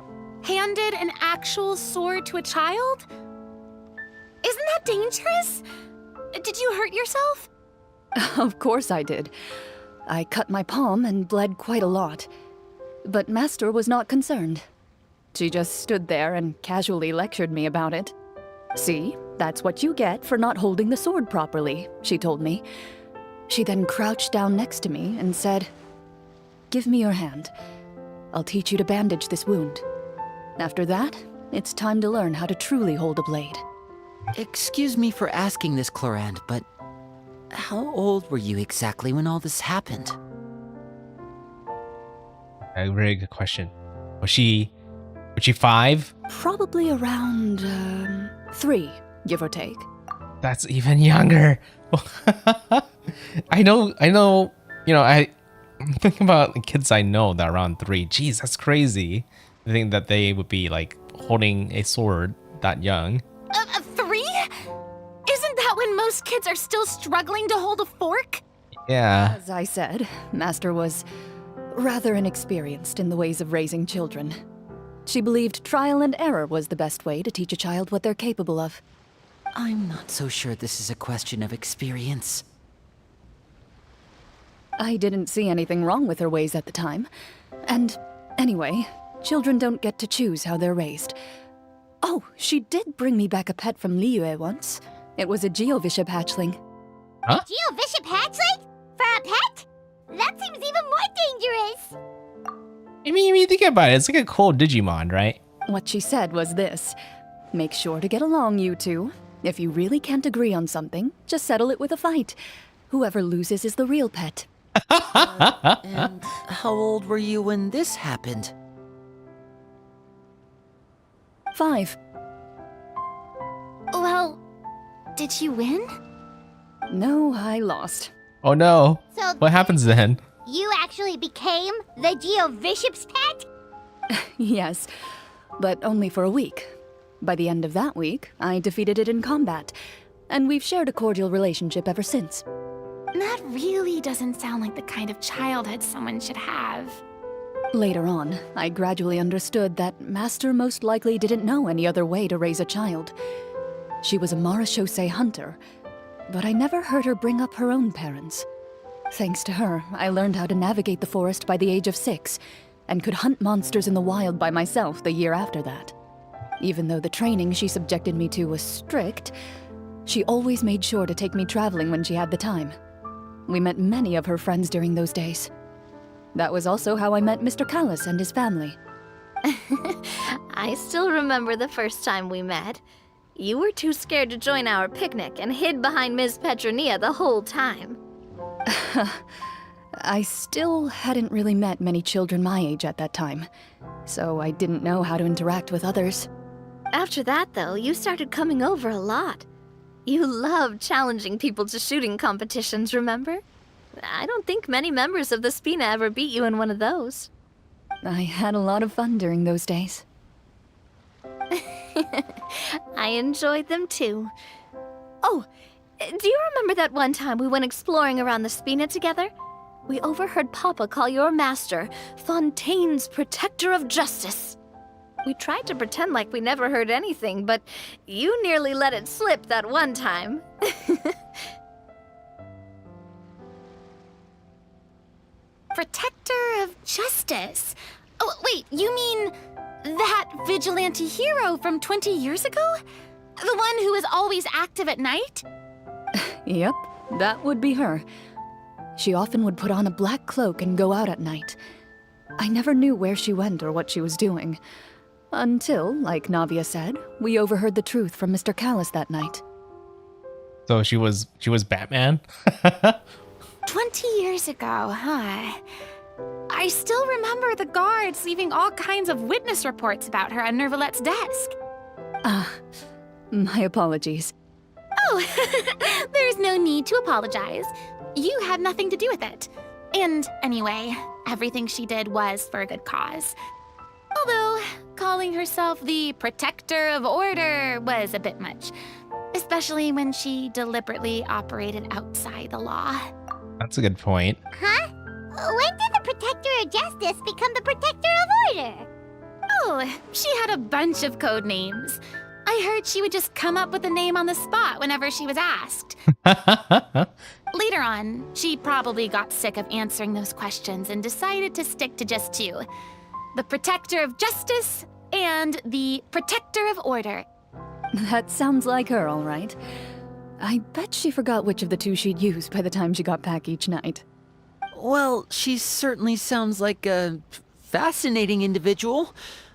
handed an actual sword to a child? Isn't that dangerous? Did you hurt yourself? Of course I did. I cut my palm and bled quite a lot. But Master was not concerned. She just stood there and casually lectured me about it. See, that's what you get for not holding the sword properly, she told me. She then crouched down next to me and said, "Give me your hand. I'll teach you to bandage this wound. After that, it's time to learn how to truly hold a blade." Excuse me for asking this, Clorinde, but how old were you exactly when all this happened? A very good question. Was she 5? Probably around, 3, give or take. That's even younger. I know, I'm thinking about the kids I know that are around 3. Jeez, that's crazy. I think that they would be like holding a sword that young. 3? Isn't that when most kids are still struggling to hold a fork? Yeah. As I said, Master was rather inexperienced in the ways of raising children. She believed trial and error was the best way to teach a child what they're capable of. I'm not so sure this is a question of experience. I didn't see anything wrong with her ways at the time. And anyway, children don't get to choose how they're raised. Oh, she did bring me back a pet from Liyue once. It was a Geovishap hatchling. Huh? Geovishap hatchling? For a pet? That seems even more dangerous. I mean, when you think about it, it's like a cool Digimon, right? What she said was this: make sure to get along, you two. If you really can't agree on something, just settle it with a fight. Whoever loses is the real pet. And how old were you when this happened? 5. Well, did you win? No, I lost. Oh no. So What happens then? you actually became the Geovishap's pet? Yes, but only for a week. By the end of that week, I defeated it in combat, and we've shared a cordial relationship ever since. That really doesn't sound like the kind of childhood someone should have. Later on, I gradually understood that Master most likely didn't know any other way to raise a child. She was a marechaussee hunter, but I never heard her bring up her own parents. Thanks to her, I learned how to navigate the forest by the age of 6, and could hunt monsters in the wild by myself the year after that. Even though the training she subjected me to was strict, she always made sure to take me traveling when she had the time. We met many of her friends during those days. That was also how I met Mr. Callis and his family. I still remember the first time we met. You were too scared to join our picnic and hid behind Ms. Petronia the whole time. I still hadn't really met many children my age at that time, so I didn't know how to interact with others. After that, though, you started coming over a lot. You loved challenging people to shooting competitions, remember? I don't think many members of the Spina ever beat you in one of those. I had a lot of fun during those days. I enjoyed them too. Oh, do you remember that one time we went exploring around the Spina together? We overheard Papa call your master Fontaine's Protector of Justice. We tried to pretend like we never heard anything, but you nearly let it slip that one time. Protector of Justice? Oh, wait, you mean that vigilante hero from 20 years ago? The one who is always active at night? Yep, that would be her. She often would put on a black cloak and go out at night. I never knew where she went or what she was doing. Until, like Navia said, we overheard the truth from Mr. Callis that night. So she was Batman? 20 years ago, huh? I I still remember the guards leaving all kinds of witness reports about her on Nervalette's desk. My apologies. Oh, there's no need to apologize. You had nothing to do with it. And anyway, everything she did was for a good cause. Although, calling herself the protector of order was a bit much. Especially when she deliberately operated outside the law. That's a good point. Huh? When did the Protector of Justice become the Protector of Order? Oh, she had a bunch of code names. I heard she would just come up with a name on the spot whenever she was asked. Later on, she probably got sick of answering those questions and decided to stick to just two. The Protector of Justice and the Protector of Order. That sounds like her, all right. I bet she forgot which of the two she'd use by the time she got back each night. Well, she certainly sounds like a fascinating individual.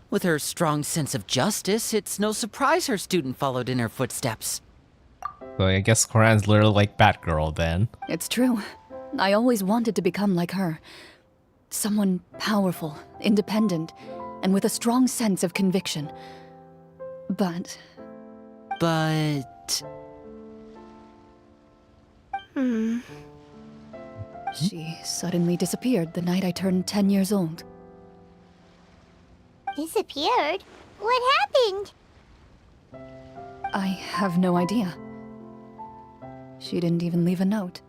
With her strong sense of justice, it's no surprise her student followed in her footsteps. So I guess Clorinde's literally like Batgirl then. It's true. I always wanted to become like her. Someone powerful, independent, and with a strong sense of conviction. But... She suddenly disappeared the night I turned 10 years old. Disappeared? What happened? I have no idea. She didn't even leave a note.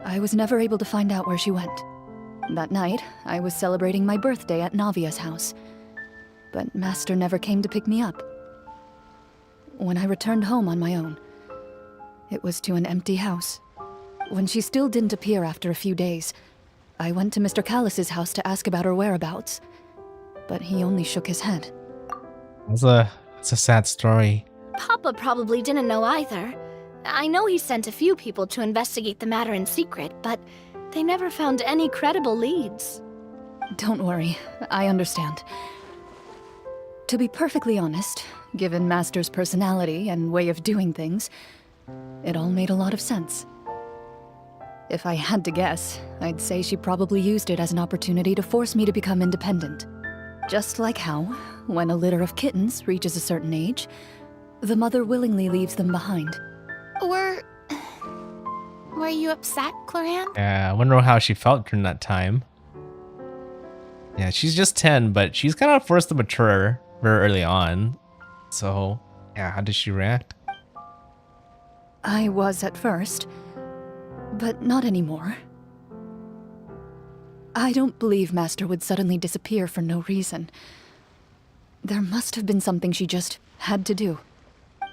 I was never able to find out where she went. That night, I was celebrating my birthday at Navia's house. But Master never came to pick me up. When I returned home on my own, it was to an empty house. When she still didn't appear after a few days, I went to Mr. Callus's house to ask about her whereabouts. But he only shook his head. It's a sad story. Papa probably didn't know either. I know he sent a few people to investigate the matter in secret, but they never found any credible leads. Don't worry, I understand. To be perfectly honest, given Master's personality and way of doing things, it all made a lot of sense. If I had to guess, I'd say she probably used it as an opportunity to force me to become independent. Just like how, when a litter of kittens reaches a certain age, the mother willingly leaves them behind. Were you upset, Clorinde? Yeah, I wonder how she felt during that time. Yeah, she's just 10, but she's kind of forced to mature very early on. So, yeah, how did she react? I was at first, but not anymore. I don't believe Master would suddenly disappear for no reason. There must have been something she just had to do.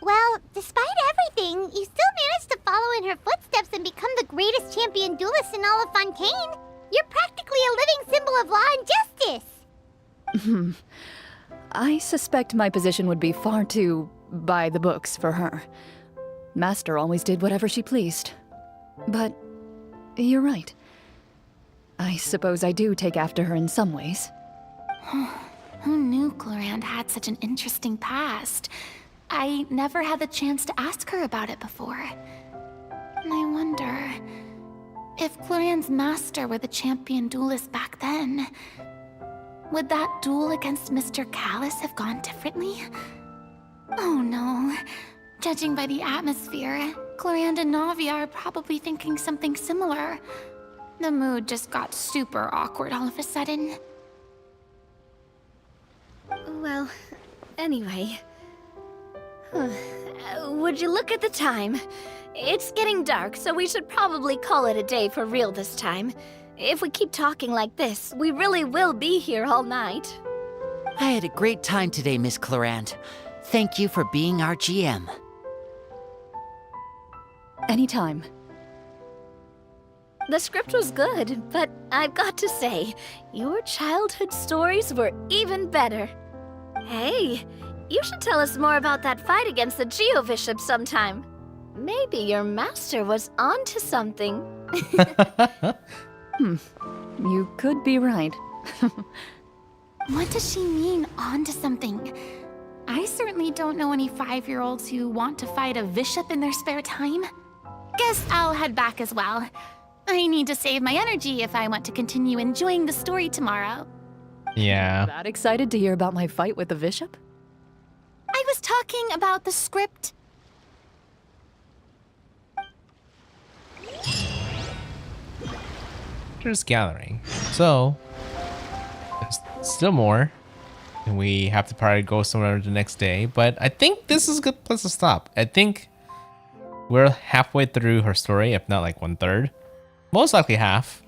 Well, despite everything, you still managed to follow in her footsteps and become the greatest champion duelist in all of Fontaine. You're practically a living symbol of law and justice. I suspect my position would be far too by the books for her. Master always did whatever she pleased. But you're right. I suppose I do take after her in some ways. Who knew Clorinde had such an interesting past? I never had the chance to ask her about it before. And I wonder, if Clorinde's master were the champion duelist back then, would that duel against Mr. Callus have gone differently? Oh no. Judging by the atmosphere, Clorinde and Navia are probably thinking something similar. The mood just got super awkward all of a sudden. Well, anyway. Would you look at the time? It's getting dark, so we should probably call it a day for real this time. If we keep talking like this, we really will be here all night. I had a great time today, Miss Clorinde. Thank you for being our GM. Anytime. The script was good, but I've got to say, your childhood stories were even better. Hey, you should tell us more about that fight against the Geo-Bishop sometime. Maybe your master was onto something. You could be right. What does she mean, onto something? I certainly don't know any 5-year-olds who want to fight a bishop in their spare time. Guess I'll head back as well. I need to save my energy if I want to continue enjoying the story tomorrow. Yeah. That excited to hear about my fight with the bishop? I was talking about the script. Just gathering. So, there's still more. And we have to probably go somewhere the next day. But I think this is a good place to stop. I think we're halfway through her story, if not like 1/3. Most likely half.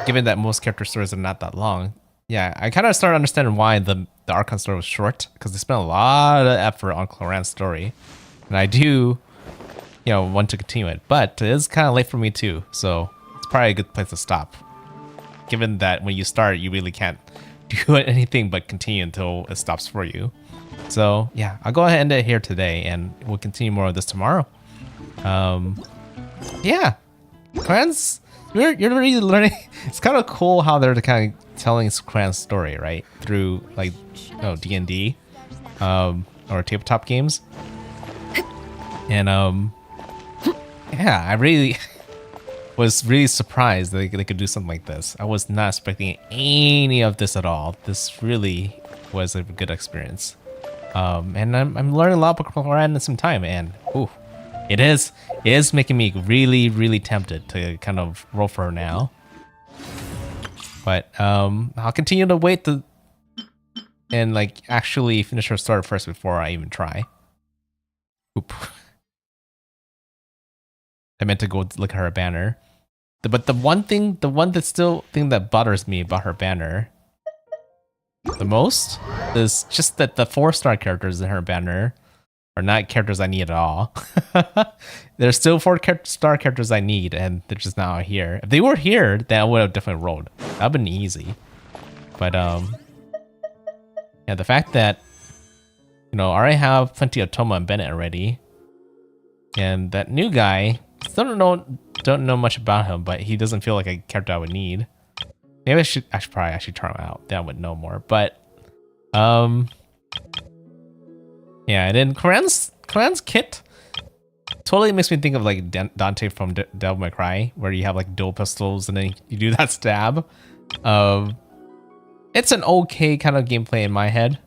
Given that most character stories are not that long. Yeah, I kind of started understanding why the Archon story was short. Because they spent a lot of effort on Clorinde's story. And I do, want to continue it. But it is kind of late for me too. So it's probably a good place to stop. Given that when you start, you really can't do anything but continue until it stops for you. So yeah, I'll go ahead and end it here today, and we'll continue more of this tomorrow. Yeah, Clan's, you're really learning. It's kind of cool how they're kind of telling Clan's story, right? Through like, D&D, or tabletop games. And yeah, I really was really surprised that they could do something like this. I was not expecting any of this at all. This really was a good experience. And I'm learning a lot about Clorinde in some time, and ooh, it is making me really, really tempted to kind of roll for her now. But I'll continue to wait and like actually finish her story first before I even try. Oop. I meant to go look at her banner. But the one thing that bothers me about her banner the most is just that the 4-star characters in her banner are not characters I need at all. There's still 4-star characters I need, and they're just not here. If they were here, then I would have definitely rolled. That would have been easy. But yeah, the fact that I already have plenty of Toma and Bennett already, and that new guy, don't know much about him, but he doesn't feel like a character I would need. Maybe I should probably actually try him out. Then I would know more. But yeah, and then Clorinde's kit totally makes me think of like Dante from Devil May Cry, where you have like dual pistols and then you do that stab. It's an okay kind of gameplay in my head.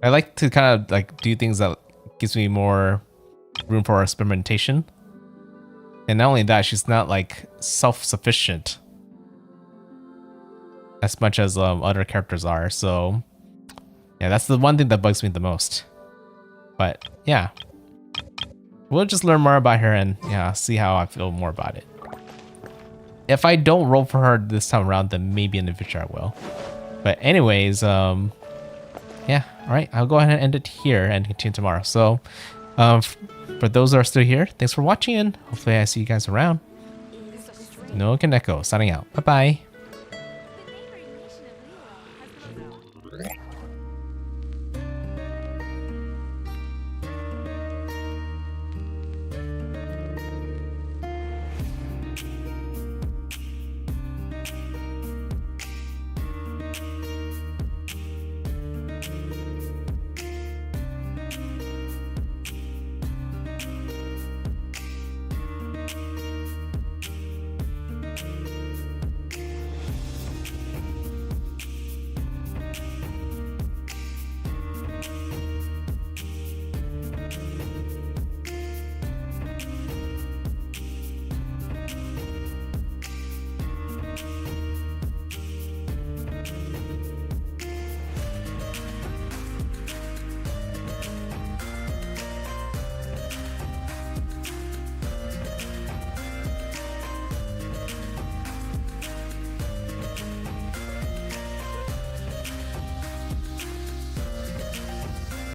I like to kind of like do things that gives me more room for experimentation. And not only that, she's not like self-sufficient as much as other characters are. So yeah, that's the one thing that bugs me the most. But yeah, we'll just learn more about her and see how I feel more about it. If I don't roll for her this time around, then maybe in the future I will. But anyways, yeah, all right, I'll go ahead and end it here and continue tomorrow. So for those that are still here, thanks for watching, and hopefully I see you guys around. NoukonNeko signing out. Bye-bye.